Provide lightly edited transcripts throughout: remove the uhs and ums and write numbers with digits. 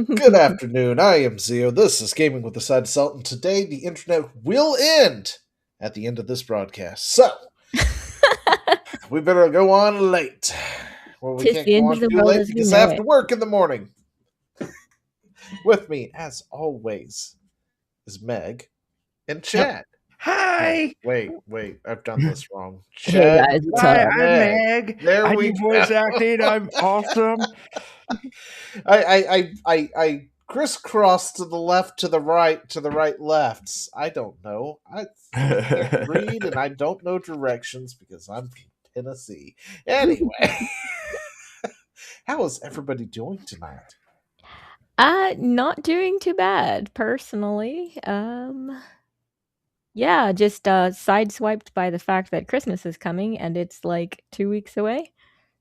Good afternoon. I am Zio. This is Gaming with the Side of Salt, and today the internet will end at the end of this broadcast. So we better go on late. Well, we Tis can't the go end on of the too world late as we because I know have it. to work in the morning. With me, as always, is Meg and Chad. Hi. Wait, I've done this wrong. Hey Chad, guys, what's Hi, up? I'm Meg. There I we do voice go. acting. I'm awesome. I crisscrossed to the left, to the right, lefts. I don't know. I can't read and I don't know directions because I'm from Tennessee. Anyway, how is everybody doing tonight? Not doing too bad, personally. Yeah, just sideswiped by the fact that Christmas is coming and it's like 2 weeks away.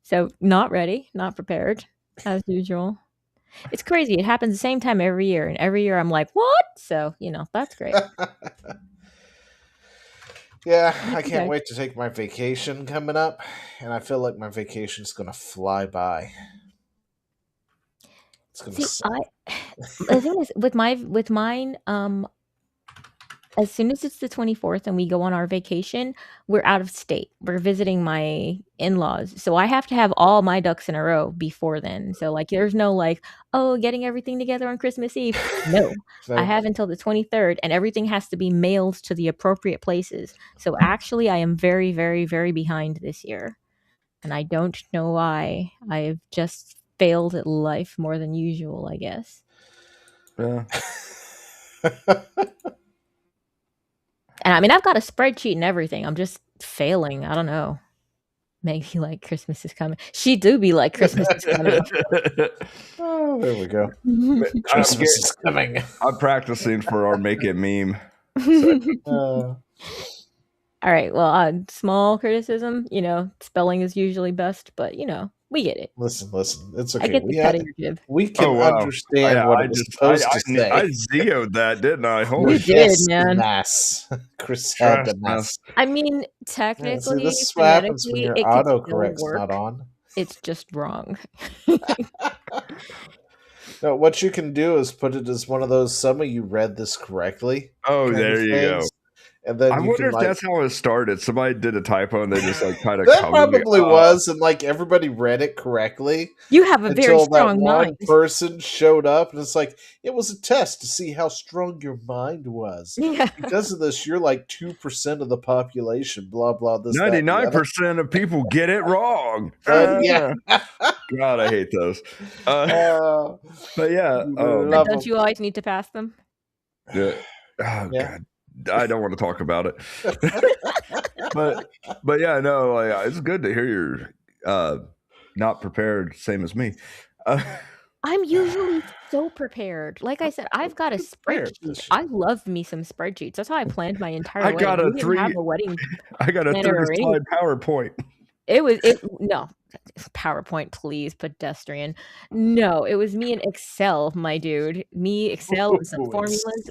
So not ready, not prepared, as usual. It's crazy. It happens the same time every year, and every year I'm like, what? So, that's great. Yeah, I can't Okay. wait to take my vacation coming up, and I feel like my vacation's gonna fly by. It's gonna See, suck. the thing is with mine, as soon as it's the 24th and we go on our vacation, we're out of state. We're visiting my in-laws. So I have to have all my ducks in a row before then. So like there's no like, oh, getting everything together on Christmas Eve. No. I So, have until the 23rd and everything has to be mailed to the appropriate places. So actually I am very, very, very behind this year. And I don't know why. I've just failed at life more than usual, I guess. Yeah. And I mean, I've got a spreadsheet and everything. I'm just failing. I don't know. Maybe like Christmas is coming. She do be like Christmas is coming. oh, there we go. I'm Christmas is coming. practicing for our make it meme. All right. Well, small criticism. Spelling is usually best, but we get it. Listen. It's I okay. get the cut of your jib. We can understand what it was supposed to say. I zeoed that, didn't I? Holy You shit. did, man. Mass. Chris had the mass. I mean, Yeah, technically, see, this is what happens when phonetically, your it could still autocorrect's work. not on. It's just wrong. No, what you can do is put it as one of those. Some of you read this correctly. Oh, there you go. And then I you wonder can, if that's how it started. Somebody did a typo and they just like kind of that probably was, and like everybody read it correctly. You have a very strong that one mind. person showed up, and it's like it was a test to see how strong your mind was. Yeah. Because of this, you're like 2% of the population. Blah blah. This 99% of people get it wrong. Yeah. God, I hate those. But yeah, but don't you always need to pass them? Yeah. Oh God. I don't want to talk about it. but yeah, no, like, it's good to hear you're not prepared, same as me. I'm usually so prepared. Like I said, I've got a spreadsheet. I love me some spreadsheets. That's how I planned my entire wedding. Have a wedding. I got a 30-slide PowerPoint. No, PowerPoint, please, pedestrian. No, it was me in Excel, my dude. Excel and some formulas,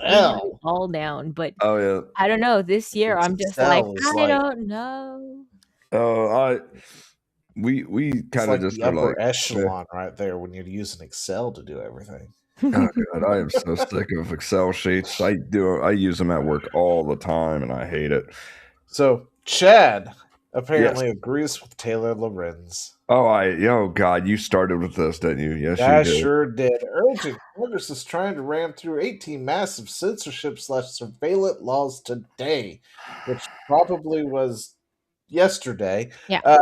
all down. But I don't know. This year, I'm just like, I don't know. Oh, we kind of just the upper echelon right there when you're using Excel to do everything. Oh God, I am so sick of Excel sheets. I use them at work all the time, and I hate it. So Chad apparently agrees with Taylor Lorenz. Oh God, you started with this, didn't you? Yes, I you did. Sure did. Urgent Congress is trying to ram through 18 massive censorship/surveillance laws today, which probably was yesterday. Yeah.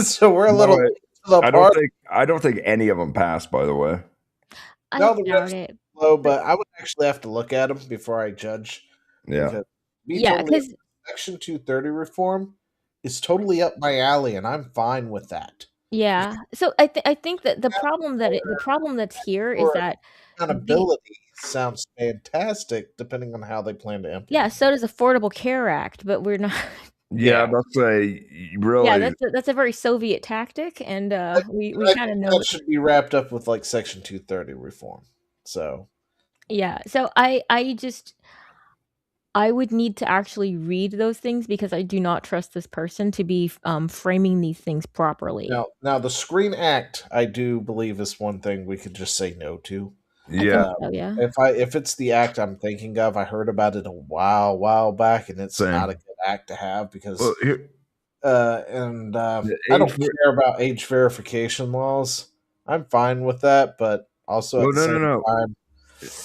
So we're a little. I don't think any of them passed. By the way. I doubt it. Low, but I would actually have to look at them before I judge. Yeah. Because Section 230 reform is totally up my alley, and I'm fine with that. Yeah. So I think that the problem that's here is that accountability sounds fantastic, depending on how they plan to implement. Yeah. So does Affordable Care Act, but we're not. Yeah, that's really. Yeah, that's a very Soviet tactic, and we kind of know that should be wrapped up with like Section 230 reform. So. Yeah. So I would need to actually read those things because I do not trust this person to be framing these things properly. Now the Screen Act, I do believe, is one thing we could just say no to. I think Yeah, so, yeah. If it's the act I'm thinking of, I heard about it a while back, and it's not a same. good act to have because Well, here, the I age. don't care about age verification laws. I'm fine with that, but also at Well, the no, same no, no. time,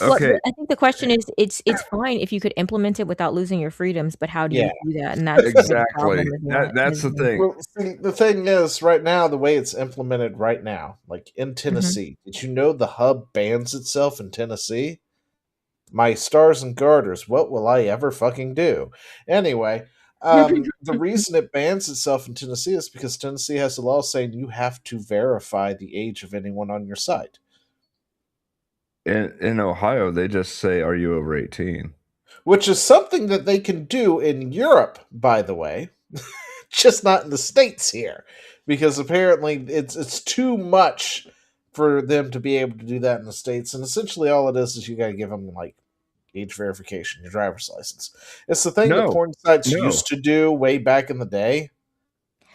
Well, Okay, I think the question is, it's fine if you could implement it without losing your freedoms, but how do yeah. you do that? And that's where the exactly. problem That's the thing. Well, see, the thing is, right now, the way it's implemented right now, like in Mhm. Tennessee, did you know the hub bans itself in Tennessee? My stars and garters, what will I ever fucking do? Anyway, the reason it bans itself in Tennessee is because Tennessee has a law saying you have to verify the age of anyone on your site, In Ohio, they just say, "Are you over 18?" which is something that they can do in Europe, by the way, just not in the States here, because apparently it's too much for them to be able to do that in the States, and essentially all it is you got to give them like age verification, your driver's license. It's the thing that No, porn sites no. used to do way back in the day,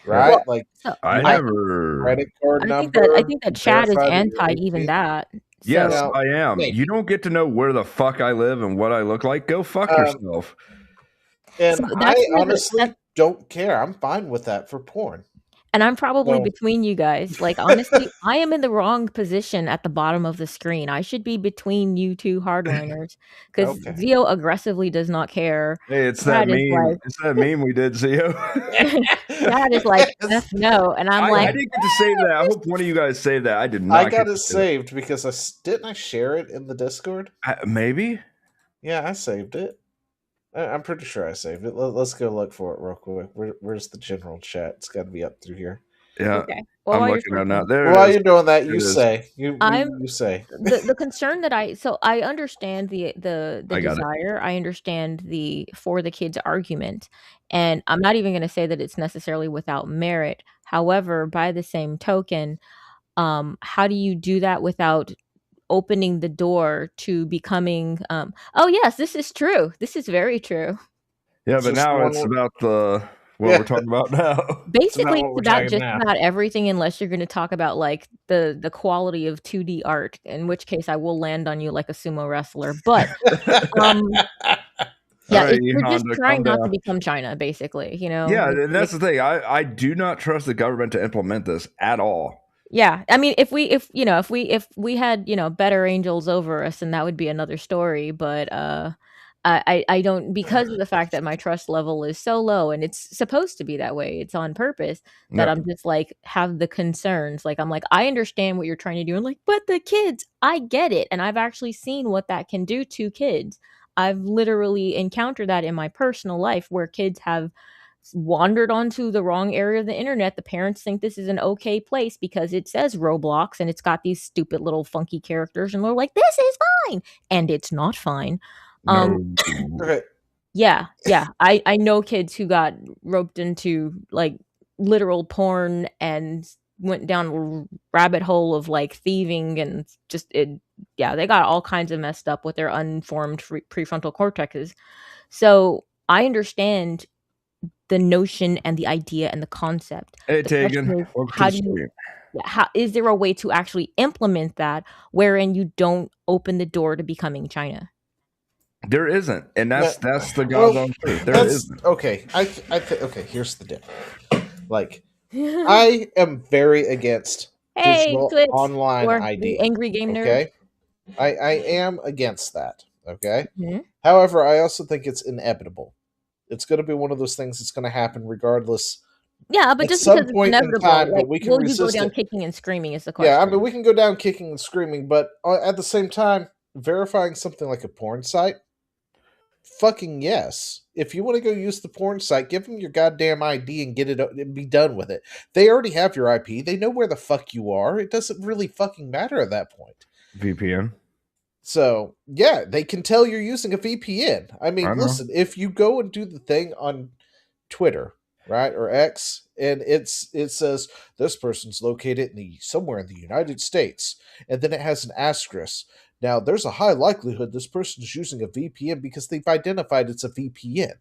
Have, right? Well, Like so I you have a never. credit card I number think to that Chad is verify that you're anti even 18. that. Yes, So Now, I am. You maybe. don't get to know where the fuck I live and what I look like. Go fuck Um, yourself. and that's I where honestly don't care. I'm fine with that for porn. and I'm probably So, between you guys. Like, honestly, I am in the wrong position at the bottom of the screen. I should be between you two hardliners because okay. Zio aggressively does not care. Hey, it's that Chad is meme. like, It's that meme we did, Zio. Chad is like, F no. And I'm I like, didn't get to save that. I hope one of you guys saved that. I did I not got get it to save it. saved because didn't I share it in the Discord? Maybe? Yeah, I saved it. I'm pretty sure I saved it. Let's go look for it real quick. Where's the general chat? It's got to be up through here. Yeah. okay. Well, I'm while you're looking at it now. searching, There Well, it while is. you're doing that, There you it is. say I'm you say. the concern that I understand the I got it. desire. I understand the for the kids argument, and I'm not even going to say that it's necessarily without merit. However, by the same token, how do you do that without opening the door to becoming oh yes, this is true. This is very true. Yeah, It's but just now one. it's about what Yeah, we're talking about now. it's about Basically, what it's we're about talking just now. about everything unless you're gonna talk about, like, the quality of 2D art, in which case I will land on you like a sumo wrestler, but, um, All yeah, right, it's you we're just Honda, trying calm not to down. become China, basically, you know? Yeah, It's and like that's the thing. I do not trust the government to implement this at all. yeah, I mean, if we had, better angels over us, then that would be another story, but, I don't because of the fact that my trust level is so low, and it's supposed to be that way, it's on purpose, that No, I'm just, like, have the concerns, like, I'm like, "I understand what you're trying to do," and like, "But the kids, I get it," and I've actually seen what that can do to kids. I've literally encountered that in my personal life where kids have wandered onto the wrong area of the internet. The parents think this is an okay place because it says Roblox and it's got these stupid little funky characters, and they're like, "This is fine," and it's not fine. Um, no. Okay. yeah. I know kids who got roped into, like, literal porn and went down a rabbit hole of, like, thieving and just it yeah, they got all kinds of messed up with their unformed prefrontal cortexes. So, I understand the notion and the idea and the concept. Hey, The Tegan, question is, welcome to how the do you stream. yeah, how is there a way to actually implement that wherein you don't open the door to becoming China? There isn't, and No, that's the well, god's truth. There that's isn't. okay. Okay. Here's the deal. Like, I am very against Hey, digital Twitch online or the ID. angry game nerd. Okay, I am against that. Okay. Mhm. However, I also think it's inevitable. It's going to be one of those things that's going to happen regardless Yeah, but at just some because it's point in inevitable, time, like, but we can will you go resist down it. kicking and screaming is the Yeah, I mean, question. we can go down kicking and screaming, but at the same time, verifying something like a porn site, fucking yes. If you want to go use the porn site, give them your goddamn ID and get it and be done with it. They already have your IP. They know where the fuck you are. It doesn't really fucking matter at that point. VPN. So, yeah, they can tell you're using a VPN. I I mean, know. listen, if you go and do the thing on Twitter, right, or X, and it says this person's located in somewhere in the United States, and then it has an asterisk. Now, there's a high likelihood this person's using a VPN because they've identified it's a VPN.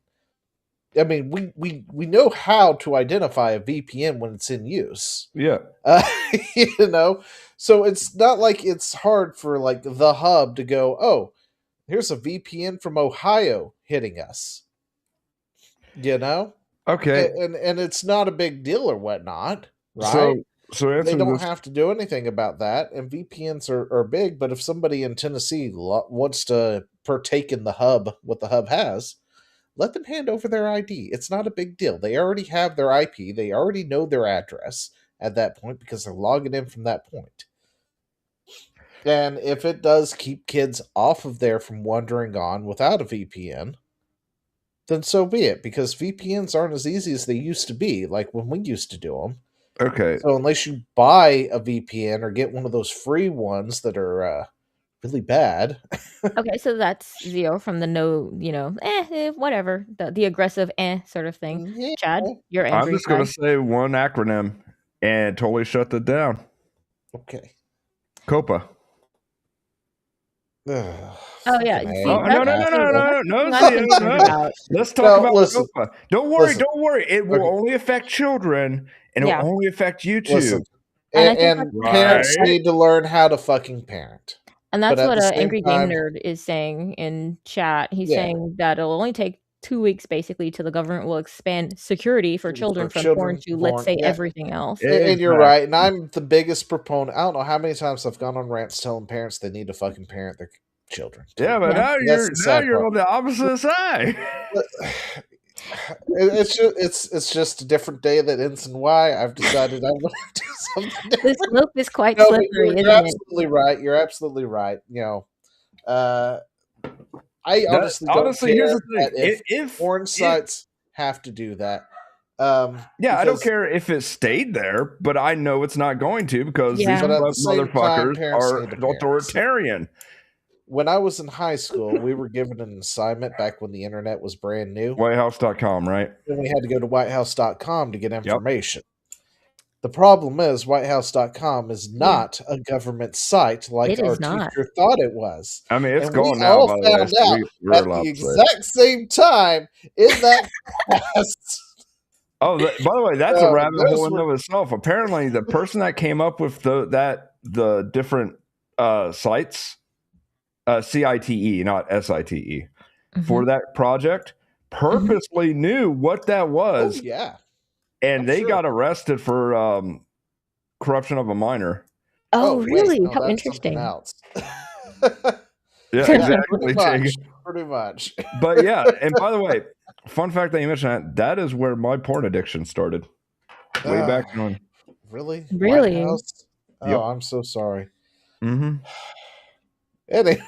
I mean, we know how to identify a VPN when it's in use. Yeah. You know, so it's not like it's hard for like the hub to go, oh, here's a VPN from Ohio hitting us. You know, Okay. and it's not a big deal or whatnot, right? So They answering don't this. have to do anything about that, and VPNs are big. But if somebody in Tennessee wants to partake in the hub, what the hub has, let them hand over their ID. It's not a big deal. They already have their IP. They already know their address at that point because they're logging in from that point. And if it does keep kids off of there from wandering on without a VPN, then so be it, because VPNs aren't as easy as they used to be, like when we used to do them. Okay. So unless you buy a VPN or get one of those free ones that are really bad. Okay, so that's Zio from the no, whatever, the aggressive sort of thing. Yeah. Chad, you're I'm angry just gonna side. say one acronym and totally shut it down. Okay. COPA. Oh yeah, Fucking see, Oh, A. no, that's no, what I'm Zio, concerned no. about. Let's talk No, about listen. COPA. Don't worry, Listen. It will Okay. only affect children, and Yeah. it'll only affect YouTube. Listen. And I think And that's parents Right. need to learn how to fucking parent. And But that's at what the same Angry Game time, Nerd is saying in chat. He's yeah, saying that it'll only take 2 weeks basically till the government will expand security for children for from porn children to, let's born, say, yeah. everything else. And you're right. And Exactly. I'm the biggest proponent. I don't know how many times I've gone on rants telling parents they need to fucking parent their children. Too. Yeah, but Yeah. That's the sad part. on the opposite side. It's just a different day that ends in Y. I've decided I want to do something The different. slope is quite No, but slippery, you're isn't it? absolutely right. You're absolutely right. You know, I That honestly don't honestly, here's care the thing: that if if porn if sites have to do that. yeah, I don't Because, care if it stayed there, but I know it's not going to because these Yeah. but at the same time, motherfuckers parents are need to parent. authoritarian. When I was in high school, we were given an assignment back when the internet was brand new, WhiteHouse.com, right? and we had to go to whitehouse.com to get Yep. information. The problem is, whitehouse.com is Yeah. not a government site like It our is not. teacher thought it was. I mean, it's And we gone now, all by the way. found So out we're at allowed the to say it. exact same time in that class. Oh, by the way, that's a rabbit those hole in were of itself. Apparently, the person that came up with the different sites, CITE, not SITE, for Mhm. that project, purposely knew what that oh was, yeah, and I'm they sure. got arrested for corruption of a minor. Oh, wait, really? no, How that's something interesting. else. Yeah, Yeah, exactly. Jake. pretty much. But yeah, and by the way, fun fact that you mentioned that is where my porn addiction started, way back when. Really? White Really? House? Oh, Yep. I'm so sorry. Mm-hmm. Anyway,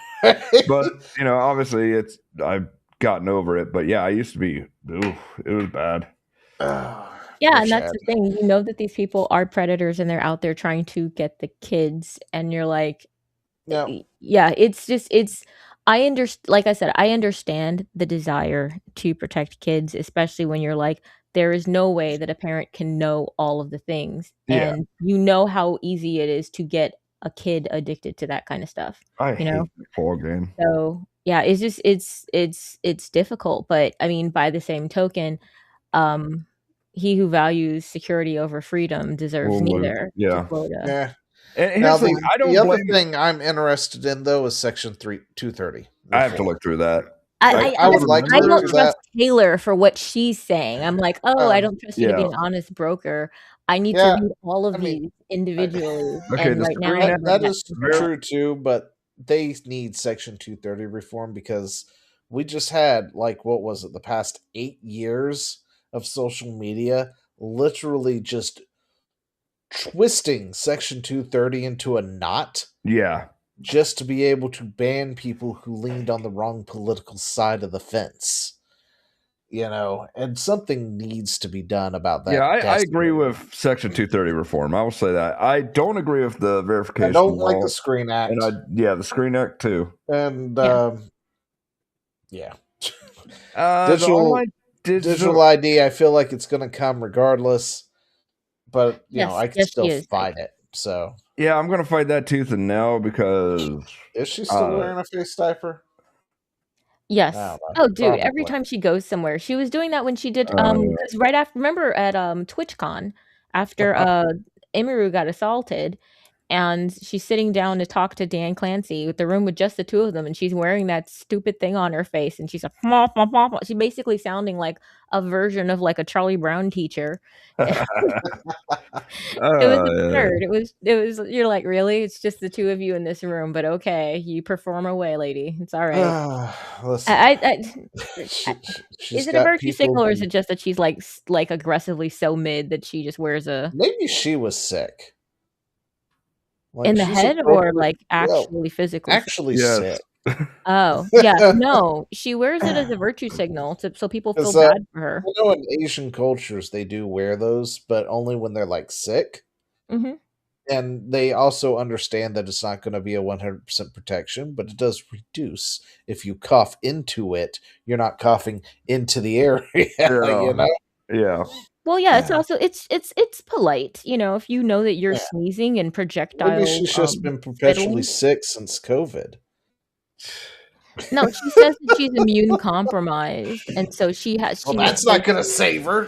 But obviously, I've gotten over it. But yeah, I used to be. Ooh, it was bad. Yeah, poor and that's Chad. the thing. You know that these people are predators and they're out there trying to get the kids, and you're like, Yeah, yeah, it's just I understand. Like I said, I understand the desire to protect kids, especially when you're like, there is no way that a parent can know all of the things, Yeah, and you know how easy it is to get a kid addicted to that kind of stuff. I You hate know, the ball game. so yeah, it's just it's difficult, but I mean, by the same token, um, he who values security over freedom deserves We'll lose. neither, to Yeah. quote yeah. And Now here's the thing: I the don't other blame. thing I'm interested in though is Section 230. I have to look through that. I would like to I look don't through trust that. Taylor for what she's saying. I'm like, oh, I don't trust you to be Yeah. an honest broker. I need to Yeah, read all of I mean, these individually, Okay, and the right now, screen none of that that is seems to work. true too, but they need Section 230 reform because we just had, like, what was it, the past 8 years of social media literally just twisting Section 230 into a knot Yeah. just to be able to ban people who leaned on the wrong political side of the fence. You know, and something needs to be done about that. Yeah, I agree desperately. with Section 230 reform. I will say that. I don't agree with the verification I don't law. like the Screen Act. And the Screen Act too. And Yeah. digital ID, I feel like it's going to come regardless, but Yes, I can yes, still she is, fight Mike. it. So yeah, I'm gonna fight that tooth and nail because is she still wearing a face diaper? Yes. I don't know. Oh, dude, every Probably. time she goes somewhere. She was doing that when she did, because right after, remember at, TwitchCon, after, Emiru got assaulted, and she's sitting down to talk to Dan Clancy with the room with just the two of them, and she's wearing that stupid thing on her face, and she's like, "Mwah, mwah, mwah, mwah." She's basically sounding like a version of, like, a Charlie Brown teacher. It was absurd. It was you're like, "Really? It's just the two of you in this room, but okay, you perform away, lady. It's alright." Listen, I she's is it a got virtue people. signal, or is it just that she's, like, aggressively so mid that she just wears a Maybe she was sick. Like in the she's head, or, appropriate. like, Well, actually physically sick? actually Yes. sick. Oh, yeah, no, she wears it as a virtue signal so people feel 'Cause, bad for her. I know in Asian cultures they do wear those, but only when they're like sick. Mhm. And they also understand that it's not going to be a 100% protection, but it does reduce. If you cough into it, you're not coughing into the area, you know? Yeah. Well, yeah, it's also it's polite, if you know that you're Yeah. sneezing and Maybe projectile, she's just been perpetually fiddling. sick since COVID. No, she says that she's immune compromised, and so Well, that's not going to save her.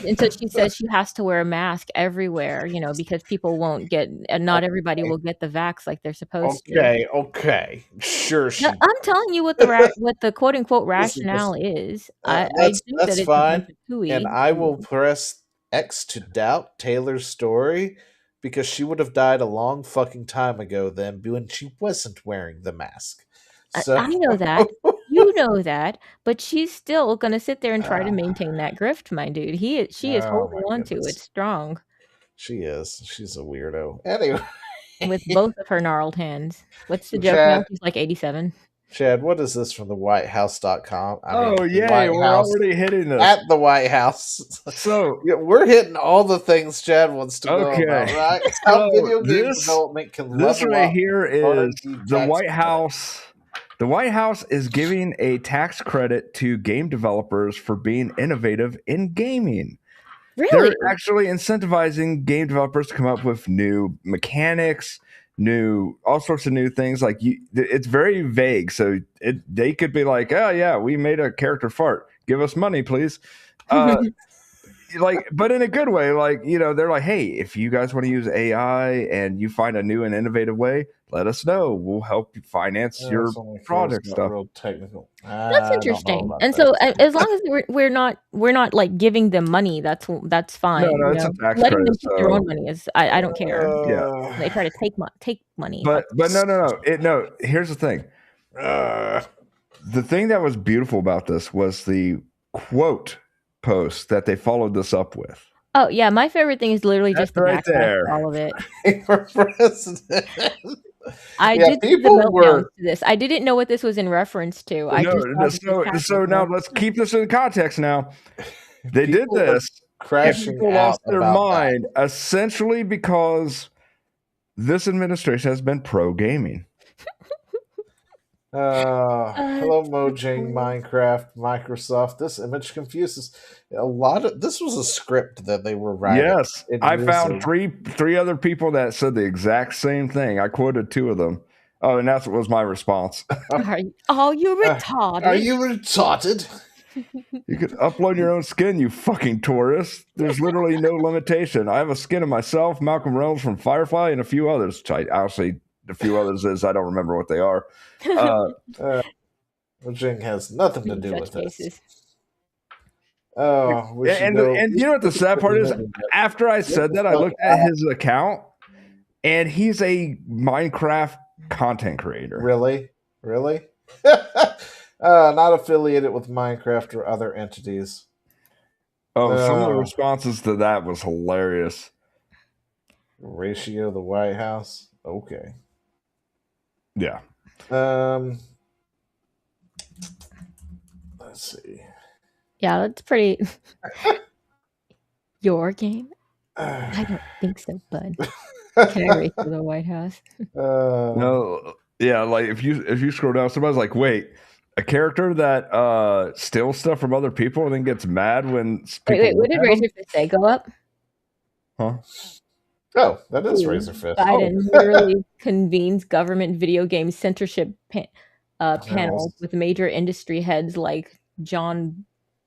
and so she says she has to wear a mask everywhere, because people won't get and not everybody Okay. will get the vax like they're supposed to. Okay. Sure, No, she. I'm telling you what what the quote unquote rationale Listen, is. I think that that's it's a bunch fine, of and hooey. I will press X to doubt Taylor's story because she would have died a long fucking time ago then when she wasn't wearing the mask. So I know that. You know that, but she's still gonna sit there and try to Ah, maintain that grift, my dude. She is oh my holding on to it goodness. strong She is. She's a weirdo. Anyway, with both of her gnarled hands. What's the joke now? Chad, She's like 87. Chad, what is this from the whitehouse.com? I mean, Oh, the yay. White We're House already hitting this. at the White House. So, Yeah, we're hitting all the things Chad wants to know about, okay. right? How So video game this development can this level right up here is R&D the tax White credit. House. The White House is giving a tax credit to game developers for being innovative in gaming. Really? They're actually incentivizing game developers to come up with new mechanics, all sorts of new things. Like it's very vague, so they could be like, "Oh yeah, we made a character fart. Give us money, please." But in a good way. They're like, "Hey, if you guys want to use AI and you find a new and innovative way, let us know. We'll help you finance your project stuff." Real technical. That's I don't know interesting. about And that. so as long as we're not like giving them money, that's fine. No, it's a tax Letting credit. them keep their So own money is I don't care. yeah. They try to take money. But no. Here's the thing. Uh, The thing that was beautiful about this was the quote post that they followed this up with. Oh yeah, my favorite thing is literally just the That's right backlash there. to all of it. for president. I Yeah, did see the people meltdowns were- to this. I didn't know what this was in reference to. I just saw that this So now happened. let's keep this in context. Now they did People were this. crashing People out lost their about mind essentially because this administration has been pro gaming. Hello, Mojang, Minecraft, Microsoft. This image confuses a lot of. This was a script that they were writing. Yes, I found three other people that said the exact same thing. I quoted two of them. Oh, and that was my response. Are you retarded? Are you retarded? You could upload your own skin, you fucking tourist. There's literally no limitation. I have a skin of myself, Malcolm Reynolds from Firefly, and a few others. I'll say a few others is I don't remember what they are. Mojang has nothing to do with cases. this. Oh, and you know what the sad part is? After I said that, I looked at his account, and he's a Minecraft content creator. Really? Not affiliated with Minecraft or other entities. Oh, some of the responses to that was hilarious. Ratio the White House. Okay. Yeah. Let's see. Yeah, that's pretty. Your game? I don't think so, bud. Can I race to the White House? No. Yeah, like if you scroll down, somebody's like, "Wait, a character that steals stuff from other people and then gets mad when wait, what did Razorfist say? Go up? Huh? Oh, that is Razorfist. Biden literally convenes government video game censorship. panel with major industry heads like John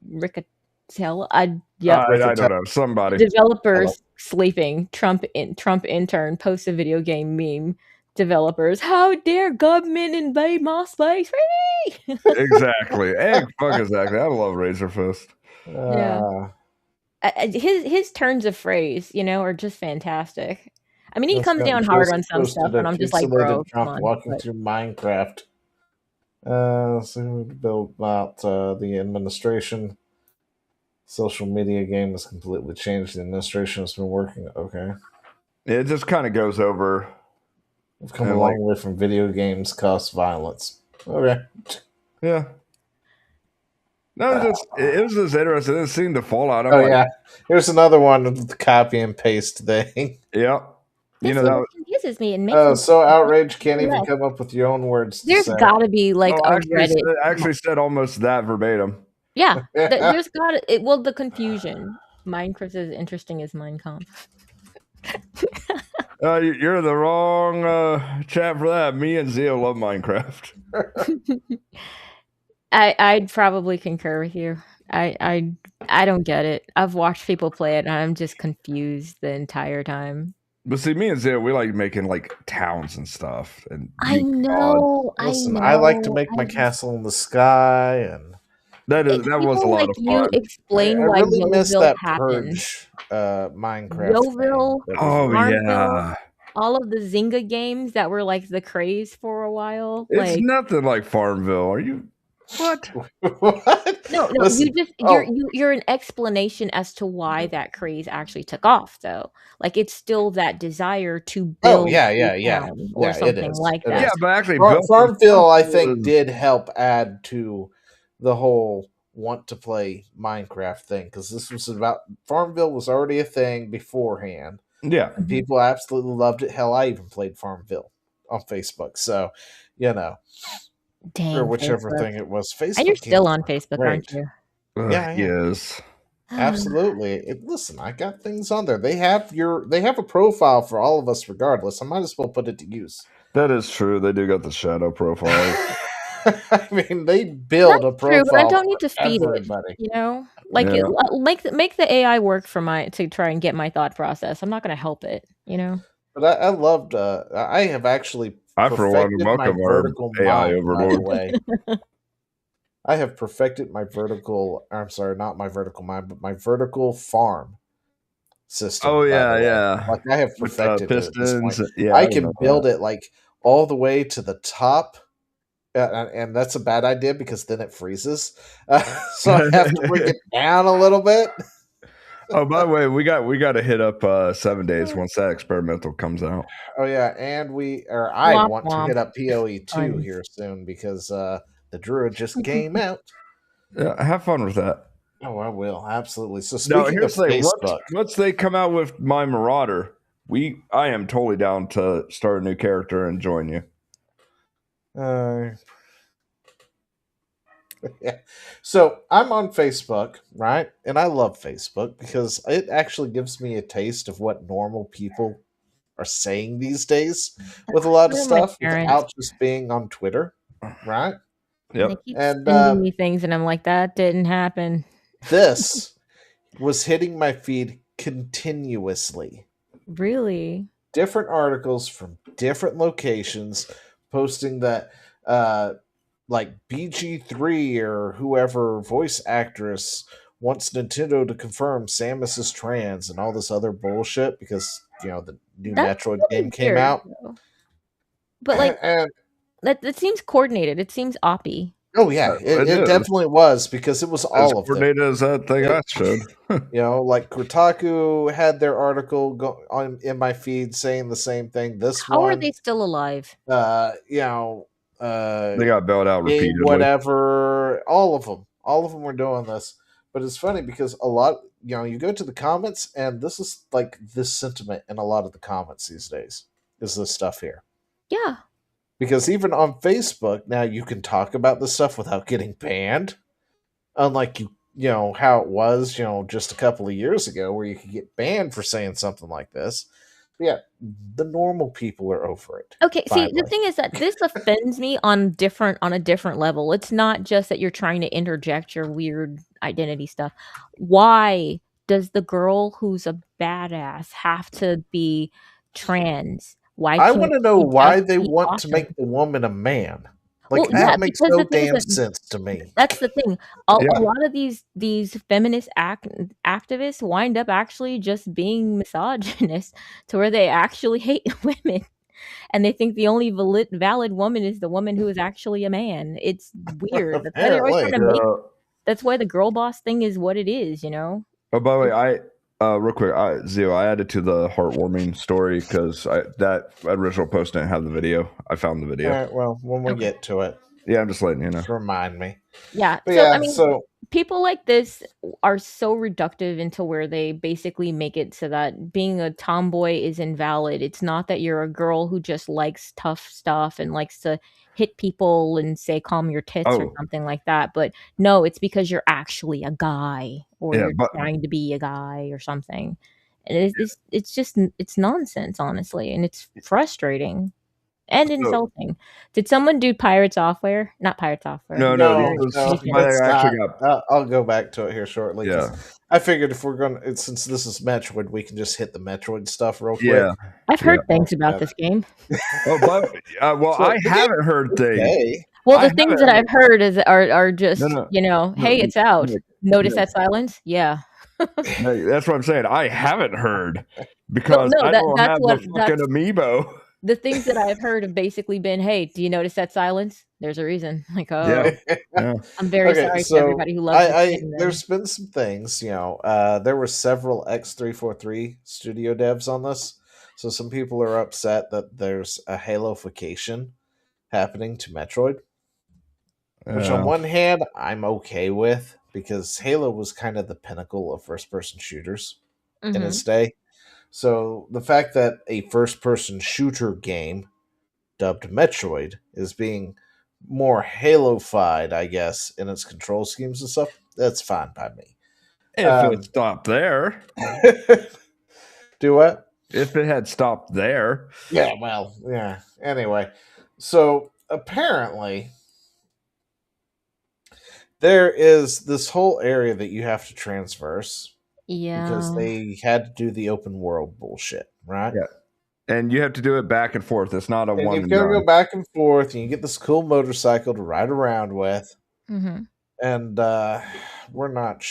Riccatelli. Yep. I don't know. Somebody. Developers sleeping. Trump intern posts a video game meme. Developers, how dare government invade my space? Free! Exactly. Exactly. I love Razor Fist. Yeah. His turns of phrase, are just fantastic. I mean, he comes down hard on some stuff, and I'm just like, bro, come on. Walking through Minecraft. So we build about the administration. Social media game has completely changed. The administration has been working. Okay. It just kind of goes over. We've come a long way from video games cause violence. Okay. Yeah. No, it was just interesting. It seemed the fallout. Yeah. Here's another one with the copy and paste thing. Yeah. That confuses me and makes so outraged can't even come up with your own words. There's got to be like a Reddit. It actually said almost that verbatim. Yeah, there's got it. Well, the confusion. Minecraft is interesting as Minecraft. You're the wrong chat for that. Me and Zio love Minecraft. I'd probably concur with you. I don't get it. I've watched people play it, and I'm just confused the entire time. But see, me and Zio, we like making like towns and stuff. And I know. Listen, I like to make my castle in the sky, and that was a lot of fun. Explain I really miss that happened. Purge Minecraft. Yoville, yeah. All of the Zynga games that were like the craze for a while. It's nothing like Farmville. Are you? What? What? No. Listen, you're an explanation as to why that craze actually took off, though. Like it's still that desire to build. Or something like that. Yeah, but actually, Farmville, I think, did help add to the whole want to play Minecraft thing, because this was about Farmville was already a thing beforehand. Yeah, and people absolutely loved it. Hell, I even played Farmville on Facebook. So, Dang, or whichever Facebook. thing it was. Facebook. And you're still on Facebook, aren't you? Yes. Absolutely. Listen, I got things on there. They have a profile for all of us regardless. I might as well put it to use. That is true. They do got the shadow profile. I mean, they build a profile. True, but I don't need to feed everybody. it. Make the AI work to try and get my thought process. I'm not going to help it. But I loved. I have actually. For a while, welcome our AI overlord. I have perfected my vertical. I'm sorry, not my vertical mind, but my vertical farm system. Oh yeah. Like I have perfected pistons. It at this point. I can build it like all the way to the top. And that's a bad idea because then it freezes. So I have to bring it down a little bit. Oh, by the way, we got to hit up 7 days once that experimental comes out. Oh yeah, and I want to hit up PoE 2 here soon because the Druid just came out. Yeah, have fun with that. Oh, I will absolutely. So speaking of Facebook, once they come out with my Marauder, I am totally down to start a new character and join you. Yeah. So I'm on Facebook, right? And I love Facebook because it actually gives me a taste of what normal people are saying these days with a lot of stuff without just being on Twitter, right? Yep. They keep sending me things, and I'm like, that didn't happen. This was hitting my feed continuously. Really? Different articles from different locations posting that like BG3 or whoever voice actress wants Nintendo to confirm Samus is trans and all this other bullshit because the new Metroid game came out. But like that seems coordinated. It seems oppy. Oh yeah, it definitely was because it was all of them. Coordinated as that thing I showed. Like Kotaku had their article in my feed saying the same thing. How are they still alive? They got bailed out repeatedly. Whatever, all of them were doing this. But it's funny because a lot, you go to the comments, and this is like this sentiment in a lot of the comments these days is this stuff here. Yeah. Because even on Facebook now, you can talk about this stuff without getting banned, unlike how it was, just a couple of years ago, where you could get banned for saying something like this. Yeah, the normal people are over it. Okay, see, the Finally. thing is that this offends me on a different level. It's not just that you're trying to interject your weird identity stuff. Why does the girl who's a badass have to be trans? Why I can't want to know she just why they be want to awesome? make the woman a man. Well, Like yeah, that makes because no the thing is damn that sense to me. that's the thing. A Yeah. lot of these feminist activists wind up actually just being misogynist to where they actually hate women. And they think the only valid woman is the woman who is actually a man. It's weird. That's why they're always trying Apparently. to make. Yeah. That's why the girl boss thing is what it is. You know. Oh, by the way, real quick, Zio, I added to the heartwarming story because that original post didn't have the video. I found the All video. right, well, when we Okay. get to it, Yeah, I'm just letting you know. just remind me. Yeah. But So yeah, I mean, so people like this are so reductive into where they basically make it so that being a tomboy is invalid. It's not that you're a girl who just likes tough stuff and likes to hit people and say calm your tits or Oh, something like that. But no, it's because you're actually a guy or yeah, you're but trying to be a guy or something. And it's just it's nonsense, honestly, and it's frustrating and so, insulting. Did someone do pirate software? Not pirate software. no, no, this was no, Anything. somebody it's I actually not. got. I'll go back to it here shortly because Yeah, I figured if we're going, since this is Metroid, we can just hit the Metroid stuff real quick. yeah. I've Yeah. heard things about this game. Oh, but well, So I the game haven't heard things. okay. Well, I the things haven't that I've heard are No, just, no, hey, no, it's out. Nick, Notice Nick, that silence? Yeah. Nick, that's what I'm saying. I haven't heard Well, because no, I don't that's have what the fucking amiibo. the things that I've heard have basically been, hey, do you notice that silence? There's a reason. Like, Yeah, oh, yeah. I'm very Okay, sorry to so everybody who loves this game. Then. there's been some things, there were several X343 studio devs on this, so some people are upset that there's a Halofication happening to Metroid, which on one hand I'm okay with because Halo was kind of the pinnacle of first-person shooters in Mhm. its day. So the fact that a first-person shooter game dubbed Metroid is being more Halo-fied, I guess, in its control schemes and stuff, that's fine by me. If it stopped there. Do what? If it had stopped there. Yeah, well, yeah. Anyway, so apparently there is this whole area that you have to transverse because Yeah. they had to do the open world bullshit, right? Yeah. And you have to do it back and forth. It's not a And one you've and got to done. go back and forth, and you get this cool motorcycle to ride around with. Mhm. And we're not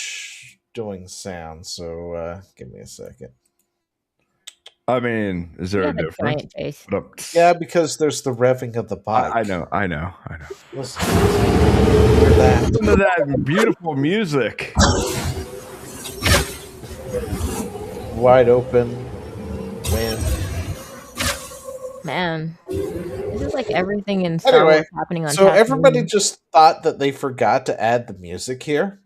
doing sound, so give me a second. I mean, is there You a have a difference? giant face. Yeah, because there's the revving of the bike. I know. Listen to that. Listen to that beautiful music. Wide open wind. Man, this is like everything in Star Anyway, Wars happening on so Tatooine. everybody just thought that they forgot to add the music here.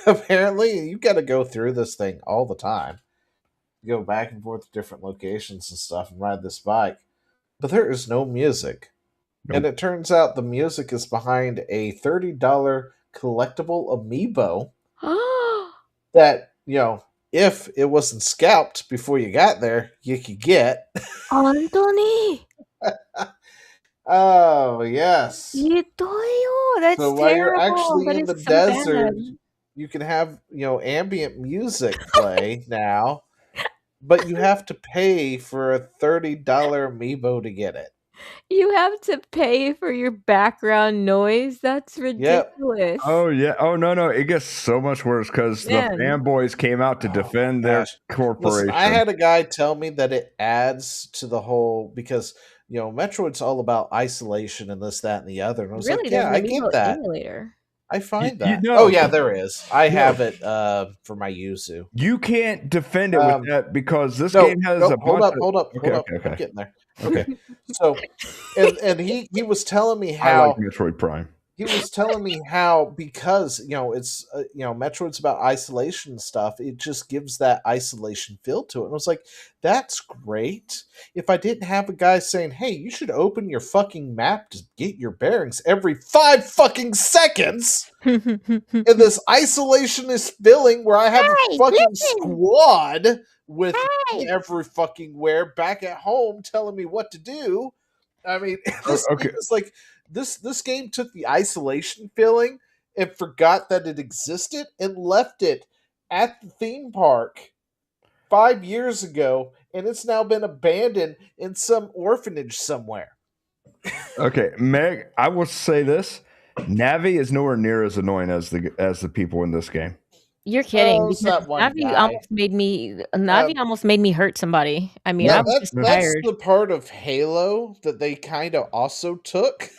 Apparently, you got to go through this thing all the time. You go back and forth to different locations and stuff and ride this bike. But there is no music. Nope. And it turns out the music is behind a $30 collectible amiibo that, if it wasn't scalped before you got there, you could get. Anthony! Oh, yes. That's So while you're terrible. actually That in is the so desert, bad. you can have, ambient music play now, but you have to pay for a $30 amiibo to get it. You have to pay for your background noise? That's ridiculous. Oh yeah. Oh no. It gets so much worse because the Man. fanboys came out to defend their corporation. Listen, I had a guy tell me that it adds to the whole because Metroid's all about isolation and this, that, and the other. And I was Really, like, there's yeah, an I get amiibo that. emulator. I find You that. know. Oh yeah, there is. I have it for my Yuzu. You can't defend it with that because this No, game has no, a hold bunch up, hold up, Okay, hold up. okay. I'm getting there. Okay. So and he was telling me I like how Metroid Prime. he was telling me how, because it's Metroid's about isolation and stuff, it just gives that isolation feel to it. And I was like, that's great. If I didn't have a guy saying, hey, you should open your fucking map to get your bearings every 5 fucking seconds in this isolationist feeling where I have a Hey, fucking listen! squad with me Hey! every fucking where back at home telling me what to do. I mean, this Okay. game is like this game took the isolation feeling and forgot that it existed and left it at the theme park 5 years ago, and it's now been abandoned in some orphanage somewhere. Okay, Meg, I will say this: Navi is nowhere near as annoying as the people in this game. You're kidding, It's because that one guy. Navi almost made me hurt somebody. I mean, I That, was that just that's tired. the part of Halo that they kind of also took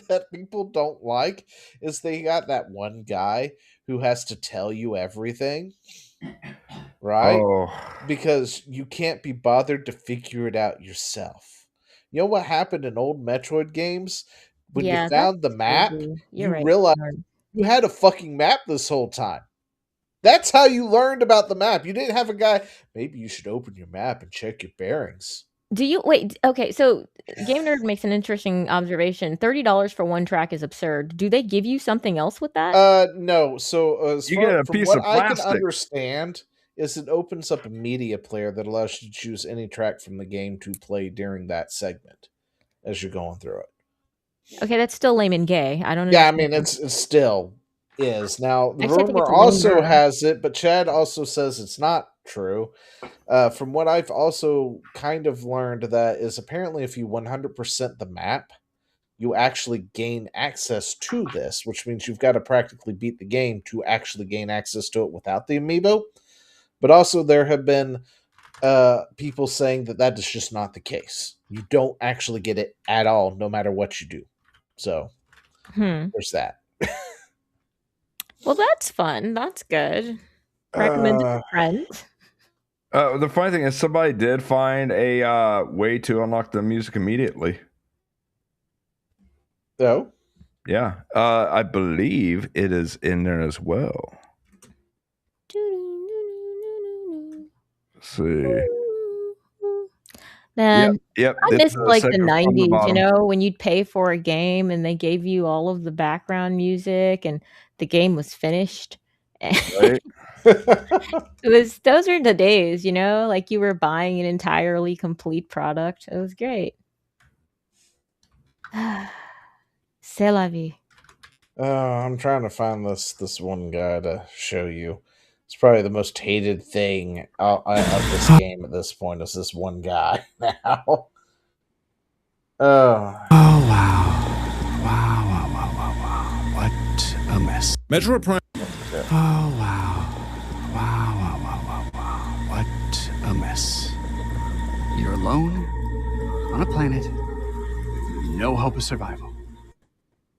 that people don't like, is they got that one guy who has to tell you everything, right? Oh, Because you can't be bothered to figure it out yourself. You know what happened in old Metroid games? When you Yeah, that's found the map, crazy. You're you right. realized you had a fucking map this whole time. That's how you learned about the map. You didn't have a guy, maybe you should open your map and check your bearings. Do you wait, okay, so Game Nerd makes an interesting observation. $30 for one track is absurd. Do they give you something else with that? No. So as you far get a from piece what of I can plastic. understand, is it opens up a media player that allows you to choose any track from the game to play during that segment as you're going through it. Okay, that's still lame and gay. I don't Yeah, I understand. mean it still is. Now the Actually, I think rumor it's also lamer. has it, but Chad also says it's not true. From what I've also kind of learned, that is apparently if you 100% the map, you actually gain access to this, which means you've got to practically beat the game to actually gain access to it without the amiibo. But also, there have been people saying that that is just not the case. You don't actually get it at all, no matter what you do. So there's that. Well, that's fun. That's good. Recommend it to Uh, friends. The funny thing is, somebody did find a way to unlock the music immediately. oh, Yeah, I believe it is in there as well. Let's see. Man, Yep. I It's miss the like the segment from the 90s, bottom. when you'd pay for a game and they gave you all of the background music and the game was finished. Right? Those were the days, like you were buying an entirely complete product. It was great. C'est la vie. I'm trying to find this one guy to show you. It's probably the most hated thing of this game at this point, is this one guy now. Oh, Oh wow. Wow. What a mess. Metroid Prime. Oh wow. Wow. What a mess. You're alone on a planet with no hope of survival.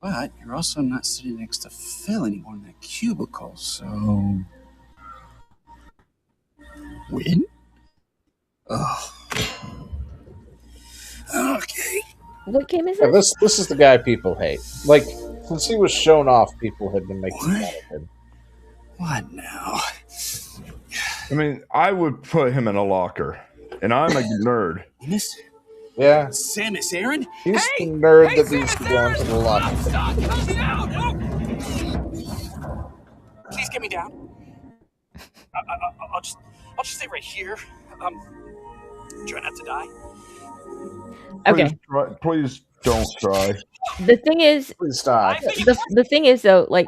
But you're also not sitting next to Phil anymore in that cubicle, so. Win? Oh. Okay. What game is yeah, this? this is the guy people hate. Like, since he was shown off, people had been making fun of him. What now? I mean, I would put him in a locker, and I'm a nerd. Miss Yeah, Samus Aran? he's the nerd that needs to go into the locker. Please get me down. I'll just stay right here. Try not to die. Okay. Please don't try. The thing is, Please die. the thing is though, like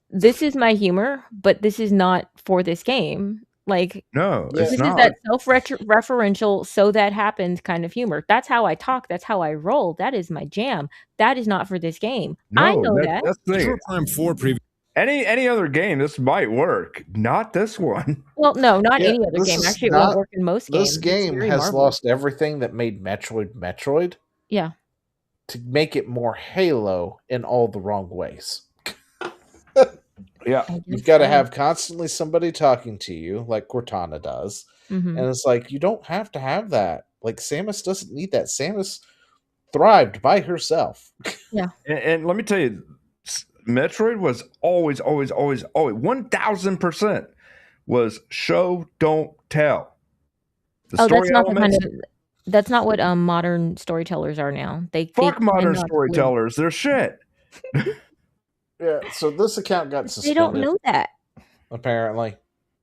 this is my humor, but this is not for this game. Like No, Yeah. it's this is not. that self-referential, so that happened kind of humor. That's how I talk. That's how I roll. That is my jam. That is not for this game. I No, know that. that's the thing. Metroid Prime 4 preview. Any other game, this might work. Not this one. Well, no, not Yeah, any other this game. is Actually, it not- won't work in most games. This It's game very has marvelous. lost everything that made Metroid Yeah. to make it more Halo in all the wrong ways. Yeah. I You've guess got to so. have constantly somebody talking to you, like Cortana does. Mhm. And it's like, you don't have to have that. Like, Samus doesn't need that. Samus thrived by herself. And let me tell you, Metroid was always 1000% was show, don't tell. The Oh, story that's not the kind elements, of that's not what modern storytellers are now. They fuck modern cannot live. storytellers. They're shit. Yeah, so this account got They don't suspended. know that. Apparently,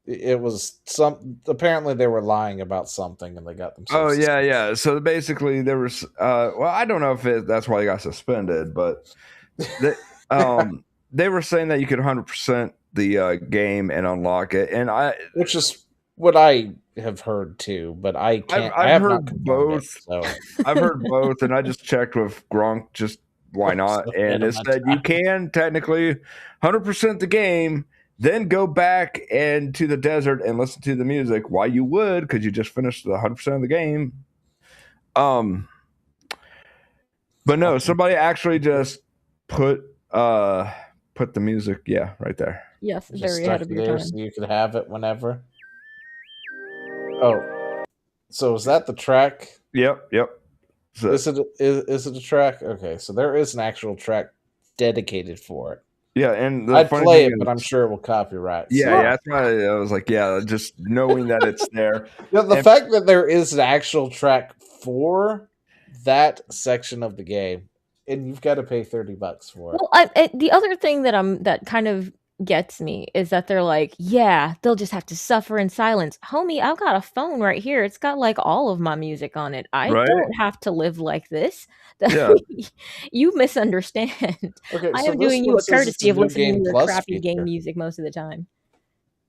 it was some. Apparently, they were lying about something, and they got Oh themselves. yeah. So basically, there was. Well, I don't know if that's why they got suspended, but they were saying that you could 100% the game and unlock it, and which is what I have heard too, but I can't. I have heard not confirmed both. it, so I've heard both, and I just checked with Gronk. Just why not? So And it said you can technically 100% the game, then go back and to the desert and listen to the music. Why you would? Because you just finished the 100% of the game. But no, somebody actually just put the music, right there. Yes, just very stuck ahead of it your there time. so you could have it whenever. Oh, so is that the track? Yep. So, Is it a track? Okay, so there is an actual track dedicated for it. yeah, and I'd play it, but I'm sure it will copyright. Yeah, that's why I was like, just knowing that it's there. Yeah, the fact that there is an actual track for that section of the game, and you've got to pay $30 for it. Well, the other thing that kind of gets me is that they're like, yeah, they'll just have to suffer in silence. Homie, I've got a phone right here. It's got like all of my music on it. I don't have to live like this. Yeah. You misunderstand. Okay, I so am this doing you one a says courtesy it's of a new listening Game to your Plus crappy game feature. music most of the time.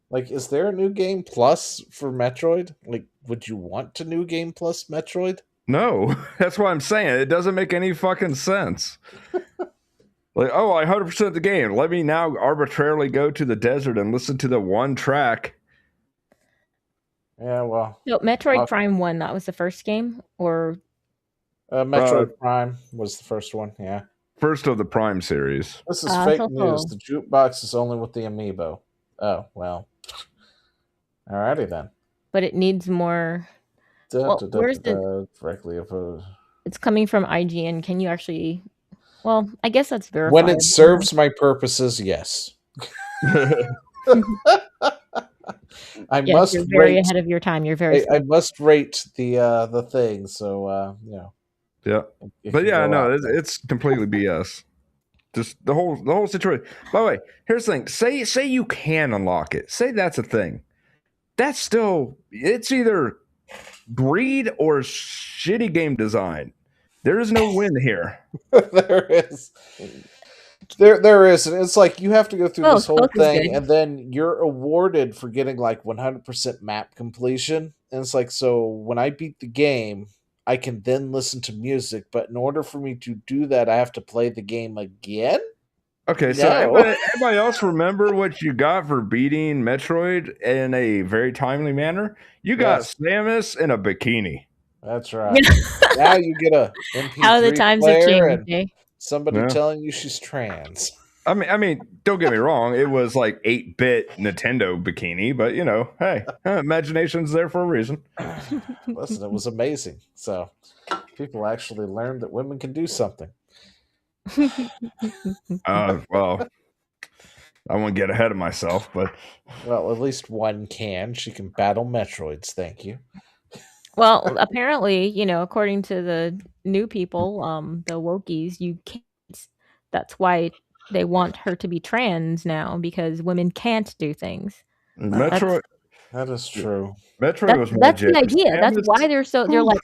Like, is there a new Game Plus for Metroid? Like, would you want to new Game Plus Metroid? No, that's what I'm saying. It doesn't make any fucking sense. Like, oh, I 100% the game. Let me now arbitrarily go to the desert and listen to the one track. Yeah, well. So Metroid Prime 1, that was the first game? Or Metroid Prime was the first one, yeah. First of the Prime series. This is fake news. The jukebox is only with the amiibo. Oh, well. Alrighty then. But it needs more... where's the... Directly opposed. It's coming from IGN. Can you actually... Well, I guess that's verified. When it serves my purposes, yes. You're very ahead of your time. You're very. I must rate the thing. So Yeah, but yeah, no, it's completely BS. Just the whole situation. By the way, here's the thing: say you can unlock it. Say that's a thing. That's still it's either greed or shitty game design. There is no win here. There is. There is, and it's like you have to go through this whole thing, and then you're awarded for getting like 100% map completion. And it's like, so when I beat the game, I can then listen to music, but in order for me to do that, I have to play the game again? Okay, so everybody else remember what you got for beating Metroid in a very timely manner? You got Samus in a bikini. That's right. Now you get a MP3 How the times have changed, and somebody telling you she's trans. I mean, don't get me wrong. It was like 8-bit Nintendo bikini, but you know, hey, imagination's there for a reason. Listen, it was amazing. So people actually learned that women can do something. Well, I won't get ahead of myself, but well, at least one can. She can battle Metroids. Thank you. Well, apparently, you know, according to the new people, the wokies, you can't. That's why they want her to be trans now, because women can't do things. Metroid. That is true. Metroid was that's the idea. That's why they're like,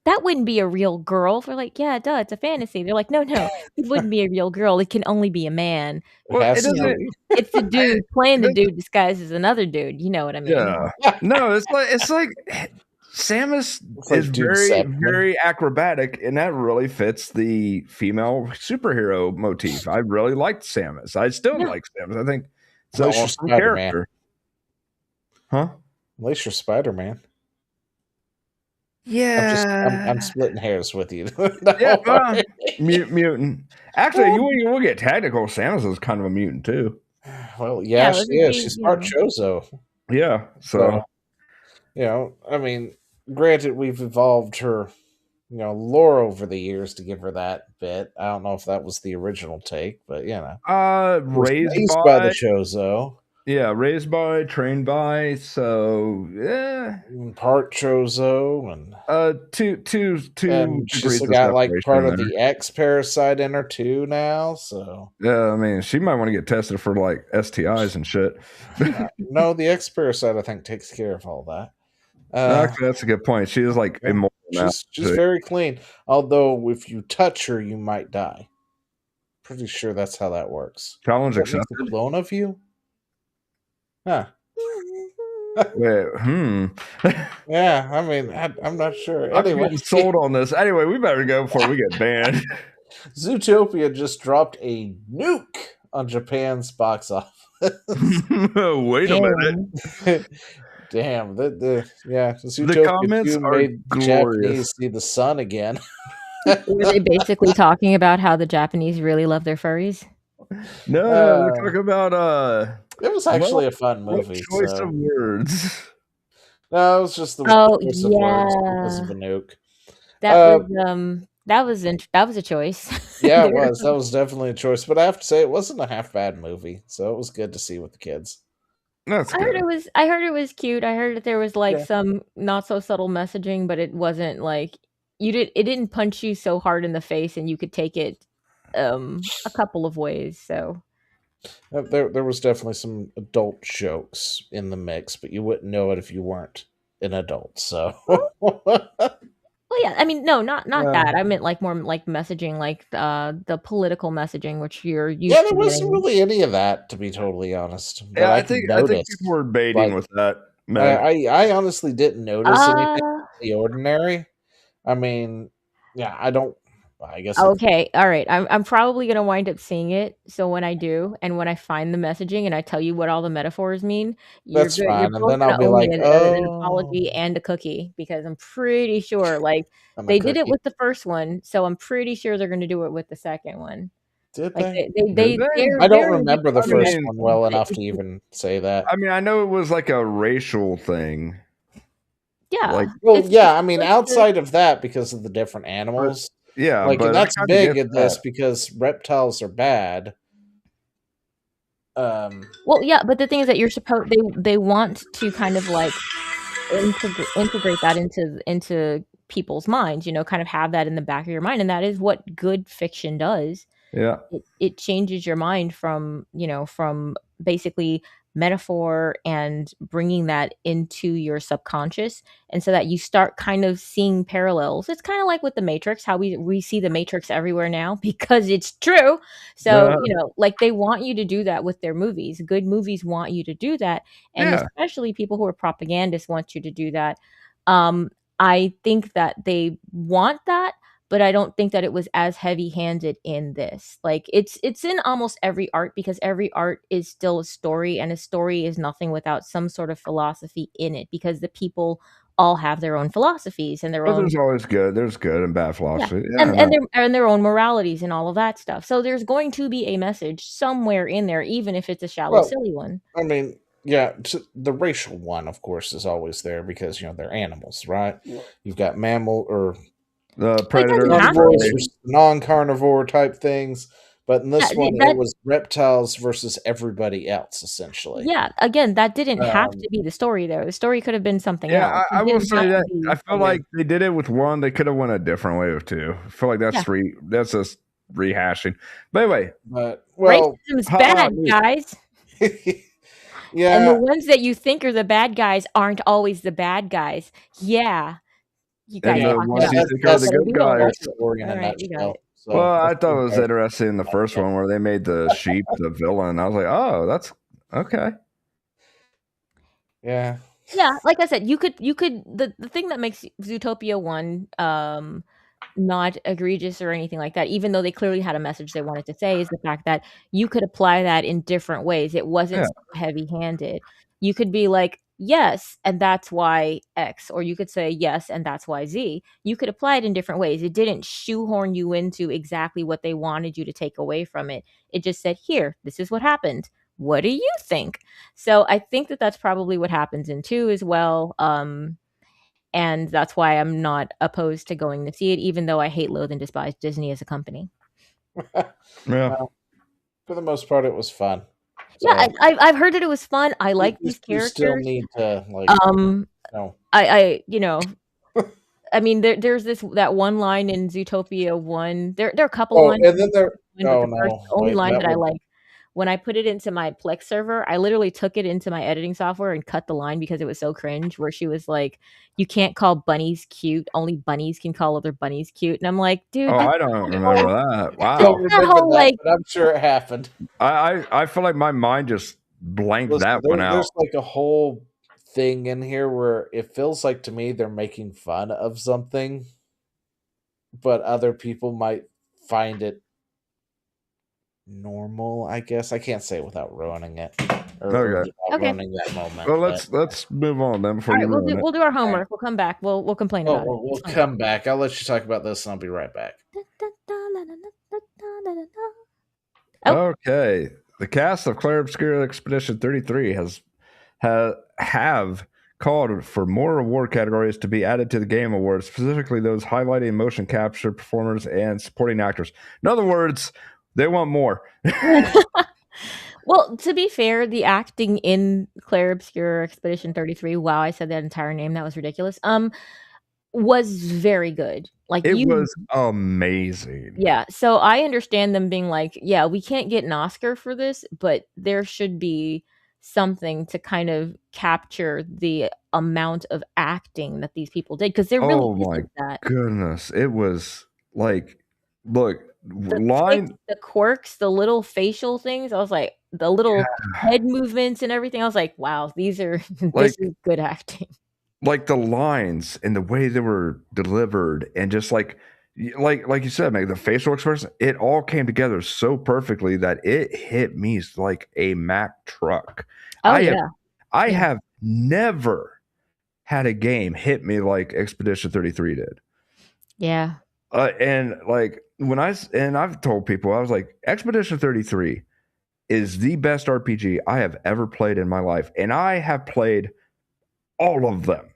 that wouldn't be a real girl. They're like, yeah, duh, it's a fantasy. They're like, no, it wouldn't be a real girl. It can only be a man. Well, it's the dude playing the dude disguised as another dude. You know what I mean? Yeah. No, it's like Samus is very, very acrobatic, and that really fits the female superhero motif. I really liked Samus. I still like Samus. I think it's an awesome character. Huh? Unless you're Spider-Man. Yeah. I'm splitting hairs with you. Yeah, mutant. Actually, you will get technical. Samus is kind of a mutant too. Well, yeah, she is. She's part Chozo. Yeah, so you know, I mean, granted, we've evolved her lore over the years to give her that bit. I don't know if that was the original take, but it was Raised by the by, Chozo. yeah, raised by, trained by. So yeah, Part Chozo, and two she's degrees of got like separation part of there. the X parasite in her too now. So Yeah, I mean, she might want to get tested for like STIs and shit. no, the X parasite I think takes care of all that. Actually, that's a good point. She is like Yeah, immortal now. she's very clean. Although if you touch her, you might die. Pretty sure that's how that works. Challenge Does that make a accepted. clone of you? Huh. Wait, Yeah, I mean, I'm not sure. I'm Anyway, getting sold on this. Anyway, we better go before we get banned. Zootopia just dropped a nuke on Japan's box office. Wait a minute. Damn. Damn, The Zootopia comments 2 are made the glorious. Japanese see the sun again. Were they basically talking about how the Japanese really love their furries? No, they're talking about It was actually well, a fun what movie. choice So. of words. No, it was just the Oh choice of words because yeah, of a nuke. that was a choice. Yeah, it There. was. That was definitely a choice. But I have to say, it wasn't a half bad movie. So it was good to see with the kids. That's I heard good. it was cute. I heard that there was like Yeah. some not so subtle messaging, but it wasn't like it didn't punch you so hard in the face and you could take it a couple of ways. So There was definitely some adult jokes in the mix, but you wouldn't know it if you weren't an adult. So. well yeah, I mean no, not Yeah. that. I meant like more like messaging, like the political messaging which you're used Yeah, to there wasn't getting. really any of that, to be totally honest, that Yeah, I I could think notice. people were baiting Like, with that, Meg. I honestly didn't notice anything out Uh of the ordinary. I mean, yeah, I don't. I guess it's Okay, all right. I'm probably gonna wind up seeing it. So when I do, and when I find the messaging, and I tell you what all the metaphors mean, you're that's good. You're fine, and both then I'll gonna be owe me like, an oh, apology and a cookie because I'm pretty sure, like I'm a they did it cookie. with the first one, so I'm pretty sure they're gonna do it with the second one. Did Like they? Did they? I don't they're remember the I first mean, one well they, enough to even say that. I mean, I know it was like a racial thing. yeah. Like, Well, It's yeah, I mean, supposed to, outside of that, because of the different but animals, yeah, and but I that's kind of big get in this that. because reptiles are bad. well, yeah, but the thing is that you're supposed they want to kind of like integrate that into people's minds, kind of have that in the back of your mind, and that is what good fiction does. Yeah. It changes your mind from, from basically metaphor and bringing that into your subconscious, and so that you start kind of seeing parallels. It's kind of like with the Matrix, how we see the Matrix everywhere now because it's true. So, Uh, like they want you to do that with their movies. Good movies want you to do that, and yeah. especially people who are propagandists want you to do that. um I think that they want that, but I don't think that it was as heavy-handed in this. Like it's in almost every art because every art is still a story, and a story is nothing without some sort of philosophy in it because the people all have their own philosophies and their But own, there's always good. There's good and bad yeah, philosophy. Yeah, and no. their own moralities and all of that stuff. So there's going to be a message somewhere in there, even if it's a shallow, Well, silly one. I mean, yeah, the racial one, of course, is always there because they're animals, right? You've got mammal or The Well, it predator. doesn't have carnivores to. versus non-carnivore type things, but in Yeah, this one, it that was reptiles versus everybody else, essentially. yeah, again, that didn't have Um, to be the story though. The story could have been something Yeah, else. I It will didn't have say to that I be. feel I like mean, they did it with one. They could have went a different way with two. I feel like Yeah. that's just rehashing. But anyway, but well, Racism's hot bad, news. guys. And the yeah, ones that you think are the bad guys aren't always the bad guys. Yeah. You guys And the talked ones about you it. think are that's the But good we don't their like guys. it. story in a Alright, we got nutshell. it. So Well, I let's thought it move was there. interesting in the first one where they made the sheep the villain. I was like, oh, that's okay. Yeah, Yeah, like I said, you could the thing that makes Zootopia 1 not egregious or anything like that, even though they clearly had a message they wanted to say, is the fact that you could apply that in different ways. It wasn't Yeah. so heavy-handed. You could be like, "Yes, and that's why X," or you could say, "Yes, and that's why Z." You could apply it in different ways. It didn't shoehorn you into exactly what they wanted you to take away from it. It just said, "Here, this is what happened. What do you think?" So I think that that's probably what happens in 2 as well. and that's why I'm not opposed to going to see it, even though I hate, loathe, and despise Disney as a company. Yeah. Well, for the most part, it was fun. So Yeah, I've heard that it was fun. I like these you still characters. need to like. No. I I mean, there's that one line in Zootopia 1. There are a couple of lines, and then there. but Oh the first only wait, line that I like. When I put it into my Plex server, I literally took it into my editing software and cut the line because it was so cringe, where she was like, "You can't call bunnies cute. Only bunnies can call other bunnies cute." And I'm like, dude, Oh, I don't remember that. Wow. don't remember that, but I'm sure it happened. I feel like my mind just blanked that one out. There's like a whole thing in here where it feels like to me they're making fun of something, but other people might find it normal, I guess. I can't say it without ruining it. Okay. Ruining that moment. Well, let's move on then before you ruin it. We'll do our homework. We'll come back. We'll complain about it. We'll come back. I'll let you talk about this and I'll be right back. Okay. The cast of Clair Obscura Expedition 33 have called for more award categories to be added to the Game Awards, specifically those highlighting motion capture performers and supporting actors. In other words, they want more. Well, to be fair, the acting in Clair Obscura Expedition 33, wow, I said that entire name, that was ridiculous, was very good. Like, it was amazing. Yeah, so I understand them being like, yeah, we can't get an Oscar for this, but there should be something to kind of capture the amount of acting that these people did, because there really isn't that. Goodness, it was like, look, the quirks, the little facial things. I was like, the little head movements and everything. I was like, wow, this is good acting. Like the lines and the way they were delivered, and just like you said, Meg, the facial expression, it all came together so perfectly that it hit me like a Mack truck. I have never had a game hit me like Expedition 33 did. Yeah. And like I've told people, I was like, Expedition 33 is the best RPG I have ever played in my life, and I have played all of them.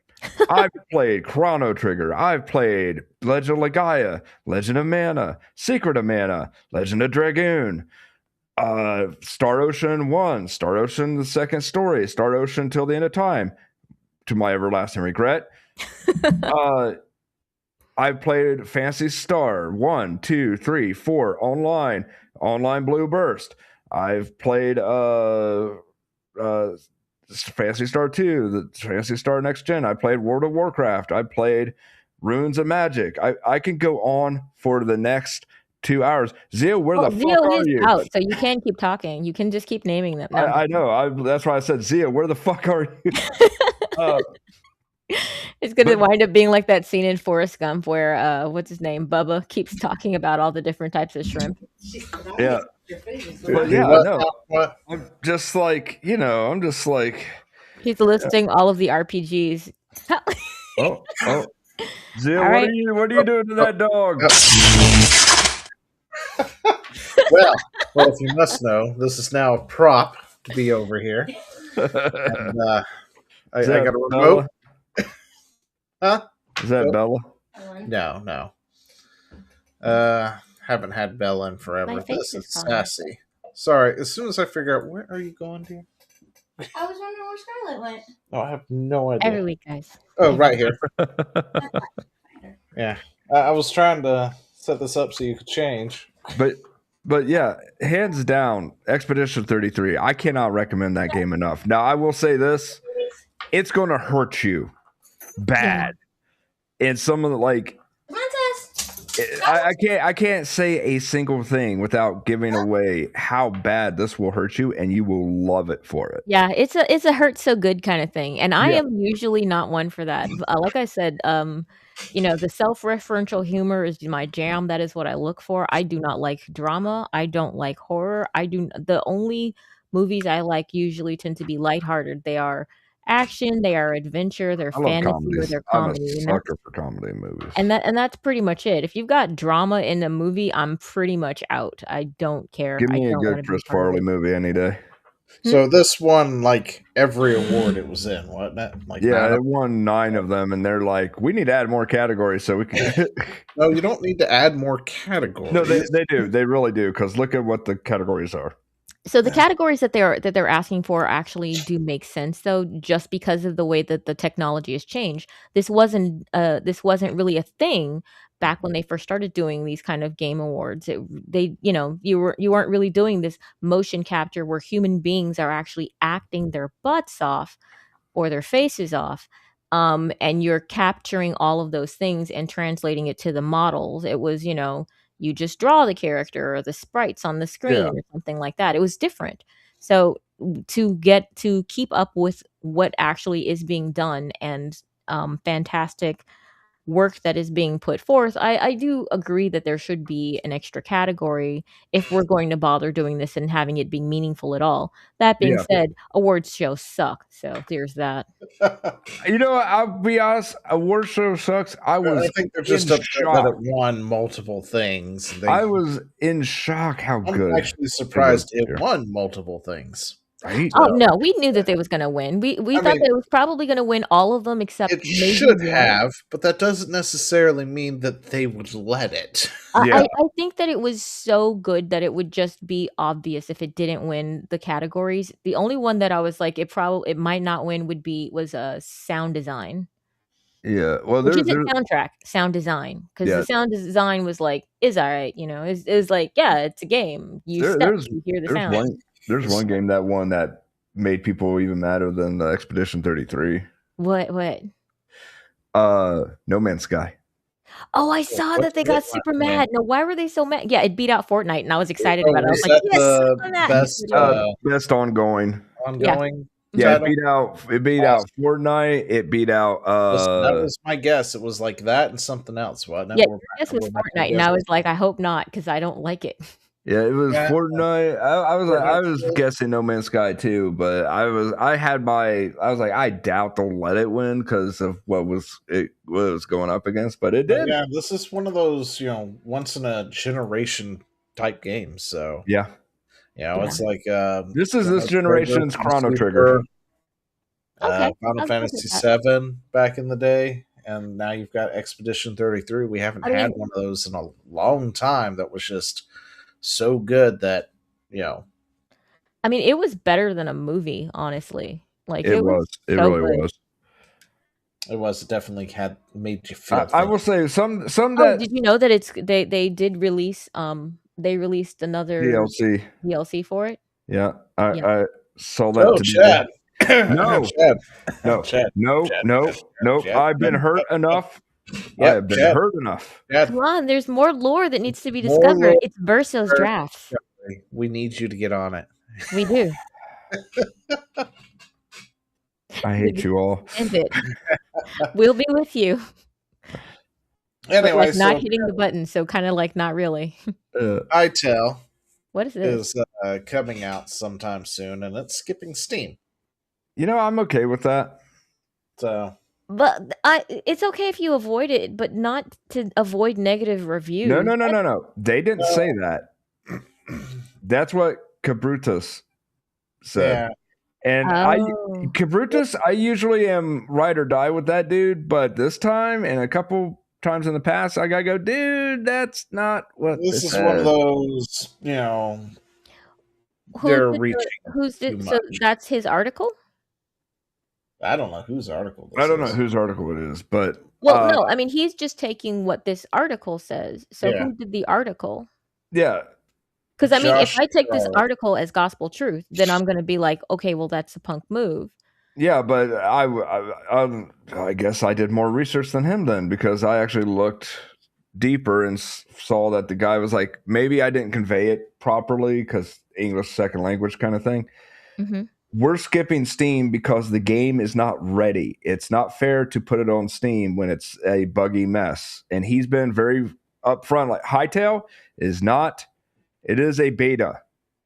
I've played Chrono Trigger. I've played Legend of Legaia, Legend of Mana, Secret of Mana, Legend of Dragoon, Star Ocean 1, Star Ocean the Second Story, Star Ocean Till the End of Time, to my everlasting regret. I've played Phantasy Star 1, 2, 3, 4 online Blue Burst. I've played Phantasy Star 2, the Phantasy Star Next Gen. I played World of Warcraft. I played Runes of Magic. I can go on for the next 2 hours. Zio, where the fuck are you? Out, so you can keep talking. You can just keep naming them. No. I know. That's why I said, Zio, where the fuck are you? It's going to wind up being like that scene in Forrest Gump where, what's his name? Bubba keeps talking about all the different types of shrimp. Yeah. But yeah, no. I'm just like, I'm just like. He's listing all of the RPGs. oh. Zil, what are you doing to that dog? Well, if you must know, this is now a prop to be over here. And, I got a remote. Huh? Is that Bella? No. Haven't had Bella in forever. This is sassy. Sorry, as soon as I figure out where are you going, dear? I was wondering where Scarlett went. Oh, I have no idea. Every week, guys. Oh, right here. Yeah. I was trying to set this up so you could change. But yeah, hands down, Expedition 33. I cannot recommend that game enough. Now, I will say this. It's going to hurt you bad. Yeah. And some of the I can't say a single thing without giving away how bad this will hurt you, and you will love it for it. Yeah, it's a hurt so good kind of thing, and I am usually not one for that. Like I said, the self-referential humor is my jam. That is what I look for. I do not like drama. I don't like horror. The only movies I like usually tend to be lighthearted. They are action, they are adventure, they're fantasy, or they're comedy. I'm a sucker for comedy movies. And that's pretty much it. If you've got drama in a movie, I'm pretty much out. I don't care. Give me a good Chris Farley movie any day. So this won like every award it was in, wasn't it? Like Yeah, 9 it won 9 of them, and they're like, we need to add more categories so we can. No, you don't need to add more No, categories. they do. They really do. Because look at what the categories are. So the categories that they're asking for actually do make sense though, just because of the way that the technology has changed. This wasn't really a thing back when they first started doing these kind of game awards. You weren't really doing this motion capture where human beings are actually acting their butts off or their faces off. And you're capturing all of those things and translating it to the models. It was, you just draw the character or the sprites on the screen Yeah. or something like that. It was different. So to keep up with what actually is being done and fantastic work that is being put forth, I do agree that there should be an extra category if we're going to bother doing this and having it be meaningful at all. That being Yeah. said, awards shows suck. So there's that. You know what? I'll be honest. Award show sucks. I think they're just in upset that shock. it won multiple things. I was in shock how I'm good. actually surprised this it year. won multiple things. Right? Oh no, we knew that they was gonna win. We I thought mean, that it was probably gonna win all of them except It maybe should one. have, but that doesn't necessarily mean that they would let it. Yeah. I think that it was so good that it would just be obvious if it didn't win the categories. The only one that I was like, it might not win was sound design, Yeah. Well, which there's isn't soundtrack, sound design, because Yeah. the sound design was like is all right, is like yeah, it's a game. You you hear the sound. There's one game that won that made people even madder than the Expedition 33. What? No Man's Sky. Oh, I saw that they got super mad. No, why were they so mad? Yeah, it beat out Fortnite, and I was excited about it. I was like, yes, the best ongoing. ongoing? Yeah, title? it beat out Fortnite. It beat out that was my guess. It was like that and something else, wasn't it? Yeah, this was Fortnite, and I was like, I hope not, because I don't like it. Yeah, it was Fortnite. I was guessing No Man's Sky too, but I was like, I doubt they'll let it win because of what was going up against, but it did. Yeah, this is one of those, once in a generation type games. So yeah. It's like this is this generation's Chrono Trigger. Final Fantasy VII back in the day, and now you've got Expedition 33. We haven't had one of those in a long time that was just so good that I mean, it was better than a movie, honestly. Like it was. It so really good. was. It was. It definitely made you feel. I will say some did you know that they did release they released another DLC for it? Yeah, I saw that today. No. I've been hurt enough. I've been hurt enough. Come on, there's more lore that needs to be discovered. It's Verso's drafts. We need you to get on it. We do. I hate you all. End it. We'll be with you. Anyway, like not hitting the button, so kind of like not really. Hytail. What is this? Is coming out sometime soon, and it's skipping Steam. I'm okay with that. So, but it's okay if you avoid it, but not to avoid negative reviews. No. They didn't say that. That's what Cabrutus said. Yeah. And Cabrutus, I usually am ride or die with that dude, but this time and a couple times in the past, I gotta go, dude, that's not what this is. One of those, they're reaching. So that's his article? I don't know whose article I don't know whose article it is, but no, I mean he's just taking what this article says. So who did the article? Yeah. Because I mean, if I take this article as gospel truth, then I'm going to be like, okay, well, that's a punk move. Yeah, but I guess I did more research than him then, because I actually looked deeper and saw that the guy was like, maybe I didn't convey it properly because English second language kind of thing. Mm-hmm. We're skipping Steam because the game is not ready. It's not fair to put it on Steam when it's a buggy mess. And he's been very upfront, like Hytail is not. It is a beta.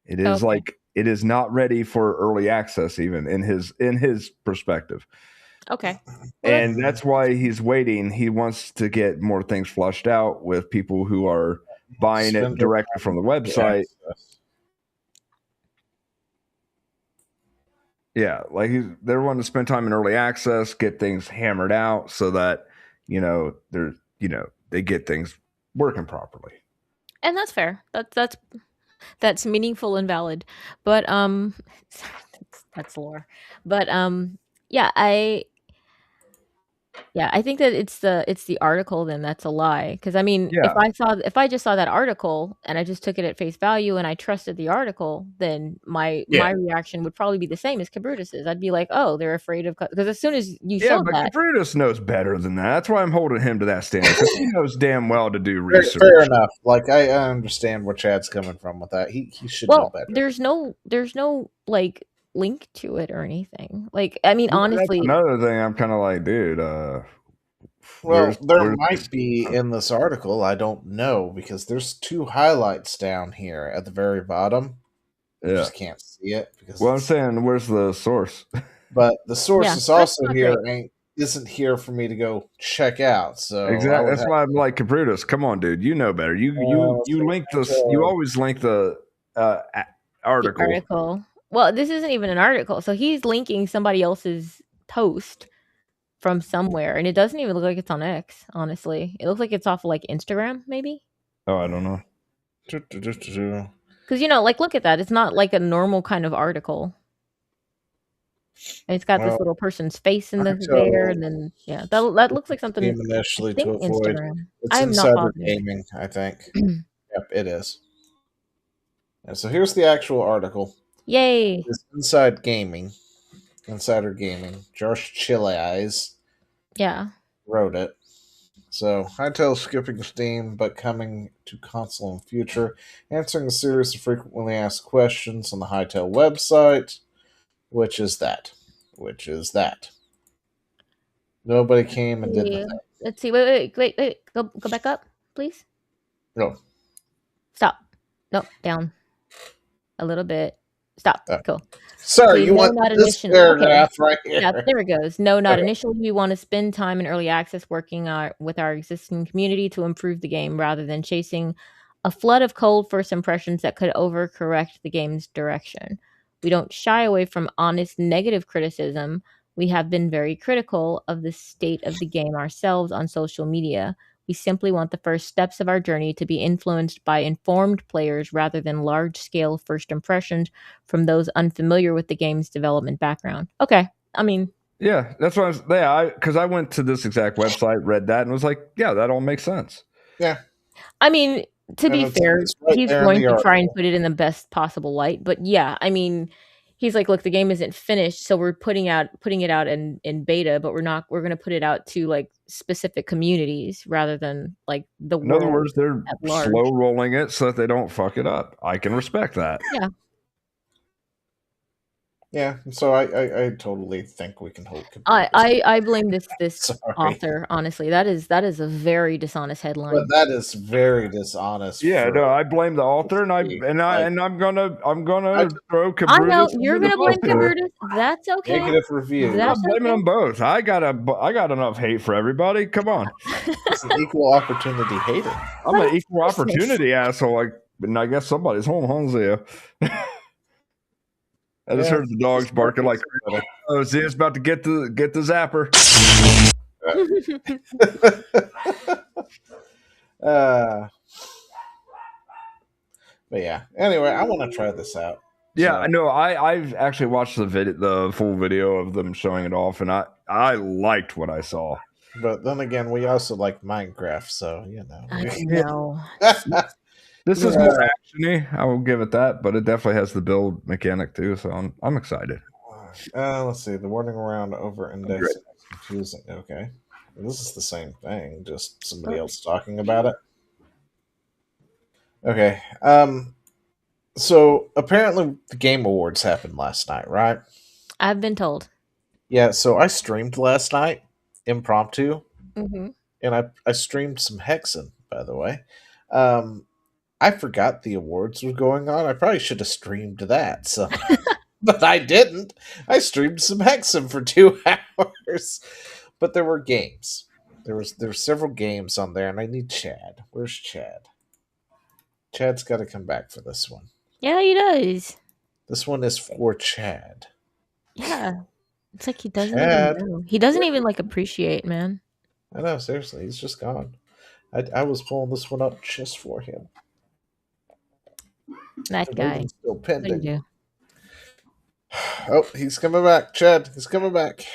It is it is not ready for early access, even in his perspective. Okay. And that's why he's waiting. He wants to get more things flushed out with people who are buying it directly from the website. Yeah, like they're wanting to spend time in early access, get things hammered out, so that they get things working properly. And that's fair. That's meaningful and valid. But that's lore. But yeah, I think that it's the article then that's a lie. Because I mean, Yeah, if I just saw that article and I just took it at face value and I trusted the article, then my reaction would probably be the same as Cabrutus's. I'd be like, oh, they're afraid of because as soon as you yeah, showed but that, Brutus knows better than that. That's why I'm holding him to that standard because he knows damn well to do Fair, research. fair enough. Like I understand where Chad's coming from with that. He should know well, better. there's no like link to it or anything. Like, I mean, That's honestly, another thing. I'm kind of like, dude, Well, there where's might be in this article. I don't know because there's 2 highlights down here at the very bottom. You yeah. just can't see it because. Well, I'm saying, where's the source? But the source Yeah, is that's also not here. great. Isn't here for me to go check out. So I Exactly. would That's have. why I'm like Cabrutus. Come on, dude. You know better. You link this. You always link the The article. article. Well, this isn't even an article. So he's linking somebody else's post from somewhere, and it doesn't even look like it's on X, honestly. It looks like it's off of like Instagram, maybe. Oh, I don't know. Because like look at that. It's not like a normal kind of article. And it's got this Well, little person's face in I there, and then that looks like something. Game initially I think to avoid. Instagram. It's I'm not Insider positive. Gaming, I think. Yep, it is. And so here's the actual article. Yay! It's Insider Gaming. Josh Chili Eyes Yeah. wrote it. So, Hytail skipping Steam, but coming to console in future, answering a series of frequently asked questions on the Hytail website. Which is that? Nobody came and did the thing. Let's see. Wait. Go back up, please. Go. Stop. No, down. A little bit. Stop. Cool. Sorry, Okay, you no, want not this initially. paragraph right here. Yeah, there it goes. No, not Okay. initially. We want to spend time in early access working with our existing community to improve the game rather than chasing a flood of cold first impressions that could overcorrect the game's direction. We don't shy away from honest negative criticism. We have been very critical of the state of the game ourselves on social media. We simply want the first steps of our journey to be influenced by informed players rather than large-scale first impressions from those unfamiliar with the game's development background. Okay. I mean, Yeah, that's what I was. Yeah, because I went to this exact website, read that, and was like, yeah, that all makes sense. Yeah. I mean, to be fair, it's right he's there in going the to try and article. put it in the best possible light. But yeah, I mean, he's like, look, the game isn't finished, so we're putting it out in beta, but we're going to put it out to like specific communities rather than like the In other world words, they're at large. slow rolling it so that they don't fuck it up. I can respect that. Yeah. Yeah, so I totally think we can hold. I blame this Sorry. author, honestly. That is a very dishonest headline. But that is very dishonest. Yeah, for- no, I blame the author, and I'm gonna throw Cabrutus. I know you're under gonna the blame bus here. Cabrutus. That's okay. Negative review. That's I'm blaming okay. them both. I got enough hate for everybody. Come on, It's an equal opportunity hater. I'm an equal opportunity asshole. And I guess somebody's home, Honzio. I just heard the dogs barking like, "Oh, Zia's about to get the zapper." But yeah. Anyway, I want to try this out. Yeah, I know. I've actually watched the full video of them showing it off, and I liked what I saw. But then again, we also like Minecraft, so you know. I know. This is more actiony. I will give it that, but it definitely has the build mechanic too. So I'm excited. Let's see. The warning around over indexing is confusing. Okay, this is the same thing, just somebody else talking about it. Okay. So apparently the Game Awards happened last night, right? I've been told. Yeah. So I streamed last night, impromptu, Mm-hmm. and I streamed some Hexen, by the way. I forgot the awards were going on. I probably should have streamed that. So, but I didn't. I streamed some Hexen for 2 hours. But there were games. There were several games on there, and I need Chad. Where's Chad? Chad's got to come back for this one. Yeah, he does. This one is for Chad. Yeah. It's like he doesn't Chad. even know. He doesn't even like appreciate, man. I know, seriously, he's just gone. I was pulling this one up just for him. That The guy. movie's still What do you pending. do? Oh, he's coming back, Chad. He's coming back.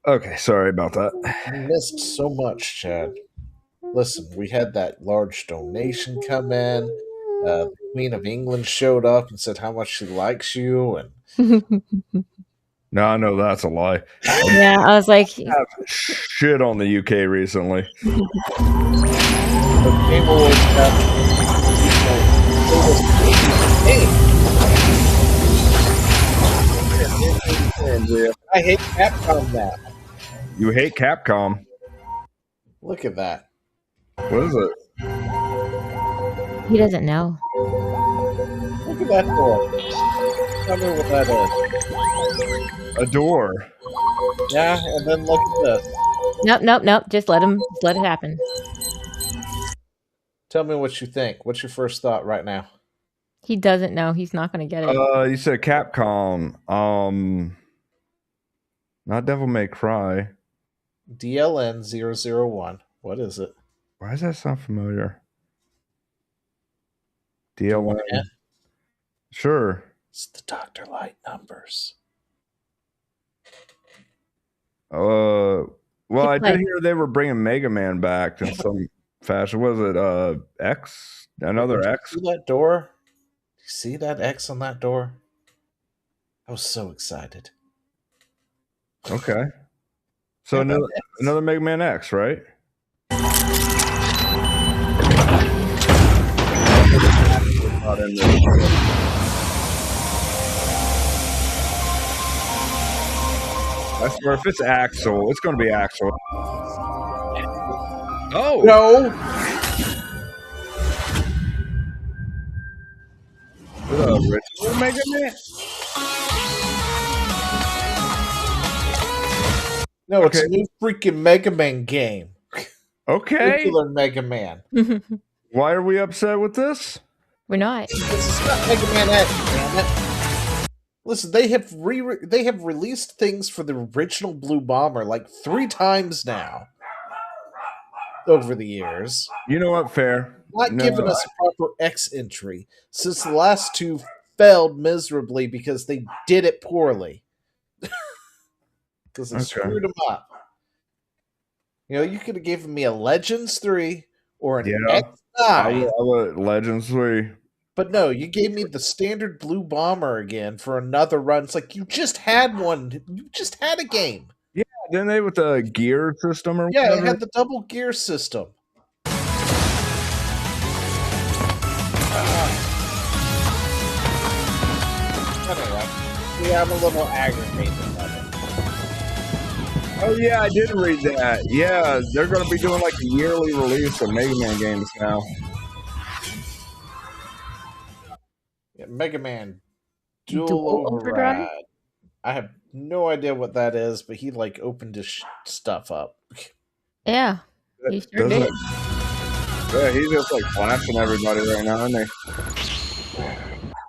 Okay, sorry about that. You missed so much, Chad. Listen, we had that large donation come in. The Queen of England showed up and said how much she likes you, and No, I know that's a lie. Yeah, I was like, I have shit on the UK recently. the Game Awards happened. I hate Capcom now. You hate Capcom. Look at that. What is it? he doesn't know. Look at that door. Tell me what that is. A door. Yeah, and then look at this. Nope. Just let it happen. Tell me what you think. What's your first thought right now? He doesn't know. He's not gonna get it. You said Capcom. Not Devil May Cry. DLN 001. What is it? Why does that sound familiar? Do you want DLN. to hint? Sure. It's the Dr. Light numbers. Well, I Play. did hear they were bringing Mega Man back in some fashion. Was it X? Another Did you X? see that door? You see that X on that door? I was so excited. Okay. So Yeah, that another Mega Man X, right? Not in there. I swear, if it's Axel, it's going to be Axel. Oh! No! The original Mega Man? No, it's Okay. a new freaking Mega Man game. Okay. Regular Mega Man. Why are we upset with this? We're not. This is not Mega Man X, damn it. Listen, they have released things for the original Blue Bomber like 3 times now over the years. You know what? Fair. Not No, giving us a proper X entry since the last 2 failed miserably because they did it poorly. Because they Okay. screwed them up. You know, you could have given me a Legends 3 or an Yeah. X9. I would Legends 3. But no, you gave me the standard Blue Bomber again for another run. It's like you just had one. You just had a game. Didn't they with the gear system or Yeah, it whatever? had the double gear system. Anyway, yeah, I'm a little aggravated about it. Oh yeah, I did read that. Yeah, they're going to be doing like a yearly release of Mega Man games now. Yeah, Mega Man Dual Dual Overdrive? Override. I have no idea what that is, but he like opened his stuff up. Yeah, he sure Doesn't did. it? Yeah, he's just like flashing everybody right now, isn't he?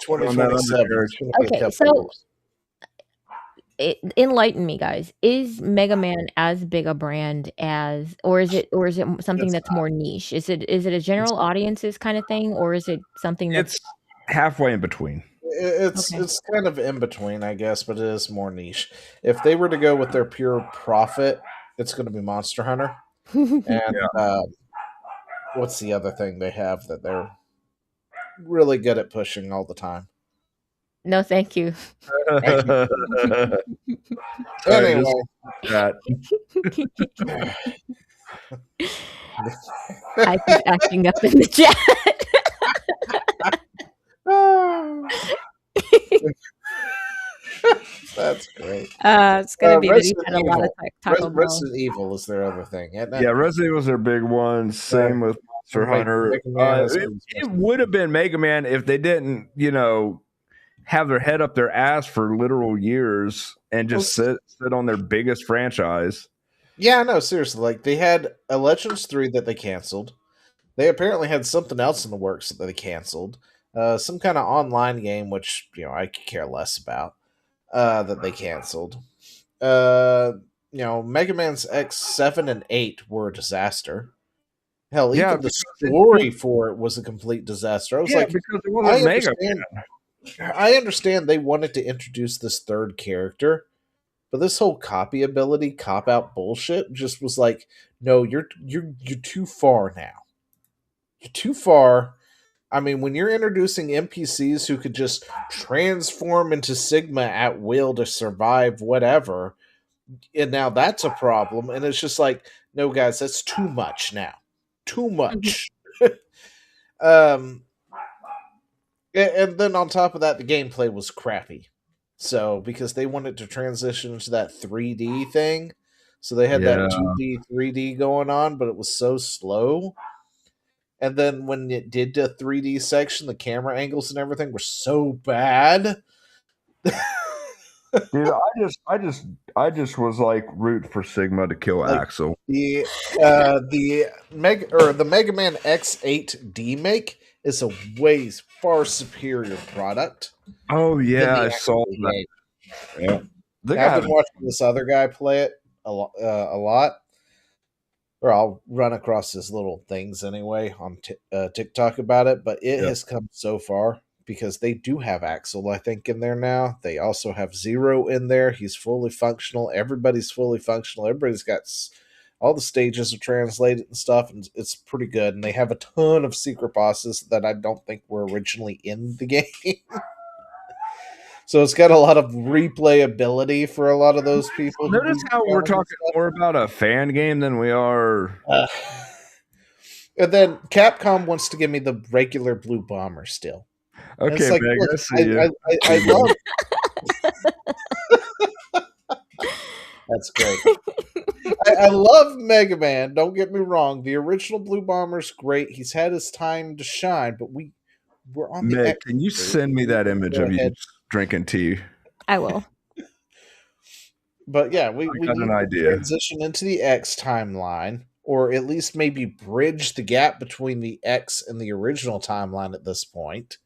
2027. It's gonna be a Okay, couple so- years. Enlighten me, guys. Is Mega Man as big a brand as, or is it something It's that's more niche? Is it a general audiences kind of thing, or is it something that's It's halfway in between. It's Okay. it's kind of in between, I guess, but it is more niche. If they were to go with their pure profit, it's going to be Monster Hunter. And what's the other thing they have that they're really good at pushing all the time? no, thank you. Sorry, Anyway, that. I keep acting up in the chat. that's great. It's gonna be that he's Resident had a lot of Taco Bell. Resident Evil is their other thing. And Yeah, Resident Evil was their big one. Same with Monster Hunter. Mega Man is- It would have been Mega Man if they didn't, have their head up their ass for literal years and just sit on their biggest franchise. Yeah, no, seriously. Like they had a Legends 3 that they canceled. They apparently had something else in the works that they canceled. Some kind of online game, which I could care less about. that they canceled. Mega Man's X7 and 8 were a disaster. Hell, Yeah, even the story for it was a complete disaster. I was like, because it wasn't Mega Man. I understand they wanted to introduce this third character, but this whole copy ability, cop out bullshit just was like, no, you're too far now. You're too far. I mean, when you're introducing NPCs who could just transform into Sigma at will to survive whatever, and now that's a problem. And it's just like, no, guys, that's too much now. Too much. um, and then on top of that, the gameplay was crappy. So because they wanted to transition into that 3D thing, so they had that 2D, 3D going on, but it was so slow. And then when it did the 3D section, the camera angles and everything were so bad. Dude, I just was like root for Sigma to kill Axel. The Mega Man X8 D-Make is a way far superior product. Oh yeah, I saw that. Yeah, I've been watching this other guy play it a lot. Or I'll run across his little things anyway on TikTok about it, but it has come so far because they do have Axel, I think, in there now. They also have Zero in there. He's fully functional. Everybody's fully functional. Everybody's got all the stages are translated and stuff, and it's pretty good. And they have a ton of secret bosses that I don't think were originally in the game. So it's got a lot of replayability for a lot of those people. Notice how we're talking more about a fan game than we are. And then Capcom wants to give me the regular Blue Bomber still. Okay, like, Meg, I see you. I love. That's great. I love Mega Man. Don't get me wrong. The original Blue Bomber's great. He's had his time to shine, but we're on the. Meg, can you send me that image of you drinking tea? I will. But yeah, we got an idea. Transition into the X timeline, or at least maybe bridge the gap between the X and the original timeline at this point,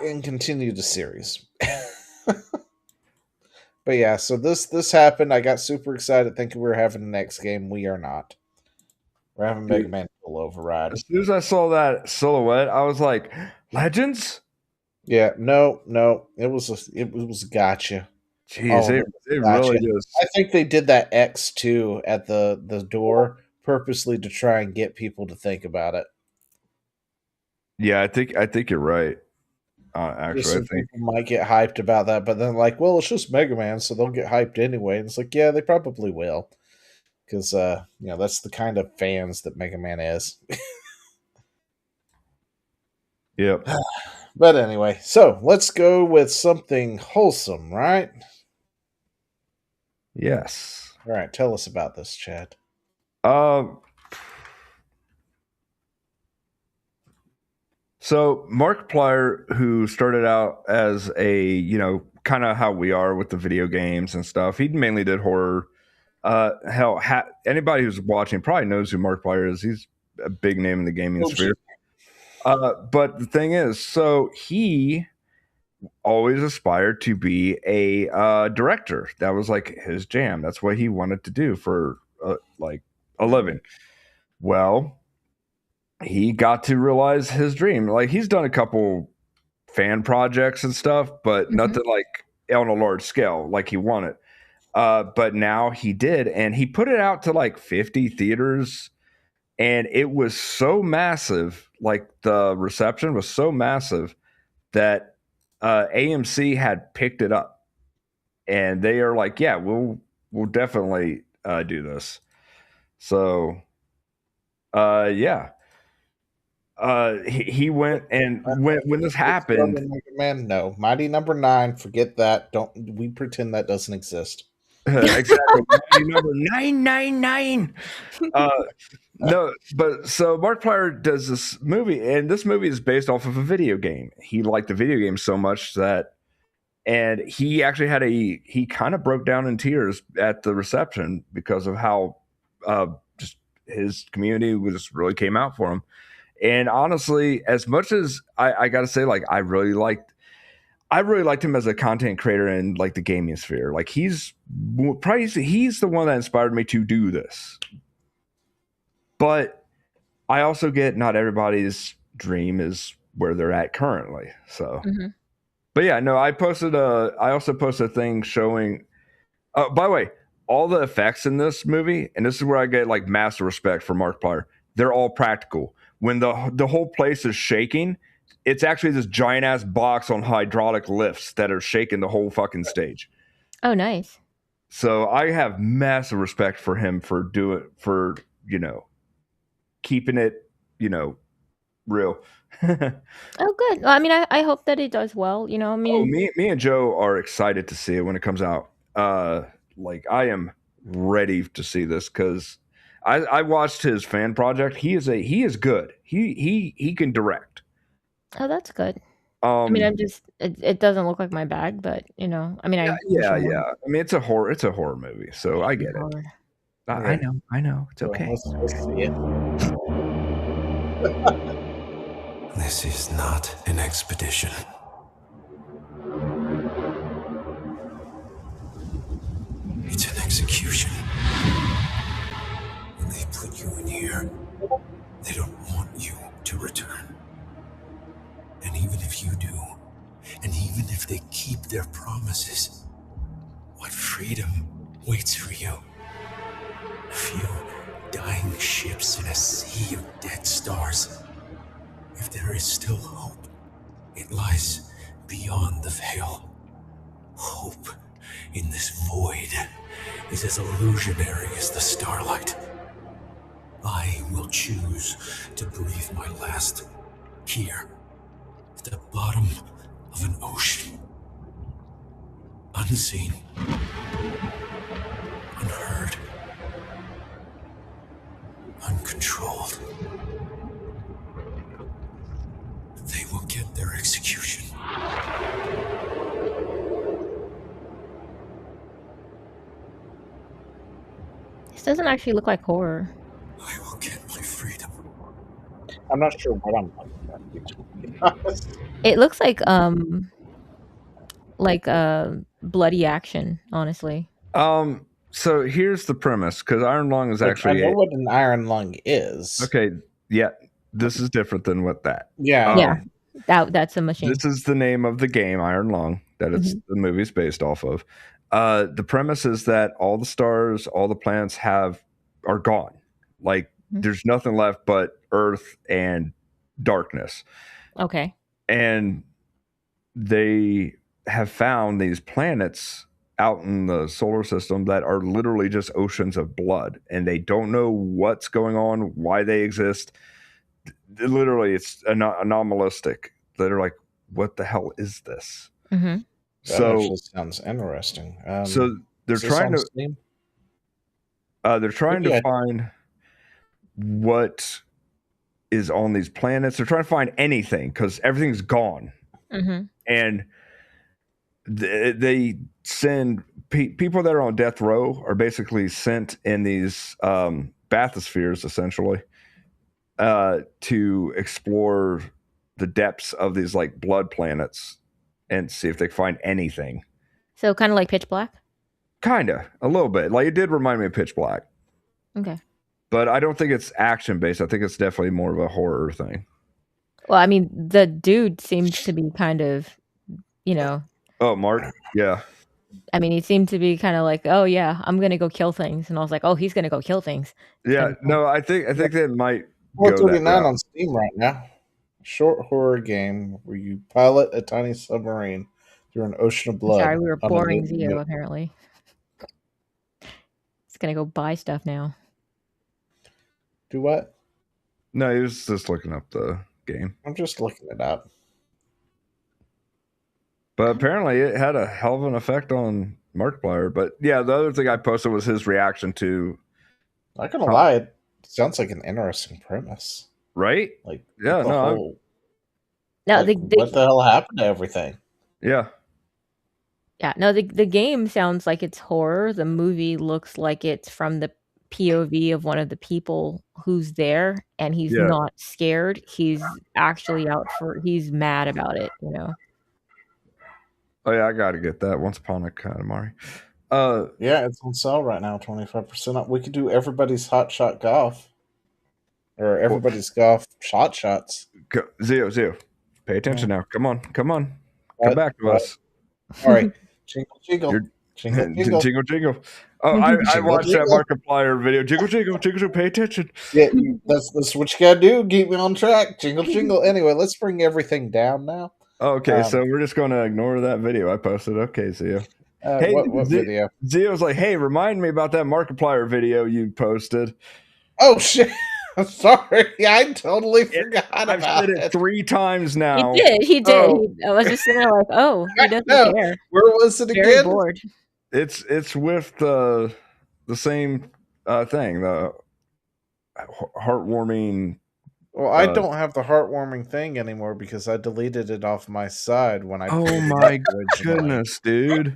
and continue the series. But yeah, so this happened. I got super excited thinking we were having the next game. We are not. We're having Mega Man full override. As soon as I saw that silhouette, I was like, Legends? Yeah, no. It was a gotcha. Jeez, it really is. I think they did that X2 at the door purposely to try and get people to think about it. Yeah, I think you're right. Actually, I think people might get hyped about that, but then like, well, it's just Mega Man, so they'll get hyped anyway. And it's like, yeah, they probably will, because that's the kind of fans that Mega Man is. Yep. But anyway, so let's go with something wholesome, right? Yes. All right, tell us about this, Chad. So Markiplier, who started out as a, kind of how we are with the video games and stuff, he mainly did horror. Anybody who's watching probably knows who Markiplier is. He's a big name in the gaming sphere. But the thing is, so he always aspired to be a director. That was like his jam. That's what he wanted to do for like a living. Well, he got to realize his dream. Like, he's done a couple fan projects and stuff, but nothing like on a large scale like he wanted. But now he did, and he put it out to like 50 theaters, and it was so massive. Like, the reception was so massive that AMC had picked it up, and they are like, yeah, we'll definitely do this. So yeah. He went, and when this happened, Man, no, Mighty Number 9, forget that. We pretend that doesn't exist. Exactly. Mighty Number 999. No, but so Markiplier does this movie, and this movie is based off of a video game. He liked the video game so much and he actually he kind of broke down in tears at the reception because of how just his community really came out for him. And honestly, as much as I got to say, like, I really liked, I really liked him as a content creator in like the gaming sphere. Like he's the one that inspired me to do this. But I also get not everybody's dream is where they're at currently. So, but yeah, no, I also posted a thing showing. By the way, all the effects in this movie, and this is where I get like massive respect for Markiplier. They're all practical. When the whole place is shaking, it's actually this giant ass box on hydraulic lifts that are shaking the whole fucking stage. Oh, nice. So I have massive respect for him for keeping it, real. Oh, good. Well, I mean, I hope that it does well. I mean, me and Joe are excited to see it when it comes out. Like I am ready to see this because I watched his fan project. He is good. He can direct. Oh, that's good. I mean, it doesn't look like my bag, but I mean, yeah. I mean, it's a horror movie, so I get it. I know. It's okay. Let's see it. This is not an expedition. It's an execution. When they put you in here, they don't want you to return. And even if you do, and even if they keep their promises, what freedom waits for you? A few dying ships in a sea of dead stars. If there is still hope, it lies beyond the veil. Hope in this void is as illusionary as the starlight. I will choose to breathe my last here, at the bottom of an ocean. Unseen, unheard, uncontrolled. They will get their execution. This doesn't actually look like horror. I will get my freedom. I'm not sure what I'm looking at. It looks like bloody action, honestly. So here's the premise, because Iron Lung is actually I know what an iron lung is. Okay, yeah. This is different than what that. Yeah. That's a machine. This is the name of the game, Iron Lung, that it's the movie's based off of. The premise is that all the stars, all the planets are gone. Like there's nothing left but Earth and darkness. Okay. And they have found these planets out in the solar system that are literally just oceans of blood, and they don't know what's going on, why they exist. Literally, it's anomalistic. They're like, what the hell is this? That So actually sounds interesting. so they're is this trying on to Steam? they're trying Yeah. to find what is on these planets. They're trying to find anything because everything's gone. And they send people that are on death row are basically sent in these bathyspheres, essentially, to explore the depths of these like blood planets and see if they can find anything. So kind of like Pitch Black? Kinda, a little bit. Like it did remind me of Pitch Black. Okay. But I don't think it's action based. I think it's definitely more of a horror thing. Well, I mean, the dude seems to be kind of, Oh, Mark? Yeah. I mean, he seemed to be kind of like, oh yeah, I'm gonna go kill things, and I was like, oh, he's gonna go kill things. Yeah. No, I think that might go that $4.39 route. on Steam right now. Short horror game where you pilot a tiny submarine through an ocean of blood. Sorry, we were on a boring new- Zio, apparently. He's gonna go buy stuff now. Do what? No, he was just looking up the game. I'm just looking it up. But apparently it had a hell of an effect on Markiplier. But yeah, the other thing I posted was his reaction to, Not gonna lie, it sounds like an interesting premise. right? Like, Yeah, what the no, whole- No, like, what the hell happened to everything? Yeah. Yeah, no, the game sounds like it's horror. The movie looks like it's from the POV of one of the people who's there, and he's Yeah. not scared. He's actually he's mad about it, Oh yeah, I gotta get that. Once Upon a Katamari. Yeah, it's on sale right now, 25% off. We could do everybody's hot shot golf. Or everybody's golf shots. Zio, pay attention now. Come on. Come What? back to What? us. All right. Jingle, jingle. You're Jingle, jingle. jingle. Oh, I Jingle, watched that jingle. Markiplier video. Jingle. Pay attention. Yeah, that's what you gotta do. Keep me on track. Jingle, jingle. Anyway, let's bring everything down now. Okay, so we're just gonna ignore that video I posted. Okay, Zio. Hey, what video? Zio's like, hey, remind me about that Markiplier video you posted. Oh shit! I'm sorry. I totally forgot I've about said it 3 times now. He did. Oh. I was just sitting there like, oh, he doesn't No. care. Where was it Very again? bored. It's with the same thing, the heartwarming. Well, I don't have the heartwarming thing anymore because I deleted it off my side when I. Oh pulled it my up originally. goodness, dude!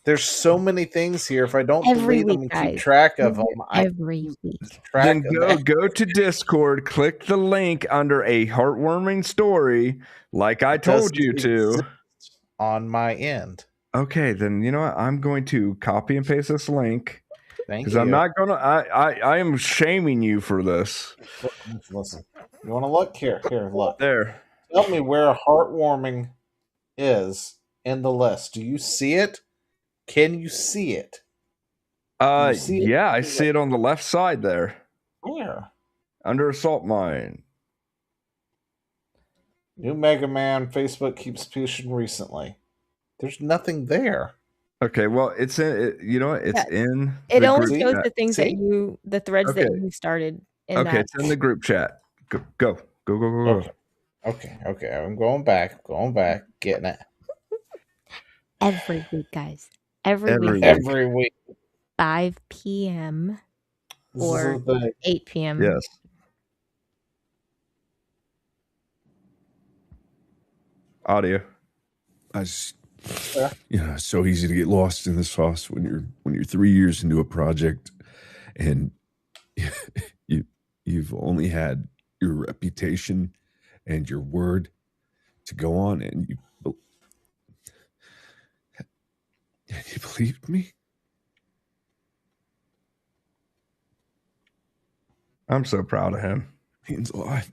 There's so many things here. If I don't Every delete them week, and keep guys. track of them, I Every week. lose track Then of go to Discord, click the link under a heartwarming story, like I told you to. On my end. Okay, then you know what? I'm going to copy and paste this link Thank because you. I'm not gonna. I am shaming you for this. Listen. You want to look here? Here, look. There. Tell me where heartwarming is in the list. Do you see it? Can you see it? You see it? Yeah, I see it on the left side there. Where? Under Assault Mine. New Mega Man Facebook keeps pushing recently. There's nothing there. Okay, well, it's in. You know what? It's in. It the only group shows chat. the things that the threads that you started in Okay, that. it's in the group chat. Go. Okay. I'm going back, getting it. Every week, guys. Every week. Every week. 5 p.m. This or is the thing. 8 p.m. Yes. Audio. It's so easy to get lost in the sauce when you're 3 years into a project and you've only had your reputation and your word to go on, and you believed me. I'm so proud of him. Means a lot.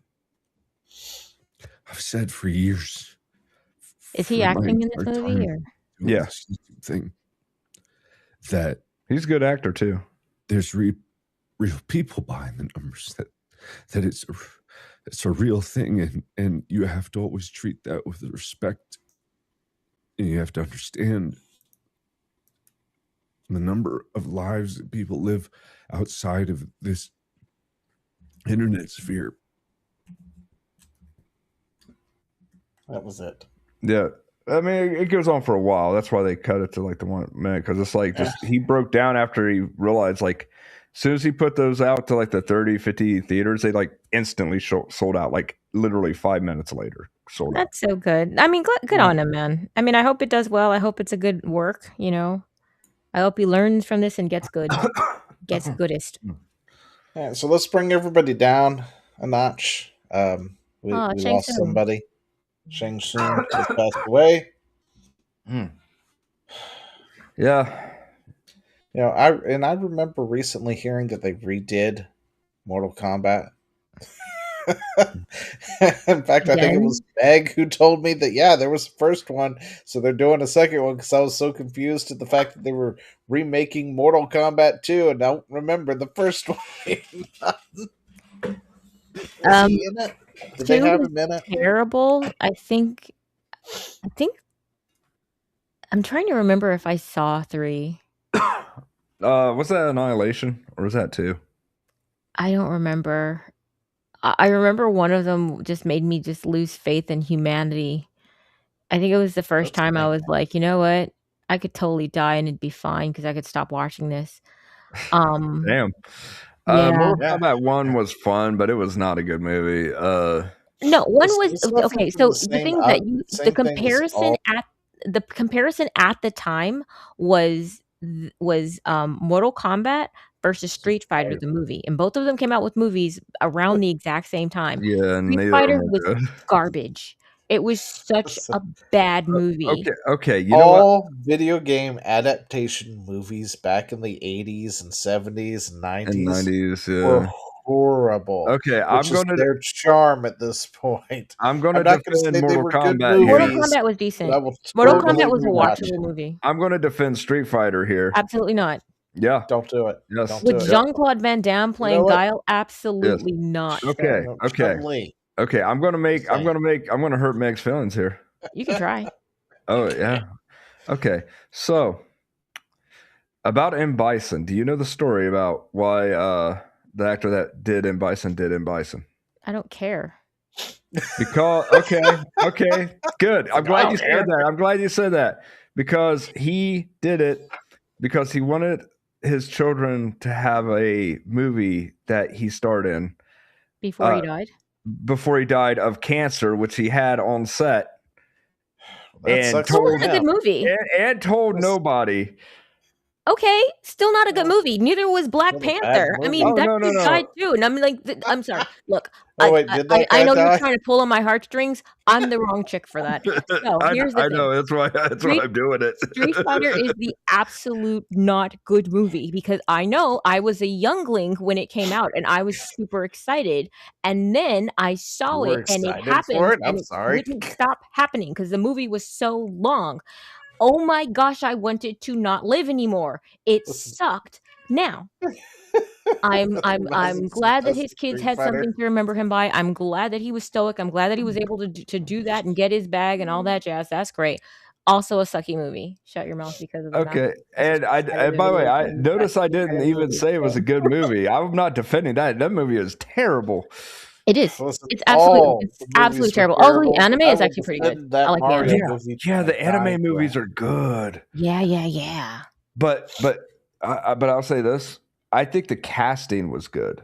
I've said for years. Is he acting in this movie? Or? Yes. Thing that he's a good actor too. There's real people behind the numbers. That it's a real thing, and you have to always treat that with respect. And you have to understand the number of lives that people live outside of this internet sphere. That was it. Yeah. I mean, it goes on for a while. That's why they cut it to like the 1 minute, because it's like just he broke down after he realized, like, as soon as he put those out to like the 30, 50 theaters, they like instantly sold out, like literally 5 minutes later. Sold out. That's so good. I mean, good on him, man. I mean, I hope it does well. I hope it's a good work, you know. I hope he learns from this and gets good. Gets goodest. Yeah, so let's bring everybody down a notch. We lost somebody. Shang Tsung just passed away. Yeah. You know, I remember recently hearing that they redid Mortal Kombat. In fact, I think it was Meg who told me that, yeah, there was the first one, so they're doing a second one, because I was so confused at the fact that they were remaking Mortal Kombat 2 and I don't remember the first one. Was he in it? Did they have him in it? Terrible. I think I'm trying to remember if I saw 3. Was that Annihilation or was that 2? I don't remember. I remember one of them just made me just lose faith in humanity. I think it was the first time I was like, you know what? I could totally die and it'd be fine because I could stop watching this. Damn. Mortal Kombat 1 was fun, but it was not a good movie. No, one was okay. So the thing that the comparison at the time was Mortal Kombat versus Street Fighter, the movie, and both of them came out with movies around the exact same time. Yeah, and Street Fighter was garbage. It was such a bad movie. Okay. You know what? All video game adaptation movies back in the 80s and 70s and 90s 90s, were yeah. horrible. Okay, I'm which is gonna their charm at this point. I'm gonna I'm not going to defend say they Mortal were good Kombat Mortal here. movies, Kombat was but decent. I will Mortal totally Kombat was a rewatch watchable it. movie. I'm gonna defend Street Fighter here. Absolutely not. Yeah. Don't do it. Yes. Don't do With it. Jean-Claude Van Damme playing what? Guile, absolutely not. Okay. Sir. No, Okay. Chun-Li. Okay. I'm gonna hurt Meg's feelings here. You can try. Oh yeah. Okay. So about M. Bison, do you know the story about why the actor that did M. Bison did M. Bison? I don't care. Because okay, good. I'm glad you said that. I'm glad you said that. Because he did it because he wanted his children to have a movie that he starred in Before he died? before he died of cancer, which he had on set. That And sucks It for wasn't a him. good movie. and told nobody. Okay, still not a good movie. Neither was Black Still a bad Panther. I movie. mean, Oh, that no. kid died too. And I'm like, I'm sorry. Look, Oh, wait, did that I guy know die? you're trying to pull on my heartstrings. I'm the wrong chick for that. So here's the I thing. know that's why I'm doing it. Street Fighter is the absolute not good movie because I know I was a youngling when it came out and I was super excited. And then I saw You were it and it excited for happened it? I'm and it sorry. wouldn't stop happening because the movie was so long. Oh my gosh, I wanted to not live anymore. It Listen. sucked. Now, I'm glad that his kids had something to remember him by. I'm glad that he was stoic. I'm glad that he was able to do that and get his bag and all that jazz. That's great. Also a sucky movie. Shut your mouth because of the Okay, and by the way, I notice I didn't even say it was a good movie. I'm not defending that. That movie is terrible. It is. Listen, It's all absolutely the movies were terrible. Although the terrible, anime but I is will actually pretty defend good. that I like the Mario anime. movie to Yeah, my the anime dying movies breath. are good. Yeah. But I'll say this: I think the casting was good.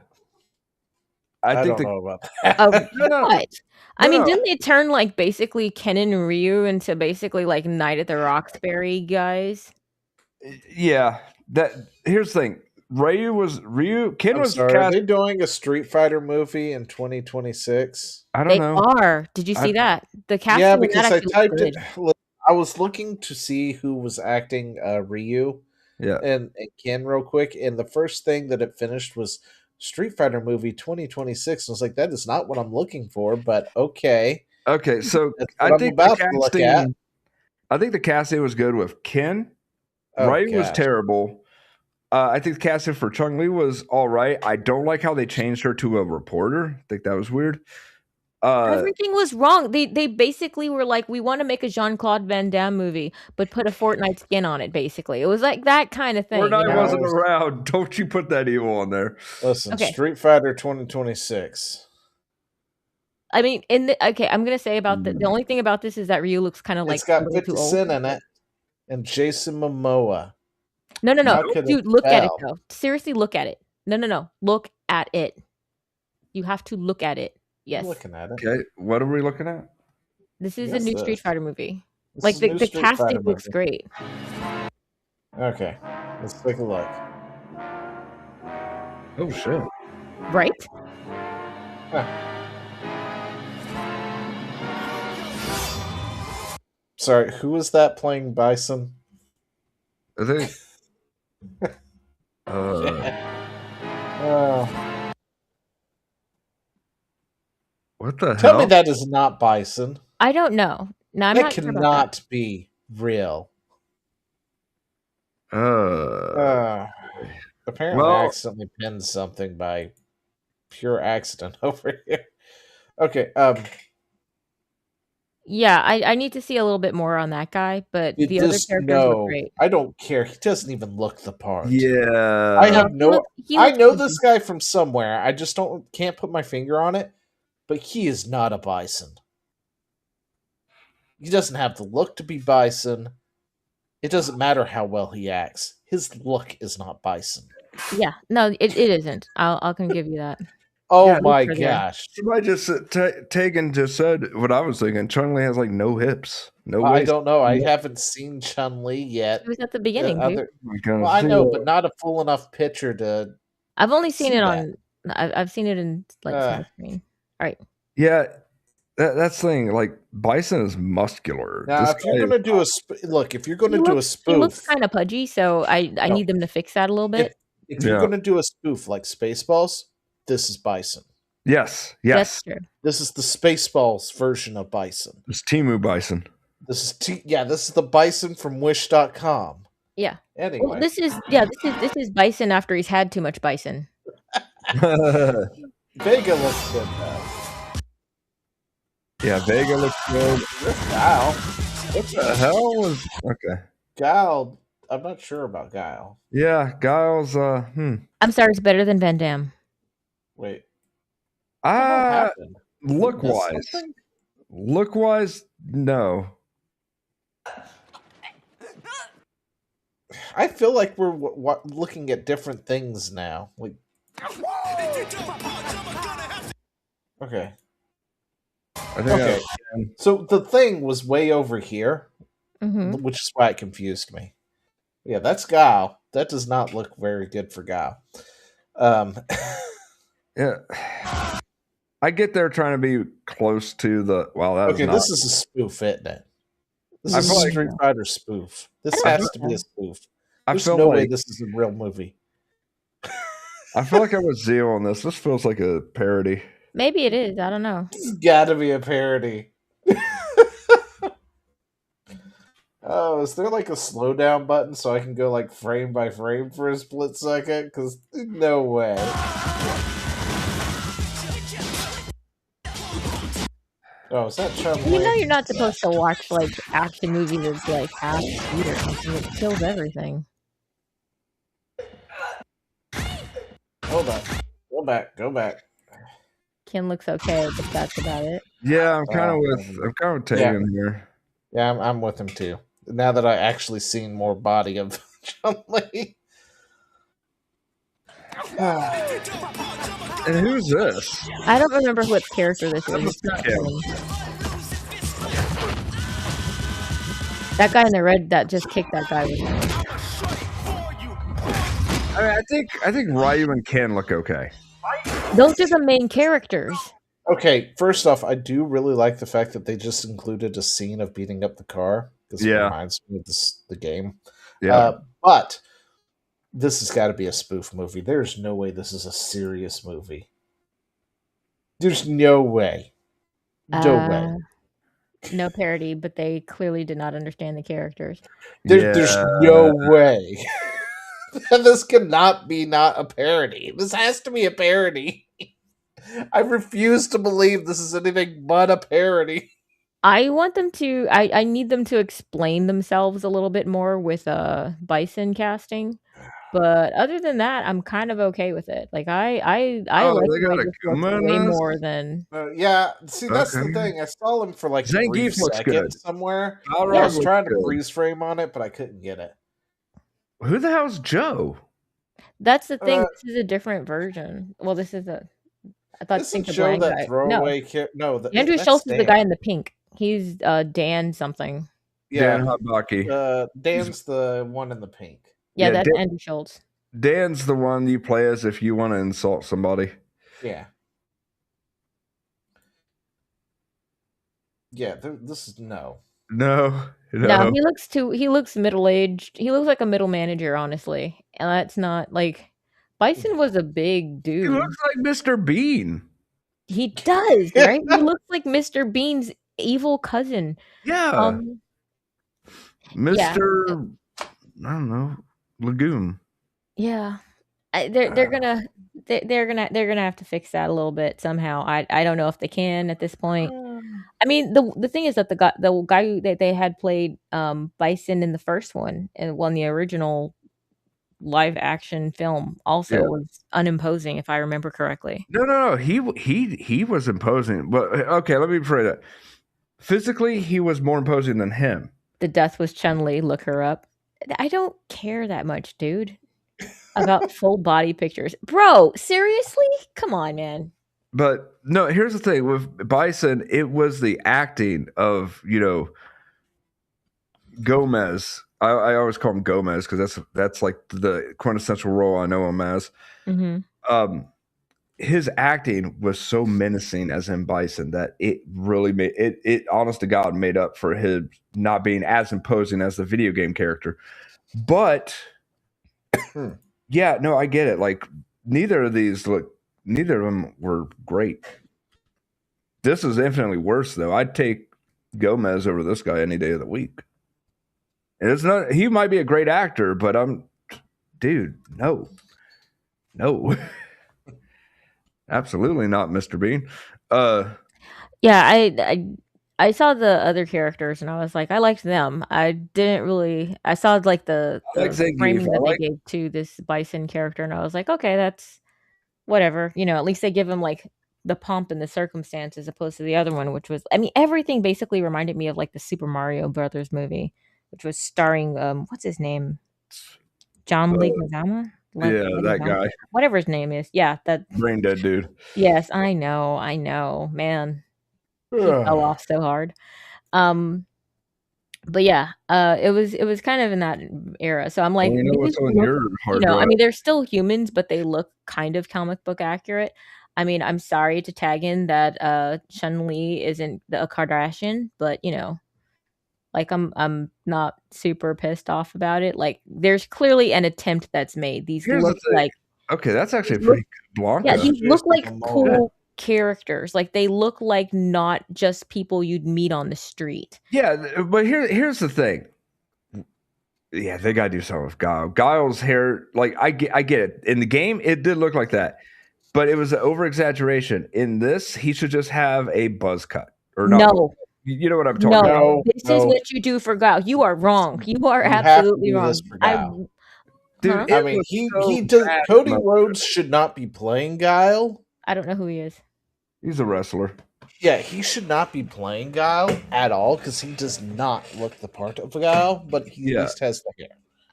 I think don't know about that. What? I mean, No. didn't they turn like basically Ken and Ryu into basically like Night at the Roxbury guys? Yeah, here's the thing. Ken I'm was sorry, are cast. they doing a Street Fighter movie in 2026? I don't They know. are. Did you see that? The casting Yeah, of that because I actually typed looks it. good. Look, I was looking to see who was acting Ryu Yeah. and Ken real quick, and the first thing that it finished was Street Fighter movie 2026. I was like, that is not what I'm looking for, but okay. Okay, so That's I what I'm think about to look at. I think the casting was good with Ken. Oh, Ryu was gosh. terrible. I think the casting for Chun-Li was all right. I don't like how they changed her to a reporter. I think that was weird. Everything was wrong. They basically were like, we want to make a Jean-Claude Van Damme movie, but put a Fortnite skin on it, basically. It was like that kind of thing. Fortnite you know? wasn't around. Don't you put that evil on there. Listen, Okay. Street Fighter 2026. I mean, I'm gonna say about the only thing about this is that Ryu looks kind of like It's got a little 50 too old. Cent in it and Jason Momoa. No. How could Dude, it look at it fail? though. Seriously, look at it. No. Look at it. You have to look at it. Yes. I'm looking at it. Okay, what are we looking at? This is Yes, a new this. Street Fighter movie. This Like is a new the Street casting Fighter looks movie. great. Okay, let's take a look. Oh shit! Right? Sorry, who was that playing Bison? I think. What the Tell hell? me that is not Bison. I don't know. No, I'm That not sure about cannot be real. Apparently, I well- accidentally pinned something by pure accident over here. Okay, Yeah, I need to see a little bit more on that guy, but you the other just characters look know. great. I don't care. He doesn't even look the part. Yeah. I have no. He I looks know goofy. this guy from somewhere. I just can't put my finger on it. But he is not a Bison. He doesn't have the look to be Bison. It doesn't matter how well he acts. His look is not Bison. Yeah, no, it isn't. I can give you that. Oh Yeah, my look for there. gosh! Somebody just Tegan just said what I was thinking. Chun-Li has like no hips, no I waist. don't know. I haven't seen Chun-Li yet. It was at the beginning, dude. Well, I know, but not a full enough picture to. I've only seen see it that. on. I've seen it in like small screen. All right. Yeah, That's the thing. Like bison is muscular. Now, if you're gonna do a look, if you're gonna do a He looks spoof, kind of pudgy, so I No. need them to fix that a little if, bit. if you're gonna do a spoof like Spaceballs, this is Bison. Yes. That's true. This is the Spaceballs version of Bison. It's Timu Bison. This is this is the Bison from Wish.com. Yeah. Anyway, Well, this is Bison after he's had too much bison. Vega looks good though. Yeah, Vega looks good. Guile. What the hell was okay? Guile. I'm not sure about Guile. Yeah, Giles. I'm sorry, it's better than Van Damme. Wait. What happened? Look wise, no. I feel like we're looking at different things now. Like, okay. Okay. So the thing was way over here, which is why it confused me. Yeah, that's Guile. That does not look very good for Guile. Yeah. I get they're trying to be close to the. Well, that okay, this is a spoof, isn't it? This is a Street Fighter spoof. This has to be a spoof. There's no way this is a real movie. I feel like I was Zeal on this. This feels like a parody. Maybe it is. I don't know. It's got to be a parody. Oh, is there like a slowdown button so I can go like frame by frame for a split second? Because no way. Oh, is that Chun-Li? You know you're not supposed to watch like action movies that's like half speed or something. It kills everything. Hold on. Go back. Ken looks okay, but that's about it. Yeah, I'm kind of with Tegan here. Yeah, I'm with him too. Now that I actually seen more body of Chun-Li. And who's this? I don't remember what character this is. That guy in the red that just kicked that guy was I think Ryu and Ken look okay. Those are the main characters. Okay, first off, I do really like the fact that they just included a scene of beating up the car because it reminds me of the game. Yeah, but this has got to be a spoof movie. There's no way this is a serious movie. There's no way. No way. No parody, but they clearly did not understand the characters. There's no way. This cannot be not a parody. This has to be a parody. I refuse to believe this is anything but a parody. I want them to. I need them to explain themselves a little bit more with Bison casting. But other than that, I'm kind of okay with it. Like I like the way more than. Yeah, see that's the thing. I saw him for like a brief second somewhere. I was trying to freeze frame on it, but I couldn't get it. Who the hell's Joe? That's the thing. This is a different version. Well, this is a. I thought this is Joe that throwaway. No, Andrew Schultz is the guy in the pink. He's Dan something. Yeah, Dan Hotbaki. Dan's the one in the pink. Yeah, that's Andrew Schultz. Dan's the one you play as if you want to insult somebody. Yeah. Yeah, this is no. No, he looks middle-aged. He looks like a middle manager, honestly. And that's not like Bison was a big dude. He looks like Mr. Bean. He does, right? He looks like Mr. Bean's evil cousin. Yeah. Mr. I don't know, Lagoon. Yeah. They're gonna have to fix that a little bit somehow. I don't know if they can at this point. I mean, the thing is that the guy that they had played Bison in the first one and won the original live action film also was unimposing, if I remember correctly. No. He was imposing. But okay, let me rephrase that. Physically, he was more imposing than him. The death was Chun-Li. Look her up. I don't care that much, dude. About full body pictures. Bro, seriously? Come on, man. But no, here's the thing with Bison, it was the acting of, Gomez. I always call him Gomez because that's like the quintessential role I know him as. Mm-hmm. his acting was so menacing as in Bison that it really made it honest to God made up for his not being as imposing as the video game character. But yeah, no, I get it. Like neither of them were great. This is infinitely worse though. I'd take Gomez over this guy any day of the week. And it's not he might be a great actor, but dude, no. Absolutely not, Mr. Bean. Yeah, I saw the other characters and I was like, I liked them. I didn't really. I saw like the like Zangief. framing that I like- they gave to this Bison character, and I was like, okay, that's whatever. You know, at least they give him like the pomp and the circumstance as opposed to the other one, which was, I mean, everything basically reminded me of like the Super Mario Brothers movie, which was starring what's his name, John Leguizamo. Yeah, that guy. Whatever his name is. Yeah, that Brain dead dude. Yes, I know, man. He fell off so hard. But yeah, it was kind of in that era. So I'm like, Well, you know what's these on look, your hard I drive? mean, they're still humans, but they look kind of comic book accurate. I mean, I'm sorry to tag in that Chun-Li isn't a Kardashian, but you know, like I'm not super pissed off about it. Like, there's clearly an attempt that's made. These Here's the look thing. like Okay, that's actually these pretty good. Blanca. yeah, these look like Jason Momoa. cool characters. Like they look like not just people you'd meet on the street. Yeah, but here's the thing. Yeah, they gotta do something with Guile. Guile's hair, like I get it. In the game, it did look like that, but it was an over exaggeration. In this, he should just have a buzz cut or not. No, You know what I'm talking no, about? this is what you do for Guile. You are wrong. You are You have to absolutely do wrong. this for Guile. Dude, Huh? I it mean, was he so does. bad, Cody man. Rhodes should not be playing Guile. I don't know who he is. He's a wrestler. Yeah, he should not be playing Guile at all because he does not look the part of Guile, but he Yeah. at least has the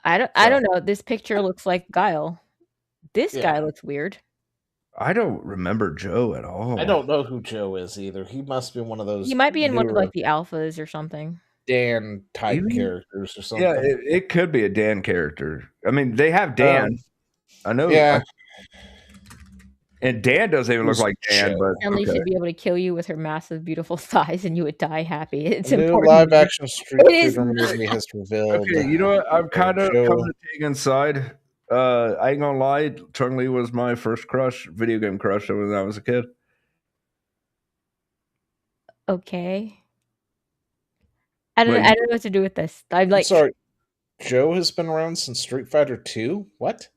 hair. I don't know. This picture looks like Guile. This Yeah. guy looks weird. I don't remember Joe at all. I don't know who Joe is either. He must be one of those. He might be in one of newer like the alphas or something. Dan type Even- characters or something. Yeah, it could be a Dan character. I mean, they have Dan. I know. Yeah. And Dan doesn't even look like Dan, Joe. but Stanley okay. should be able to kill you with her massive, beautiful thighs, and you would die happy. It's A new important. live action Street It is Fighter movie has revealed. Okay, you know what? I'm kind of Joe. coming to take inside. I ain't gonna lie, Chun-Li was my first crush, video game crush when I was a kid. Okay. I don't Like- know what to do with this. I'm like, Sorry, Joe has been around since Street Fighter 2? What?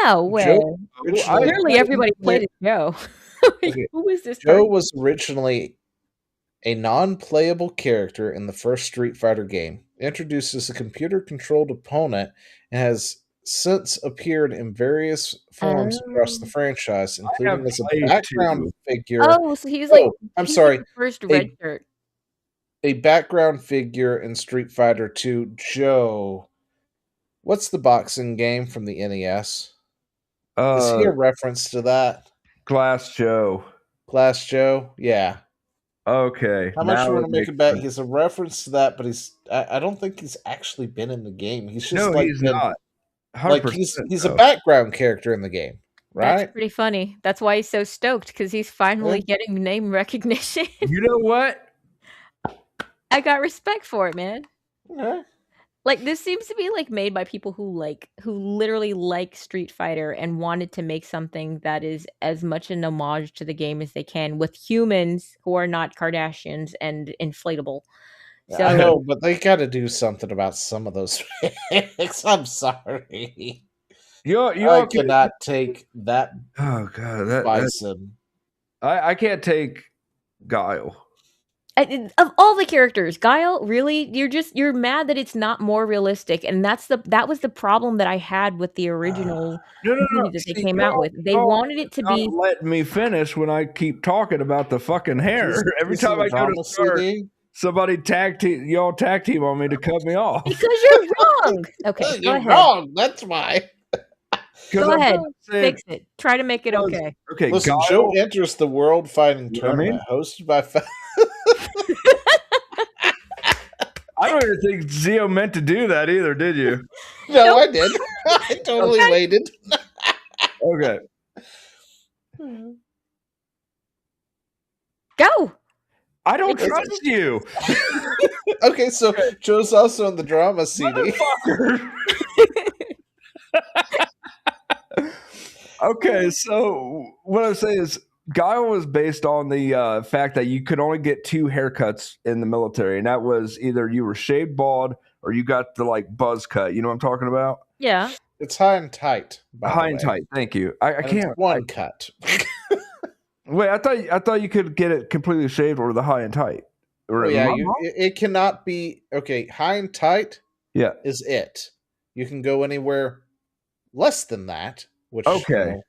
no way. Joe- Clearly, everybody played as Joe. Okay. Who is this? Joe person? was originally a non-playable character in the first Street Fighter game, introduced as a computer-controlled opponent, and has since appeared in various forms across the franchise, including as a played background two. figure. Oh, so he was like, I'm he was sorry, the first a- red shirt. a background figure in Street Fighter 2. Joe, what's the boxing game from the NES? Is he a reference to that? Glass Joe. Glass Joe? Yeah. Okay. How much now you want it to make makes a bet? sense. He's a reference to that, but I don't think he's actually been in the game. He's just No, like he's been- not. like 100%, he's a though. background character in the game, right? That's pretty funny. That's why he's so stoked because he's finally getting name recognition. You know what? I got respect for it, man. Yeah. Like this seems to be like made by people who literally like Street Fighter and wanted to make something that is as much an homage to the game as they can with humans who are not Kardashians and inflatable. So I know, but they got to do something about some of those things. I'm sorry. You I cannot take that Oh god, that bison. I can't take Guile. of all the characters, Guile, really, you're mad that it's not more realistic, and that was the problem that I had with the original No. movie that they See, came out with. They wanted it to Not be letting me finish when I keep talking about the fucking hair. Every time I go to start, somebody tag team on me to cut me off. because you're wrong. Okay, go You're ahead. wrong. That's why. Go I'm ahead. saying- Fix it. Try to make it okay. Okay, Listen, Guile, Joe enters the World Fighting You know what I mean? Tournament hosted by. I don't even think Zio meant to do that either, did you? No, I did. I totally waited. Okay. Go. I don't It's- trust you. Okay, so Joe's also in the drama CD. Motherfucker. Okay, so what I say is Guile was based on the fact that you could only get 2 haircuts in the military, and that was either you were shaved bald or you got the like buzz cut. You know what I'm talking about? Yeah. It's high and tight, by High the and way. tight. Thank you. I And can't. it's one cut. Wait, I thought you could get it completely shaved or the high and tight. Or Oh yeah, am I wrong? it cannot be okay. High and tight Yeah. is it. You can go anywhere less than that, which Okay.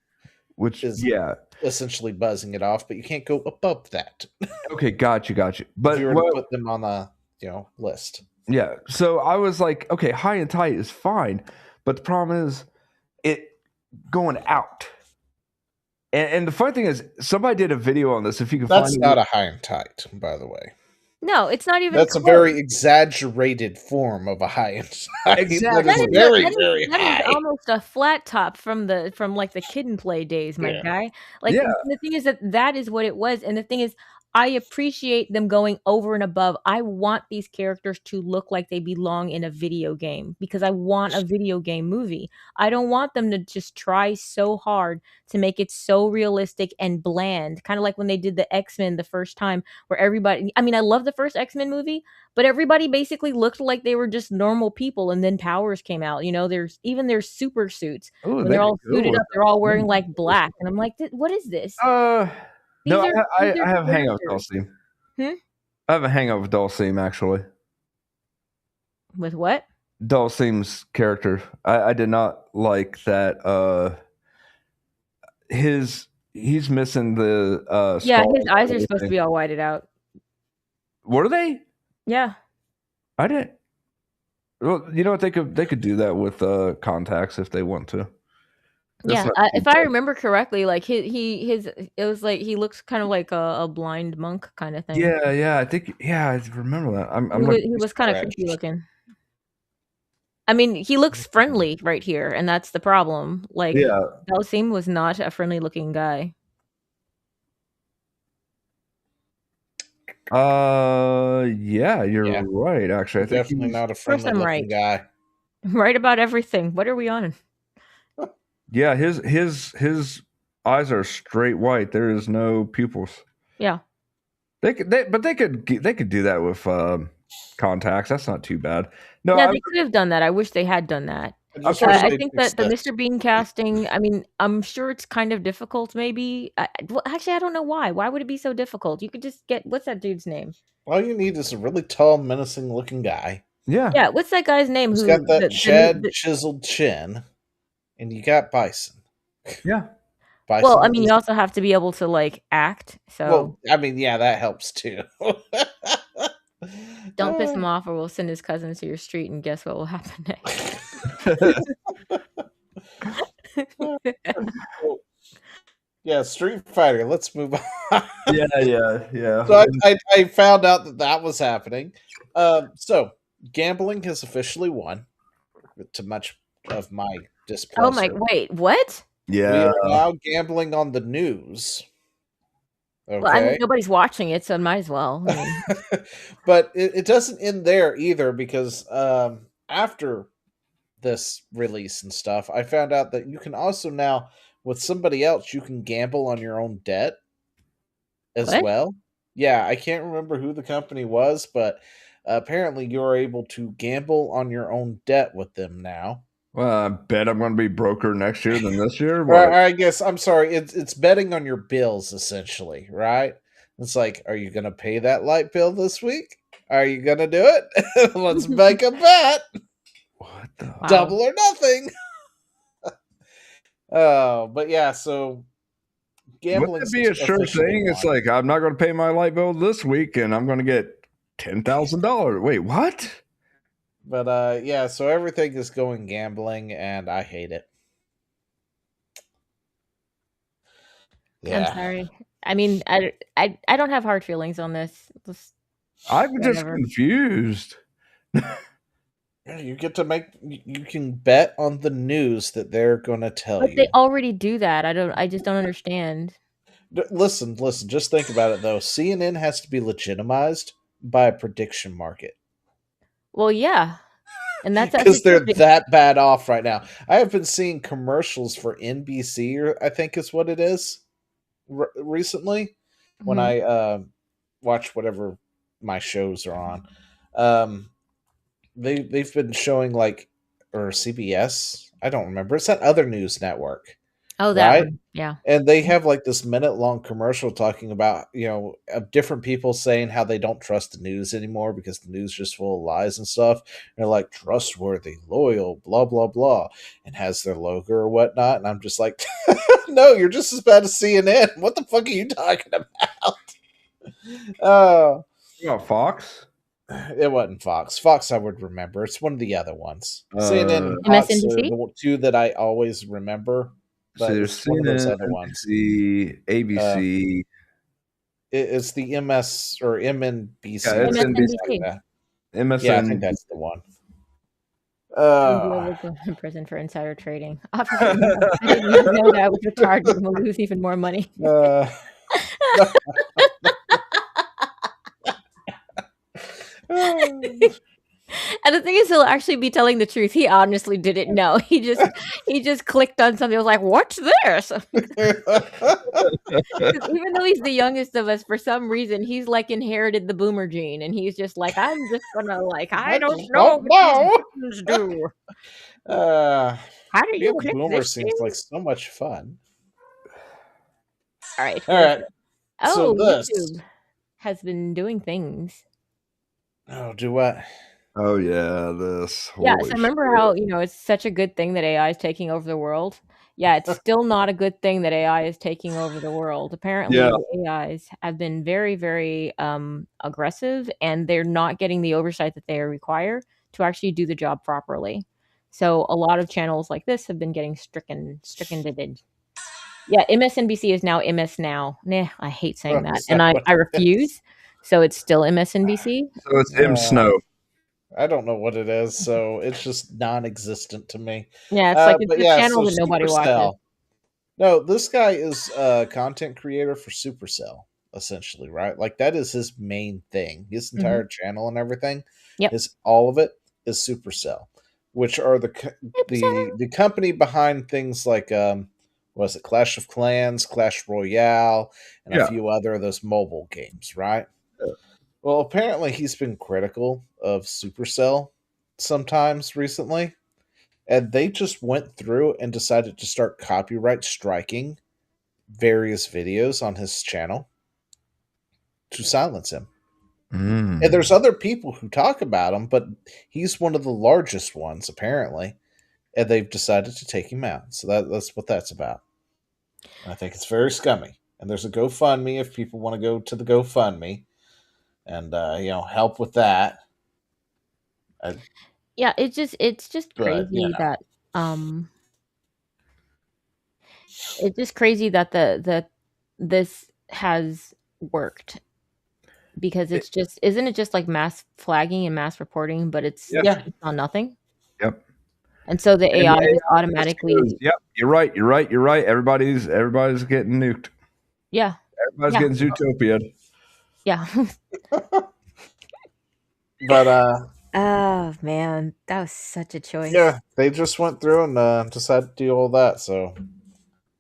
Which is yeah. essentially buzzing it off, but you can't go above that. Okay, got you. But But if you were to put them on a list. yeah, so I was like, okay, high and tight is fine, but the problem is it going out. And the funny thing is, somebody did a video on this. If you can That's find not it, a high and tight, by the way. No, it's not even. That's a close. very exaggerated form of a high and tight. Exactly. That is very, very that high. is almost a flat top from like the Kid and Play days, my guy. Like Yeah. the thing is that is what it was, and the thing is, I appreciate them going over and above. I want these characters to look like they belong in a video game because I want a video game movie. I don't want them to just try so hard to make it so realistic and bland, kind of like when they did the X-Men the first time, where everybody. I mean, I love the first X-Men movie, but everybody basically looked like they were just normal people, and then powers came out. There's even their super suits Ooh, when they they're all could go suited with up. They're all wearing like black, and I'm like, what is this? No, These are I have a hang up with characters. Dulcine. Hmm? I have a hang up with Dulcine, actually. With what? Dulcine's character. I did not like that. He's missing the Yeah, skull his eyes are and supposed to everything. be all whited out. Were they? Yeah. I didn't. Well, you know what? They could do that with contacts if they want to. That's Yeah, not if too I bad. remember correctly, like it was like he looks kind of like a blind monk kind of thing. Yeah. I think I remember that. I'm he like, was kind of creepy looking. I mean, he looks friendly right here, and that's the problem. Like, yeah. Dalsim was not a friendly looking guy. Yeah, you're right. Actually, I think Definitely not a friendly I'm looking right. guy. Right about everything. What are we on? Yeah, his eyes are straight white. There is no pupils. Yeah. They could do that with contacts. That's not too bad. No, Yeah, they could have done that. I wish they had done that. I think that the Mr. Bean casting, I mean, I'm sure it's kind of difficult, maybe. Well, actually, I don't know why. Why would it be so difficult? You could just get, what's that dude's name? All you need is a really tall, menacing looking guy. Yeah, what's that guy's name? He's got that chiseled chin, and you got Bison. Yeah. Bison well, I mean, you also have to be able to, like, act, so... Well, I mean, yeah, that helps, too. Don't piss him off, or we'll send his cousin to your street, and guess what will happen next? Yeah, Street Fighter. Let's move on. Yeah. So I found out that was happening. So gambling has officially won, to much of my displeasure. Oh my! Wait, what? Yeah. We allow gambling on the news. Okay. Well, I mean, nobody's watching it, so it might as well. I mean. But it doesn't end there either, because after this release and stuff, I found out that you can also now, with somebody else, you can gamble on your own debt as well. Yeah, I can't remember who the company was, but apparently you're able to gamble on your own debt with them now. Well, I bet I'm going to be broker next year than this year. Or I guess, I'm sorry, it's betting on your bills, essentially, right? It's like, are you going to pay that light bill this week? Are you going to do it? Let's make a bet. What the? Double or nothing. But yeah, so gambling would be a sure thing. It's like, I'm not going to pay my light bill this week, and I'm going to get $10,000. Wait, what? But yeah, so everything is going gambling, and I hate it. Yeah. I'm sorry. I mean, I don't have hard feelings on this. I'm just confused. You get to you can bet on the news that they're going to tell you. But they already do that. I just don't understand. Listen. Just think about it though. CNN has to be legitimized by a prediction market Well, yeah, and that's as because it should they're be. that bad off right now. I have been seeing commercials for NBC, or I think is what it is, recently when Mhm. I watch whatever my shows are on. Um, they've been showing like, or CBS. I don't remember. It's that other news network, Oh, that right? one. Yeah. And they have like this minute long commercial talking about, of different people saying how they don't trust the news anymore because the news is just full of lies and stuff. They're like trustworthy, loyal, blah blah blah, and has their logo or whatnot. And I'm just like, no, you're just as bad as CNN. What the fuck are you talking about? Oh, You got Fox? it wasn't Fox. Fox, I would remember. It's one of the other ones. CNN and Fox are MSNBC? the two that I always remember, So but there's it's one of those CNN, other ones. NBC, ABC. It's the MS or MNBC. Yeah, it's or something NBC. like MSNBC. that. MSN. Yeah, I think that's the one. India will go in prison for insider trading. Obviously, I didn't even know that I was retired and will lose even more money. uh, And the thing is, he'll actually be telling the truth. He honestly didn't know. He just clicked on something. I was like, "What's this?" 'Cause even though he's the youngest of us, for some reason, he's like inherited the boomer gene, and he's just like, "I'm just gonna like, I don't know what these buttons do. How do being you a click boomer this seems thing?" like so much fun. All right. All right, so Oh, this. YouTube has been doing things. Oh, do what? Oh yeah, this. Yeah, Holy so remember shit. how, it's such a good thing that AI is taking over the world? Yeah, it's still not a good thing that AI is taking over the world. Apparently, Yeah. the AIs have been very, very aggressive, and they're not getting the oversight that they require to actually do the job properly. So a lot of channels like this have been getting stricken to the. Yeah, MSNBC is now MS Now. Nah, I hate saying that, Is and that I what I it is? refuse. So it's still MSNBC. So it's M Snow. I don't know what it is, so it's just non-existent to me. Yeah, it's like it's But a yeah, channel so that nobody watches. Supercell. No, this guy is a content creator for Supercell, essentially, right? Like that is his main thing. His entire channel and everything, Yep. all of it is Supercell, which are the company behind things like what was it, Clash of Clans, Clash Royale, and a Yeah. few other of those mobile games, right? Well, apparently he's been critical of Supercell sometimes recently, and they just went through and decided to start copyright striking various videos on his channel to silence him. And there's other people who talk about him, but he's one of the largest ones apparently, and they've decided to take him out. So that's what that's about. And I think it's very scummy. And there's a GoFundMe if people want to go to the GoFundMe and help with that. Yeah, it's just But, crazy that it's just crazy that the this has worked, because it's just, isn't it just like mass flagging and mass reporting, but it's Yeah. it's on nothing. Yep. And so the And AI the just AI automatically goes, yep, you're right. Everybody's getting nuked. yeah. Everybody's getting Zootopia. Yeah. But Oh man, that was such a choice. yeah, they just went through and decided to do all that. So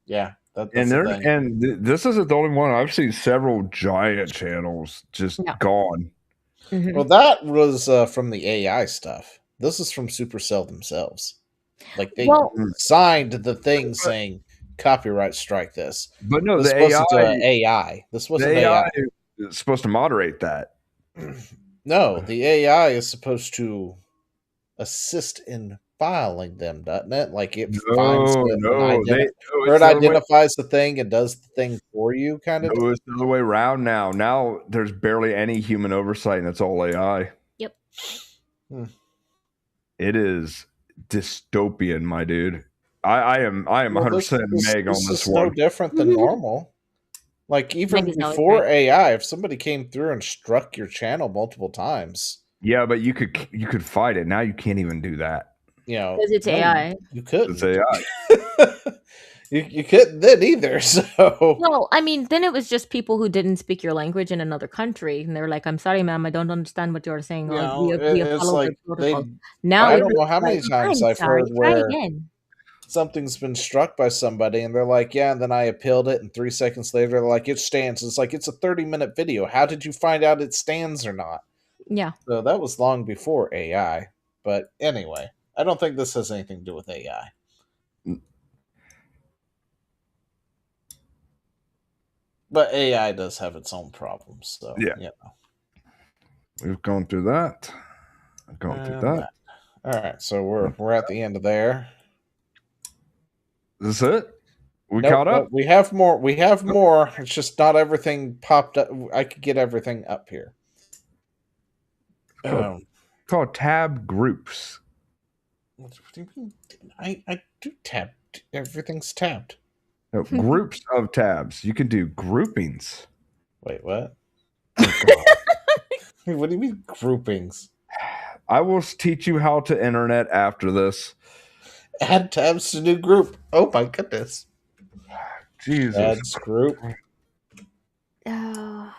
yeah, that's the thing. This isn't the only one. I've seen several giant channels just gone. Mhm. Well, that was from the AI stuff. This is from Supercell themselves. Like they signed the thing saying copyright strike this. But no, this the wasn't AI. AI. This wasn't The AI AI. is supposed to moderate that. No, the AI is supposed to assist in filing them, doesn't it? Like it finds it or it identifies the thing and does the thing for you, kind of. No, it's the other way around now. Now there's barely any human oversight, and it's all AI. Yep. It is dystopian, my dude. I am 100% Meg on this one. No different than normal. Like even Meg is always before right. AI, if somebody came through and struck your channel multiple times, yeah, but you could fight it. Now you can't even do that. Because it's AI. You couldn't. It's AI. You couldn't then either. So Well, I mean, then it was just people who didn't speak your language in another country, and they're like, "I'm sorry, ma'am, I don't understand what you're saying. you know, We it's follow the like protocols." they. Now I it don't know looks how like, many times "I'm I've sorry, heard try where again." something's been struck by somebody and they're like, yeah, and then I appealed it, and 3 seconds later they're like, it stands. It's like it's a 30-minute video. How did you find out it stands or not? Yeah. So that was long before AI. But anyway, I don't think this has anything to do with AI. But AI does have its own problems, so Yeah. you We've gone through that. know. All right, so we're at the end of there. Is this it? We Nope, caught up? nope, we have more. We have more. It's just not everything popped up. I could get everything up here. Called tab groups. What do you mean? I do tab. Everything's tabbed. No, groups of tabs. You can do groupings. Wait, what? Oh, God. What do you mean groupings? I will teach you how to internet after this. Add tabs to new group. Oh my goodness. Jesus. Adds group. Oh.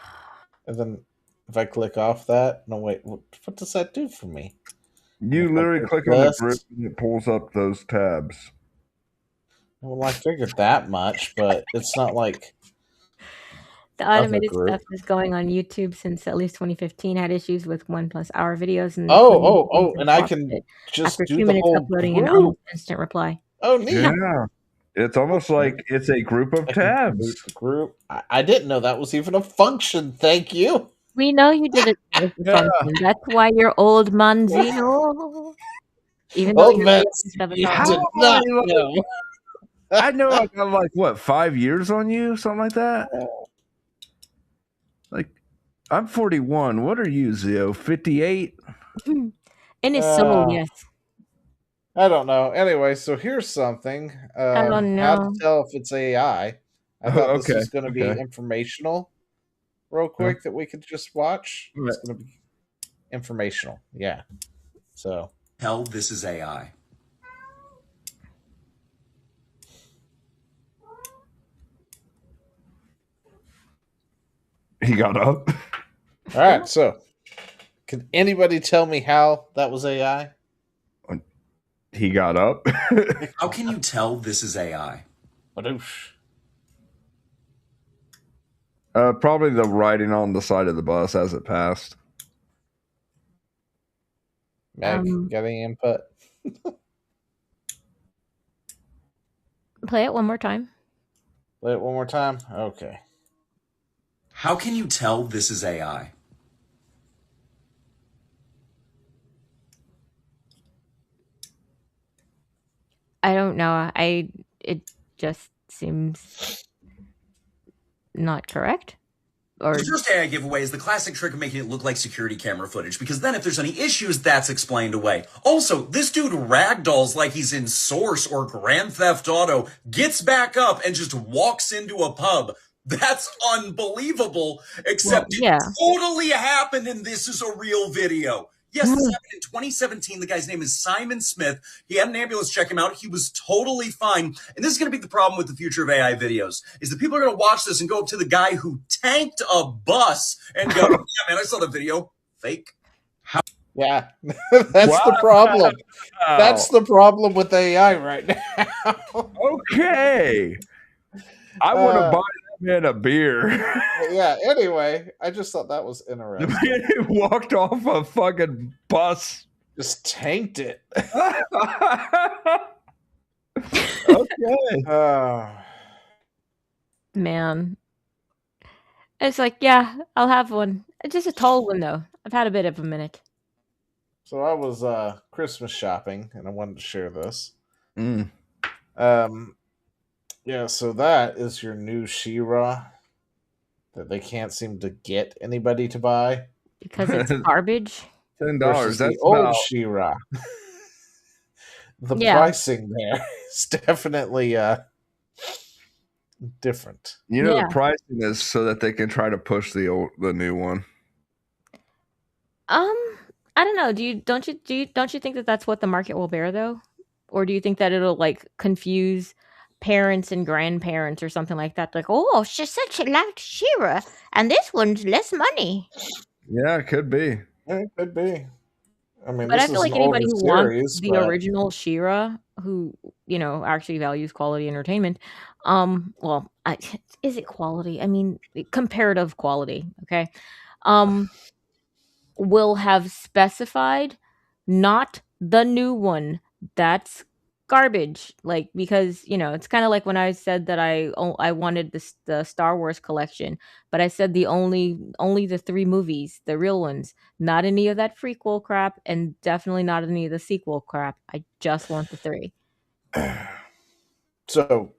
And then if I click off that, no wait, what does that do for me? You literally click on the group and it pulls up those tabs. Well, I figured that much, but it's not like the automated stuff is going on YouTube since at least 2015. Had issues with 1+ hour videos and and I can just after do 2 the minutes whole uploading group. an almost instant reply. Oh, neat. Yeah. It's almost like it's a group of tabs. Group. I didn't know that was even a function. Thank you. We know you did it. Function. That's why you're old Manzino. Even though Old you're man, stuff you is did not know. I know I got like what 5 years on you, something like that. Like I'm 41. What are you, Zio? 58? In his soul, yes. I don't know. Anyway, so here's something. I don't How to know. tell if it's AI. I thought this was going to be okay. informational, real quick, that we could just watch. Right. It's going to be informational. Yeah. So Tell this is AI. He got up. All right. So, can anybody tell me how that was AI? He got up. How can you tell this is AI? Probably the writing on the side of the bus as it passed. Meg, got any input? Play it one more time. Play it one more time? Okay. How can you tell this is AI? I don't know. It just seems not correct. Or The first AI giveaway is the classic trick of making it look like security camera footage, because then if there's any issues, that's explained away. Also, this dude ragdolls like he's in Source or Grand Theft Auto, gets back up and just walks into a pub. That's unbelievable, except it totally happened and this is a real video. Yes, this happened in 2017. The guy's name is Simon Smith. He had an ambulance check him out. He was totally fine. And this is going to be the problem with the future of AI videos, is that people are going to watch this and go up to the guy who tanked a bus and go, yeah, man, I saw the video. Fake. Yeah, that's the problem. That's the problem with AI right now. Okay. I want to buy that man a beer. Yeah, anyway, I just thought that was interesting. The man walked off a fucking bus. Just tanked it. Okay. Man. It's like, yeah, I'll have one. It's just a tall one, though. I've had a bit of a minute. So I was Christmas shopping, and I wanted to share this. Yeah, so that is your new She-Ra that they can't seem to get anybody to buy. Because it's garbage? $10. That's the old She-Ra. The pricing there is definitely different. You know, the pricing is so that they can try to push the new one. I don't know. Don't you think that that's what the market will bear, though? Or do you think that it'll like confuse parents and grandparents or something like that. Like, oh, she's such a like Shira, and this one's less money. Yeah, it could be. It could be. I mean, But I this feel is an like anybody older who wants series, the but original Shira, who actually values quality entertainment, well, is it quality? I mean, comparative quality. Okay, will have specified not the new one. That's garbage. Like, because it's kind of like when I said that I wanted the Star Wars collection, but I said the only the 3 movies, the real ones, not any of that prequel crap, and definitely not any of the sequel crap. I just want the 3. so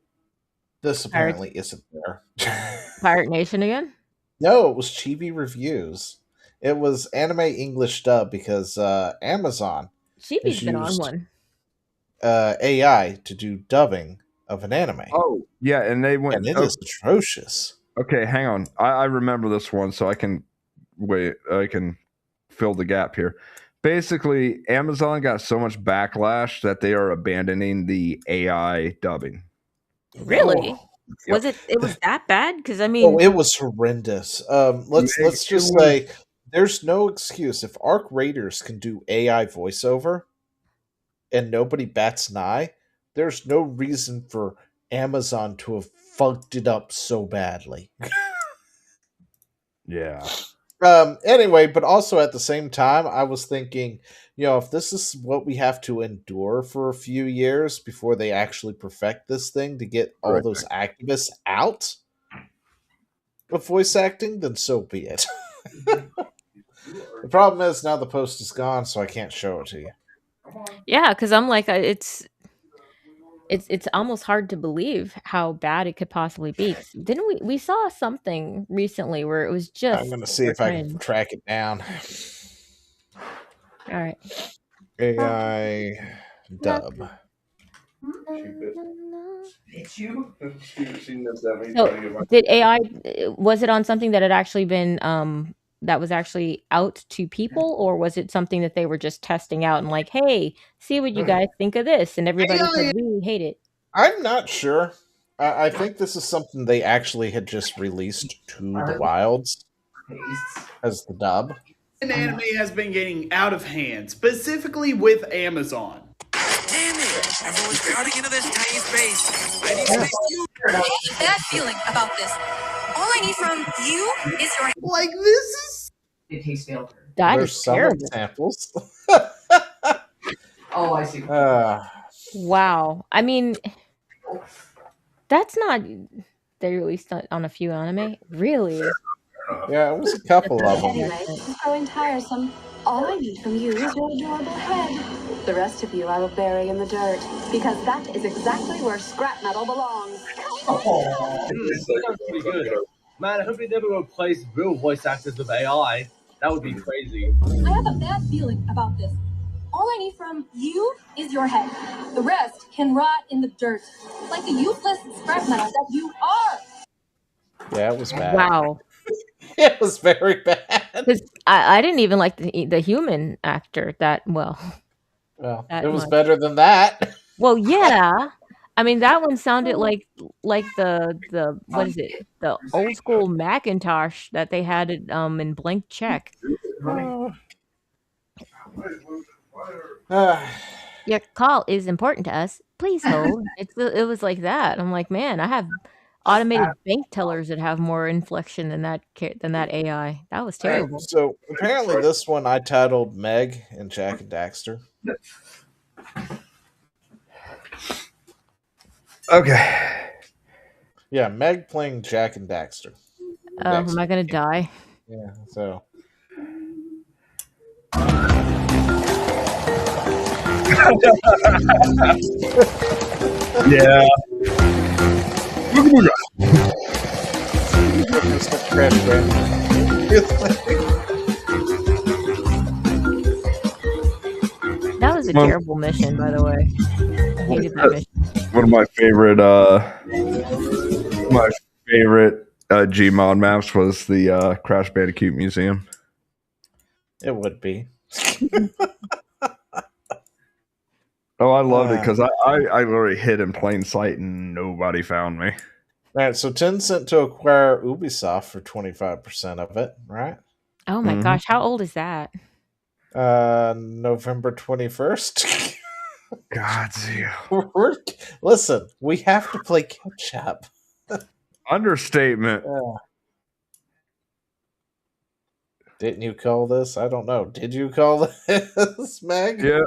this Pirate, apparently isn't there. Pirate Nation again. No, it was Chibi Reviews. It was anime English dub because Amazon Chibi's has been on used one. AI to do dubbing of an anime, Oh, yeah, and they went. and it is atrocious. Okay, hang on. I remember this one, so I can wait. I can fill the gap here. Basically, Amazon got so much backlash that they are abandoning the AI dubbing. Really? Oh, Was it was that bad? Because I oh, mean, it was horrendous. Let's just say there's no excuse if Arc Raiders can do AI voiceover and nobody bats an eye. There's no reason for Amazon to have funked it up so badly. Yeah. Anyway, but also at the same time, I was thinking, if this is what we have to endure for a few years before they actually perfect this thing to get all Right. those activists out of voice acting, then so be it. The problem is now the post is gone, so I can't show it to you. yeah, because I'm like, it's almost hard to believe how bad it could possibly be. 'Cause didn't we saw something recently where it was just I'm gonna see super if I can cringe. track it down. All right. AI dub. So did AI, was it on something that had actually been that was actually out to people, or was it something that they were just testing out and like, hey, see what you guys think of this, and everybody said we hate it? I'm not sure. I think this is something they actually had just released to the wilds as the dub. An anime has been getting out of hand, specifically with Amazon. Damn it! Everyone's crowding into this tiny space. I need space too. I have a bad feeling about this. All I need from you is your. Like, this is. It tastes failed. That There's is some terrible. examples. Oh, I see. Wow. I mean, that's not. They released on a few anime, really. Yeah, it was a couple of them. Anyway, it's growing tiresome. All I need from you is your adorable head. The rest of you I will bury in the dirt, because that is exactly where scrap metal belongs. Sounds pretty good. Man, I hope they never replace real voice actors with AI. That would be crazy. I have a bad feeling about this. All I need from you is your head. The rest can rot in the dirt, like the useless scrap metal that you are. Yeah, it was bad. Wow. It was very bad. Because I didn't even like the human actor that well. Well, that it was much. better than that. Well, yeah. I mean, that one sounded like the what is it? The old school Macintosh that they had in Blank Check. Your call is important to us. Please hold. It was like that. I'm like, man, I have automated bank tellers that have more inflection than that AI. That was terrible. So apparently, this one I titled Meg and Jack and Daxter. Okay. Yeah, Meg playing Jack and Daxter. Am I gonna die? Yeah. So. Yeah. That was a terrible mission, by the way. I hated that mission. One of my favorite Gmod maps was the Crash Bandicoot Museum. It would be. Oh, I loved it because I literally hid in plain sight and nobody found me. All right, so Tencent to acquire Ubisoft for 25% of it, right? Oh my gosh, how old is that? November 21st. God, Listen, we have to play catch up. Understatement. Didn't you call this? I don't know. Did you call this, Meg? Yeah.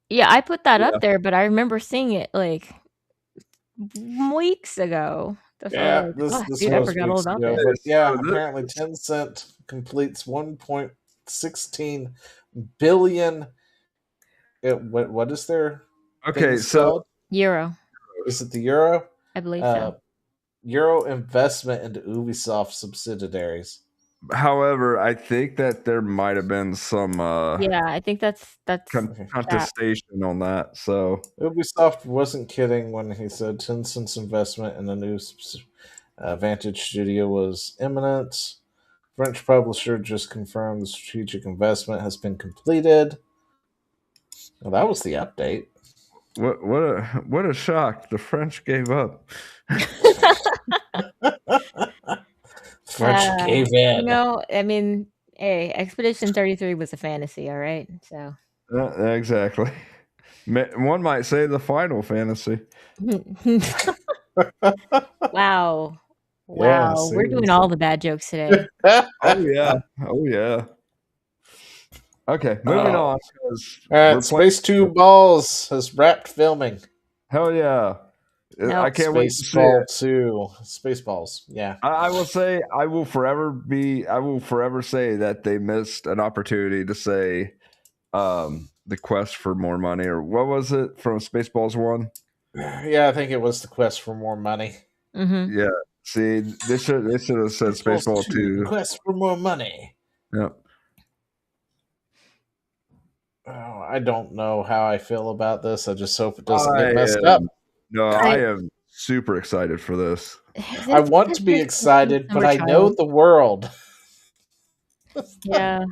Yeah, I put that up there, but I remember seeing it like weeks ago. That's why I was Yeah, like, this dude, I was forgot all weeks about ago. this. But yeah, So apparently Tencent completes 1.16 billion. What is their Okay, things so called? Euro. Is it the euro? I believe so. Euro investment into Ubisoft subsidiaries. however, I think that there might have been some Yeah, I think that's contestation on that. So Ubisoft wasn't kidding when he said Tencent's investment in the new Vantage Studio was imminent. French publisher just confirmed the strategic investment has been completed. Well, that was the update. what a shock! The French gave up. French gave in. You know, I mean, hey, Expedition 33 was a fantasy, all right? So Exactly. One might say the Final Fantasy. Wow. Yeah, Wow. We're doing all the bad jokes today. Oh yeah. Oh yeah. Okay, moving on. Space Two Balls has wrapped filming. Hell yeah. I can't wait to see Spaceball it. 2. Spaceballs, yeah. I will say I will forever say that they missed an opportunity to say the quest for more money, or what was it from Spaceballs 1? Yeah, I think it was the quest for more money. Mm-hmm. Yeah. See, they should have said Spaceball 2. Quest for more money. Yeah. Oh, I don't know how I feel about this. I just hope it doesn't get messed up. No, I am super excited for this. I want to be excited, but I know the world. Yeah.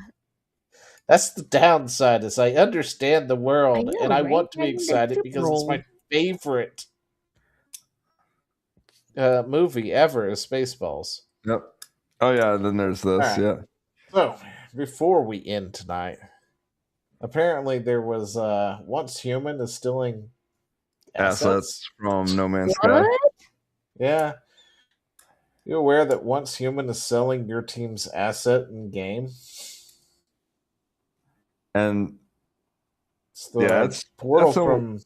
That's the downside, is I understand the world, and I want to be excited because it's my favorite movie ever is Spaceballs. Yep. Oh yeah, and then there's this, Right. yeah. So, before we end tonight, apparently there was Once Human is stealing assets from No Man's Sky. Yeah. You aware that Once Human is selling your team's asset in game? And it's the portal from,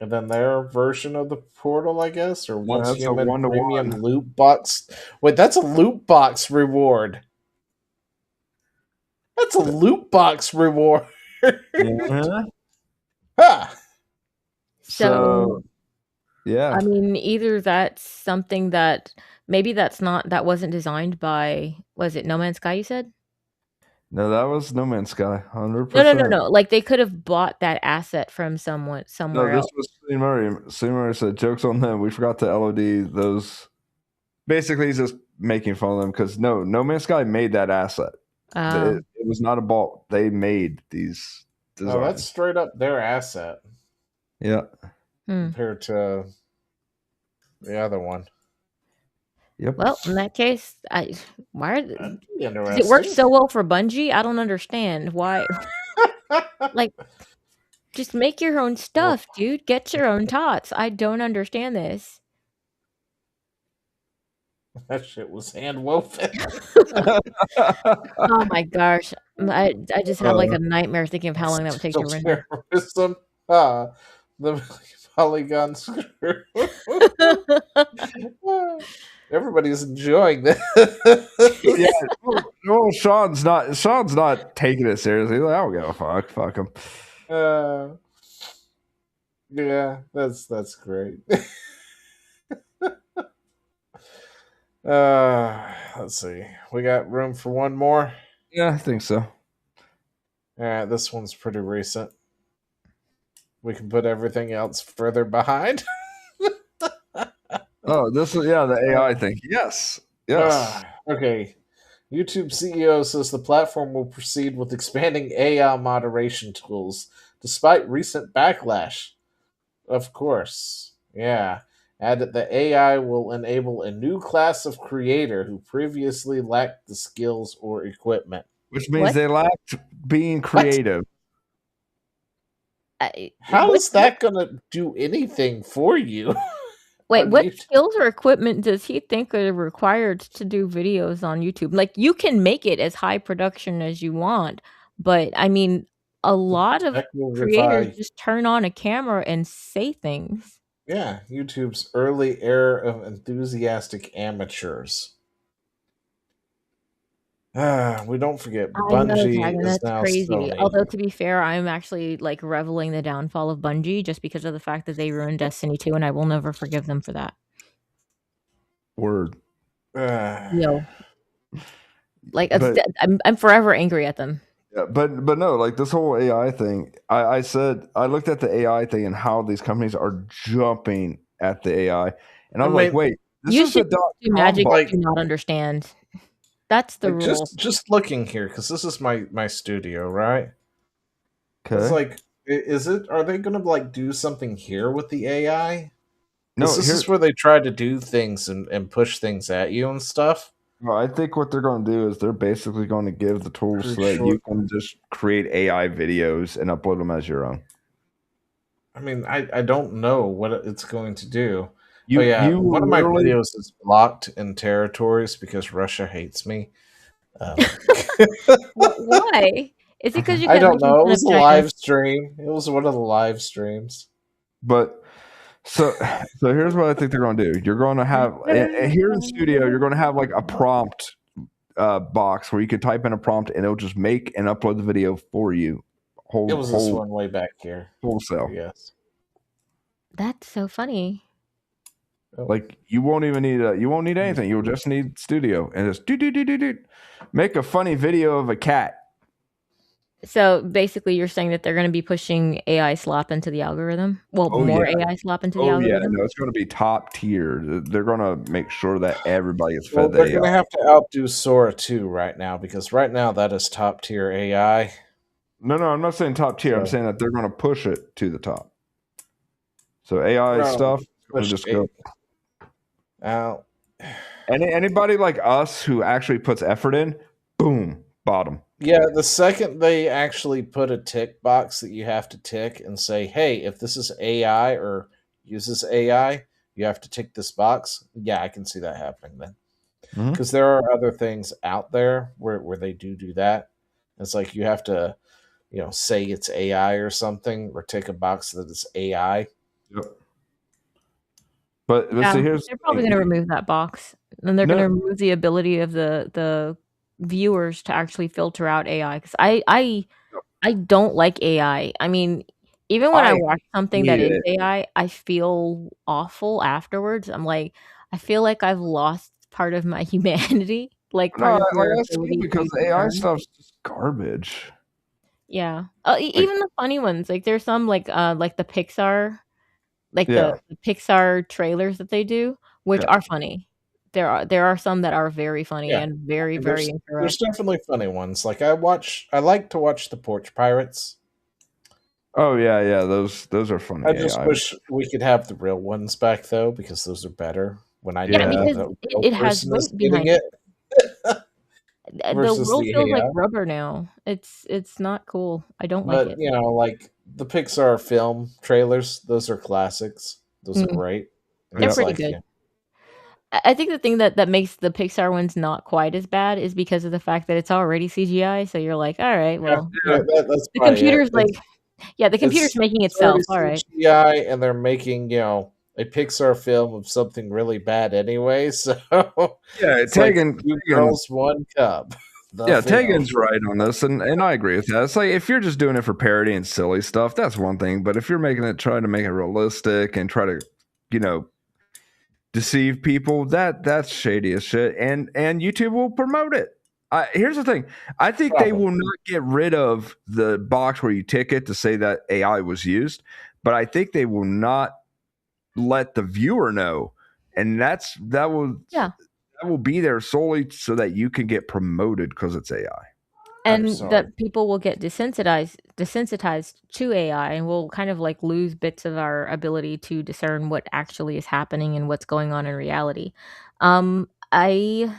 and then their version of the portal, I guess, or Once Human premium loot box. Wait, that's a loot box reward. That's a loot box reward. Huh. So, yeah. I mean, either that's something that maybe that wasn't designed by, was it No Man's Sky, you said? No, that was No Man's Sky, 100%. No. Like they could have bought that asset from somewhere else. No, this was Steve Murray. Steve Murray said, "Jokes on them. We forgot to LOD those." Basically, he's just making fun of them because No Man's Sky made that asset. It was not a bought. They made these designs. Oh, that's straight up their asset. Yeah. Compared to the other one. Yep. Well, in that case, why does it work so well for Bungie? I don't understand why. Like, just make your own stuff, dude. Get your own tots. I don't understand this. That shit was hand woven. Oh my gosh, I just have like a nightmare thinking of how long that would take to render. Terrorism. The polygon screw. Everybody's enjoying this. Yeah, well, Sean's not taking it seriously. He's like, I don't give a fuck him. Yeah, that's great. Let's see. We got room for one more. Yeah, I think so. All right, this one's pretty recent. We can put everything else further behind. Oh, this is the AI thing. Yes. Okay. YouTube CEO says the platform will proceed with expanding AI moderation tools despite recent backlash. Of course. Yeah. Added that the AI will enable a new class of creator who previously lacked the skills or equipment. Which means What? they lacked being What? creative. How What? is that going to do anything for you? Wait, on what YouTube? skills or equipment does he think are required to do videos on YouTube? Like, you can make it as high production as you want, but I mean, a lot of Tech will creators revive. just turn on a camera and say things. Yeah, YouTube's early era of enthusiastic amateurs. We don't forget I know, Bungie Dragon, is that's now crazy. Sony. Although, to be fair, I'm actually, like, reveling the downfall of Bungie just because of the fact that they ruined Destiny 2, and I will never forgive them for that. Word. Yo. Like, But I'm forever angry at them. yeah, but no, like this whole AI thing. I said I looked at the AI thing and how these companies are jumping at the AI, and I'm like, wait, this You is should a do .com magic bot. if you not understand. That's the Like rule. just looking here because this is my studio, right? It's Okay. like, is it? Are they gonna like do something here with the AI? No, This here. is where they try to do things and push things at you and stuff. Well, I think what they're going to do is they're basically going to give the tools Pretty so that sure. you can just create AI videos and upload them as your own. I mean, I don't know what it's going to do. You, Oh yeah, you one of my literally. videos is blocked in territories because Russia hates me. Why? Is it because you I kept don't making know. It fun of was a China? live stream. It was one of the live streams. But so here's what I think they're going to do. You're going to have here in studio. You're going to have like a prompt box where you can type in a prompt and it'll just make and upload the video for you. It was this one way back here. Wholesale. Yes. That's so funny. Like you won't even need anything. You'll just need studio and just do. Make a funny video of a cat. So basically, you're saying that they're going to be pushing AI slop into the algorithm? Well, more AI slop into the algorithm? No, it's going to be top tier. They're going to make sure that everybody is Well, fed the they're AI. going to have to outdo Sora 2 right now because right now that is top tier AI. No, I'm not saying top tier. I'm saying that they're going to push it to the top. So AI stuff will just go out. Anybody like us who actually puts effort in, boom, bottom. Yeah, the second they actually put a tick box that you have to tick and say, hey, if this is AI or uses AI, you have to tick this box. Yeah, I can see that happening then. Because there are other things out there where they do that. It's like you have to, say it's AI or something or tick a box that it's AI. Yep. But Yeah, see, here's they're probably going to remove that box, and they're going to remove the ability of the viewers to actually filter out AI. Because I don't like AI. I mean, even when I watch something that is AI, I feel awful afterwards. I'm like, I feel like I've lost part of my humanity, like part of your ability because to AI discern. stuff's just garbage. Yeah, even the funny ones. Like there's some like the Pixar. Like the Pixar trailers that they do, which are funny. There are some that are very funny and very, very incorrect. There's definitely funny ones. Like I like to watch the Porch Pirates. Oh yeah, those are funny. I just wish we could have the real ones back though, because those are better. When I know because it has weight behind it. The world feels like rubber now. It's not cool. I don't like it. But like the Pixar film trailers, those are classics. Those are great. They're pretty good. I think the thing that makes the Pixar ones not quite as bad is because of the fact that it's already CGI. So you're like, all right, well, that's the computer's the computer's making itself. All right, CGI, and they're making a Pixar film of something really bad anyway. So Tegan, two girls, one cup. Tegan's right on this, and I agree with that. It's like if you're just doing it for parody and silly stuff, that's one thing. But if you're trying to make it realistic and try to, deceive people, that's shady as shit. And YouTube will promote it. Here's the thing. I think they will not get rid of the box where you tick it to say that AI was used, but I think they will not let the viewer know, and that will be there solely so that you can get promoted because it's AI. and sorry. that people will get desensitized to AI, and we'll kind of like lose bits of our ability to discern what actually is happening and what's going on in reality. I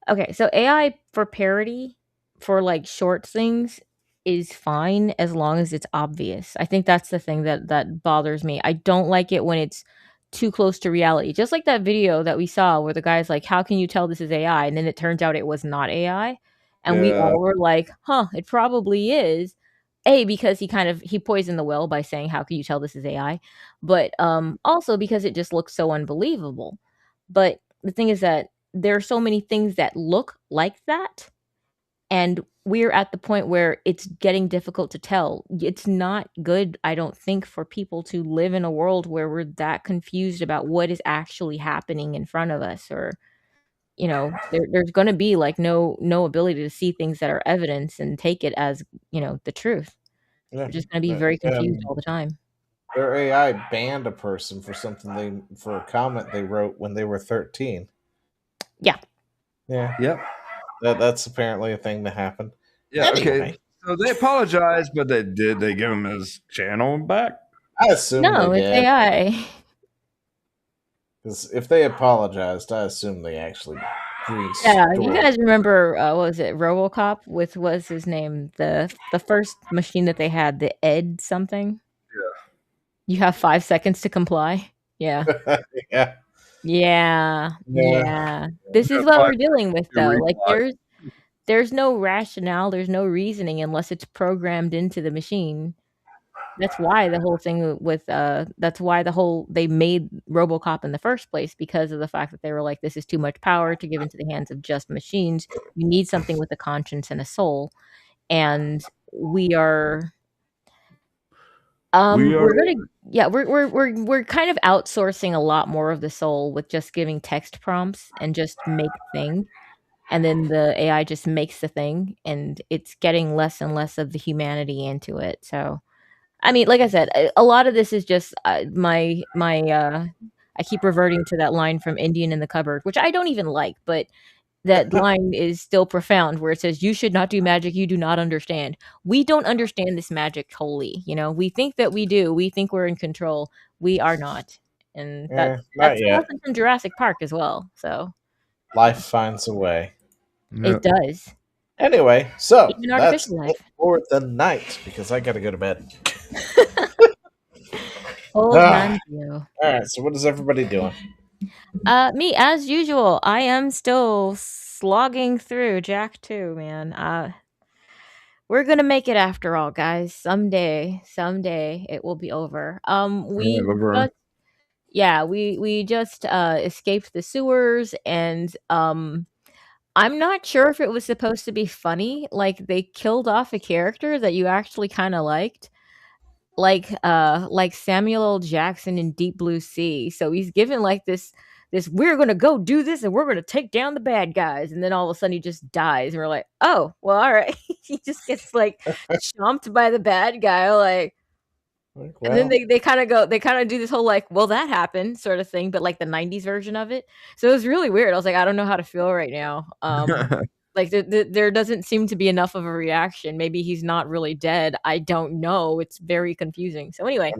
Okay, so AI for parody for like short things is fine as long as it's obvious. I think that's the thing that bothers me. I don't like it when it's too close to reality. Just like that video that we saw where the guy's like, "How can you tell this is AI?" And then it turns out it was not AI. And we Yeah. all were like, "Huh, it probably is." A, because he poisoned the well by saying, "How can you tell this is AI?" But also because it just looks so unbelievable. But the thing is that there are so many things that look like that, and we're at the point where it's getting difficult to tell. It's not good, I don't think, for people to live in a world where we're that confused about what is actually happening in front of us, or there's going to be like no ability to see things that are evidence and take it as the truth. Yeah. We're just going to be very confused all the time. Their AI banned a person for for a comment they wrote when they were 13. Yeah. Yeah. Yep. That's apparently a thing that happened. Yeah. Anyway. Okay. So they apologized, but they give him his channel back? I assume No, they it's did. AI. Because if they apologized, I assume they actually Yeah, you restored. guys remember what was it, RoboCop with what's his name? The first machine that they had, the Ed something? Yeah. You have 5 seconds to comply. Yeah. Yeah. Yeah. Yeah. Yeah. This is Yeah, what 5 we're dealing with, to though. Like, reply. there's no rationale, there's no reasoning unless it's programmed into the machine. That's why the whole thing with that's why they made RoboCop in the first place, because of the fact that they were like, this is too much power to give into the hands of just machines. You need something with a conscience and a soul. And we are We are we're gonna yeah, we're kind of outsourcing a lot more of the soul with just giving text prompts and just make thing. And then the AI just makes the thing, and it's getting less and less of the humanity into it. So I mean, like I said, a lot of this is just I keep reverting to that line from Indian in the Cupboard, which I don't even like, but that line is still profound, where it says, "You should not do magic you do not understand." We don't understand this magic wholly. We think that we do. We think we're in control. We are not, and that's Not a yet. lesson from Jurassic Park as well. So Life finds a way. it does. Anyway, so Even that's artificial it life. for the night because I got to go to bed. Old man view. All right. So what is everybody doing? Me as usual. I am still slogging through Jack 2, man. We're gonna make it after all, guys. Someday it will be over. We just escaped the sewers, and I'm not sure if it was supposed to be funny. Like, they killed off a character that you actually kind of liked, like Samuel L. Jackson in Deep Blue Sea. So he's given like this we're gonna go do this and we're gonna take down the bad guys, and then all of a sudden he just dies, and we're like, oh well, all right. He just gets like chomped by the bad guy, like. And then they kind of do this whole like, well, that happened sort of thing, but like the 90s version of it. So it was really weird. I was like, I don't know how to feel right now. Like there doesn't seem to be enough of a reaction. Maybe he's not really dead. I don't know. It's very confusing. So anyway,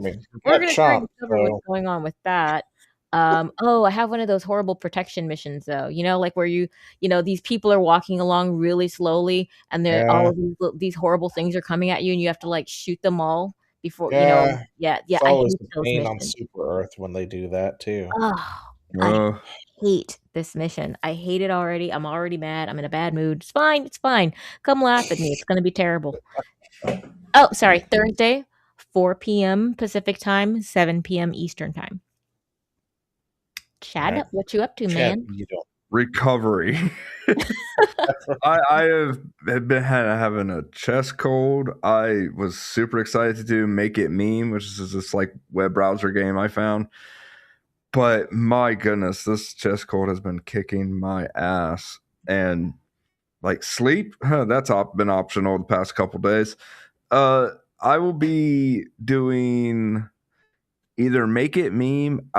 we're gonna try and cover what's going on with that. Oh, I have one of those horrible protection missions though. Like where these people are walking along really slowly, and they're all of these horrible things are coming at you, and you have to like shoot them all before. Yeah. It's I always hate a those pain on missions. Super Earth when they do that too. Oh, I hate this mission. I hate it already. I'm already mad. I'm in a bad mood. It's fine. It's fine. Come laugh at me. It's gonna be terrible. Oh, sorry. Thursday, 4 p.m. Pacific time, 7 p.m. Eastern time. Chad, what you up to, man? You don't. Recovery. I have been having a chest cold. I was super excited to do Make It Meme, which is this like web browser game I found. But my goodness, this chest cold has been kicking my ass. And like sleep, that's been optional the past couple days. I will be doing either Make It Meme,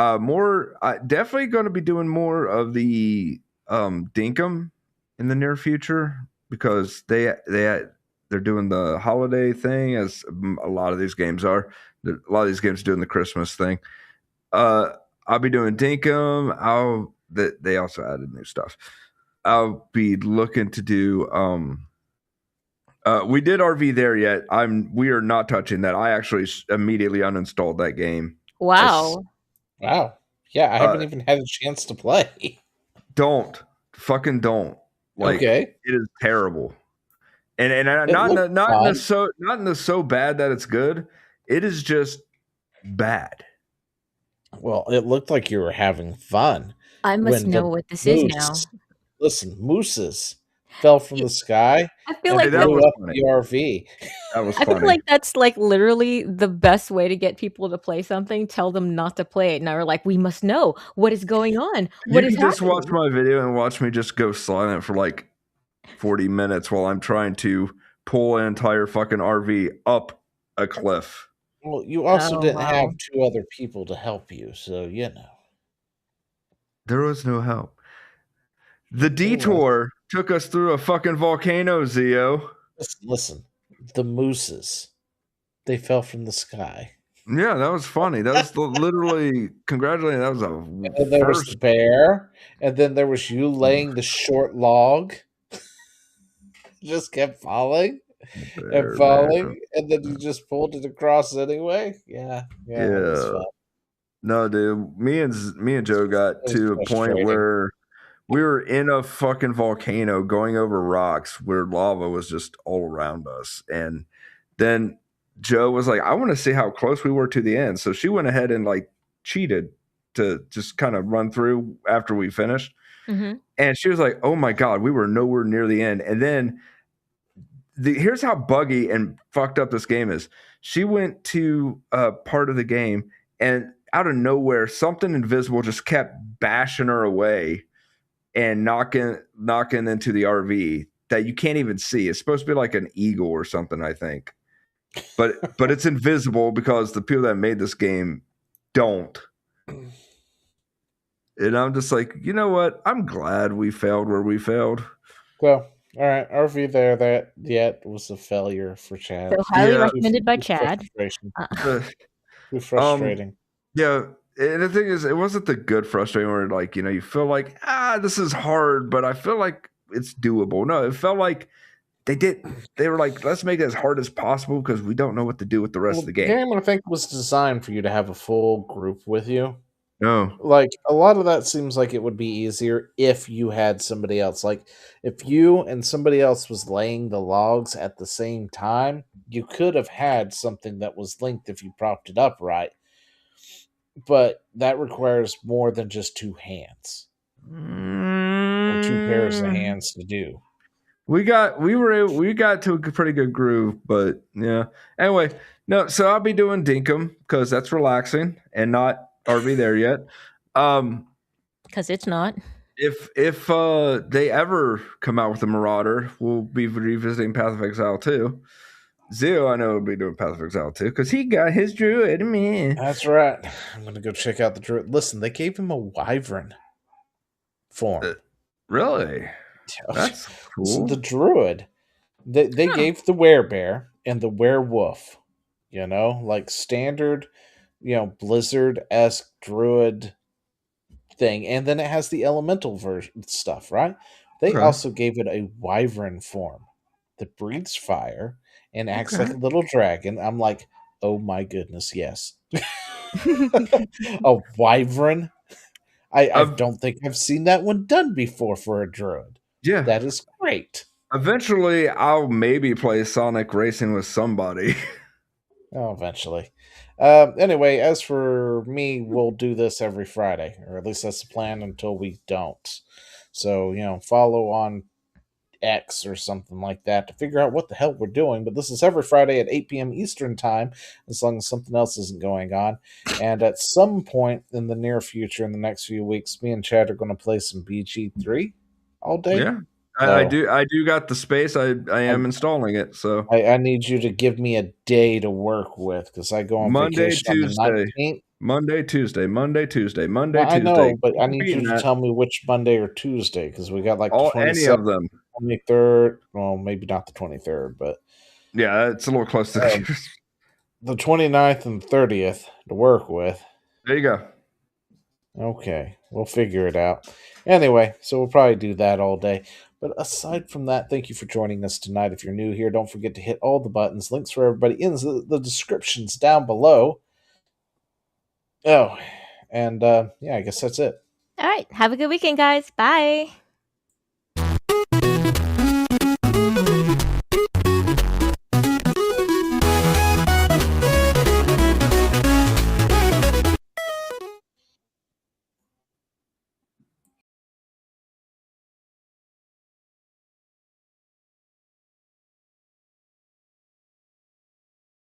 definitely going to be doing more of the Dinkum in the near future. because they're doing the holiday thing, as a lot of these games are. A lot of these games are doing the Christmas thing. I'll be doing Dinkum. They also added new stuff. I'll be looking to do. We did RV there yet. We are not touching that. I actually immediately uninstalled that game. Wow. Wow. Yeah, I haven't even had a chance to play. Don't. Like, okay. It is terrible. And not in the so bad that it's good. It is just bad. Well, it looked like you were having fun. I must know what this is now. Listen, mooses fell from the sky. I feel like that blew up the RV. That was I funny. feel like that's like literally the best way to get people to play something. Tell them not to play it. And we're like, we must know what is going on. What is You can just happening? watch my video and watch me just go silent for like 40 minutes while I'm trying to pull an entire fucking RV up a cliff. Well, you also didn't have two other people to help you, so you know. There was no help. The detour took us through a fucking volcano, Zio. Listen, the mooses, they fell from the sky. Yeah, that was funny. That was literally congratulating. That was And there was the bear, and then there was you laying the short log. Just kept falling and falling, and then you just pulled it across anyway. Yeah. No, dude, me and Joe got to a point where we were in a fucking volcano going over rocks where lava was just all around us. And then Joe was like, I want to see how close we were to the end. So she went ahead and like cheated to just kind of run through after we finished. Mm-hmm. And she was like, oh my God, we were nowhere near the end. And then here's how buggy and fucked up this game is. She went to a part of the game, and out of nowhere, something invisible just kept bashing her away and knocking into the RV that you can't even see. It's supposed to be like an eagle or something, I think. But it's invisible because the people that made this game don't. And I'm just like, you know what? I'm glad we failed where we failed. Well, all right, RV there. That was a failure for Chad. So highly recommended by Chad. Too frustrating. Yeah, and the thing is, it wasn't the good frustrating where like you feel like this is hard, but I feel like it's doable. No, it felt like they were like, let's make it as hard as possible because we don't know what to do with the rest of the game. The game, I think, was designed for you to have a full group with you. No. Like, a lot of that seems like it would be easier if you had somebody else. Like, if you and somebody else was laying the logs at the same time, you could have had something that was linked if you propped it up right. But that requires more than just two hands. Or two pairs of hands to do. We got to a pretty good groove, but yeah. Anyway, no, so I'll be doing Dinkum because that's relaxing and not RV there yet. Because it's not. If they ever come out with a Marauder, we'll be revisiting Path of Exile 2. Zio, I know, will be doing Path of Exile 2 because he got his druid, man. That's right. I'm going to go check out the druid. Listen, they gave him a wyvern form. Really? That's cool. So the druid, they gave the werebear and the werewolf, like standard, Blizzard-esque druid thing. And then it has the elemental version stuff, right? They also gave it a wyvern form that breathes fire and acts like a little dragon. I'm like, oh my goodness, yes. A wyvern? I don't think I've seen that one done before for a druid. Yeah. That is great. Eventually, I'll maybe play Sonic Racing with somebody. Oh, eventually. Anyway, as for me, we'll do this every Friday, or at least that's the plan until we don't. So, follow on X or something like that to figure out what the hell we're doing. But this is every Friday at 8 p.m. Eastern time, as long as something else isn't going on. And at some point in the near future, in the next few weeks, me and Chad are going to play some BG3 all day. Yeah. I do got the space. I am installing it. So I need you to give me a day to work with because I go on vacation on the 19th. Monday, Tuesday. I know, but I need you to tell me which Monday or Tuesday because we got like any of them. 23rd. Well, maybe not the 23rd, but Yeah, it's a little close to the 29th and 30th to work with. There you go. Okay, we'll figure it out. Anyway, so we'll probably do that all day. But aside from that, thank you for joining us tonight. If you're new here, don't forget to hit all the buttons. Links for everybody in the descriptions down below. Oh, and yeah, I guess that's it. All right. Have a good weekend, guys. Bye.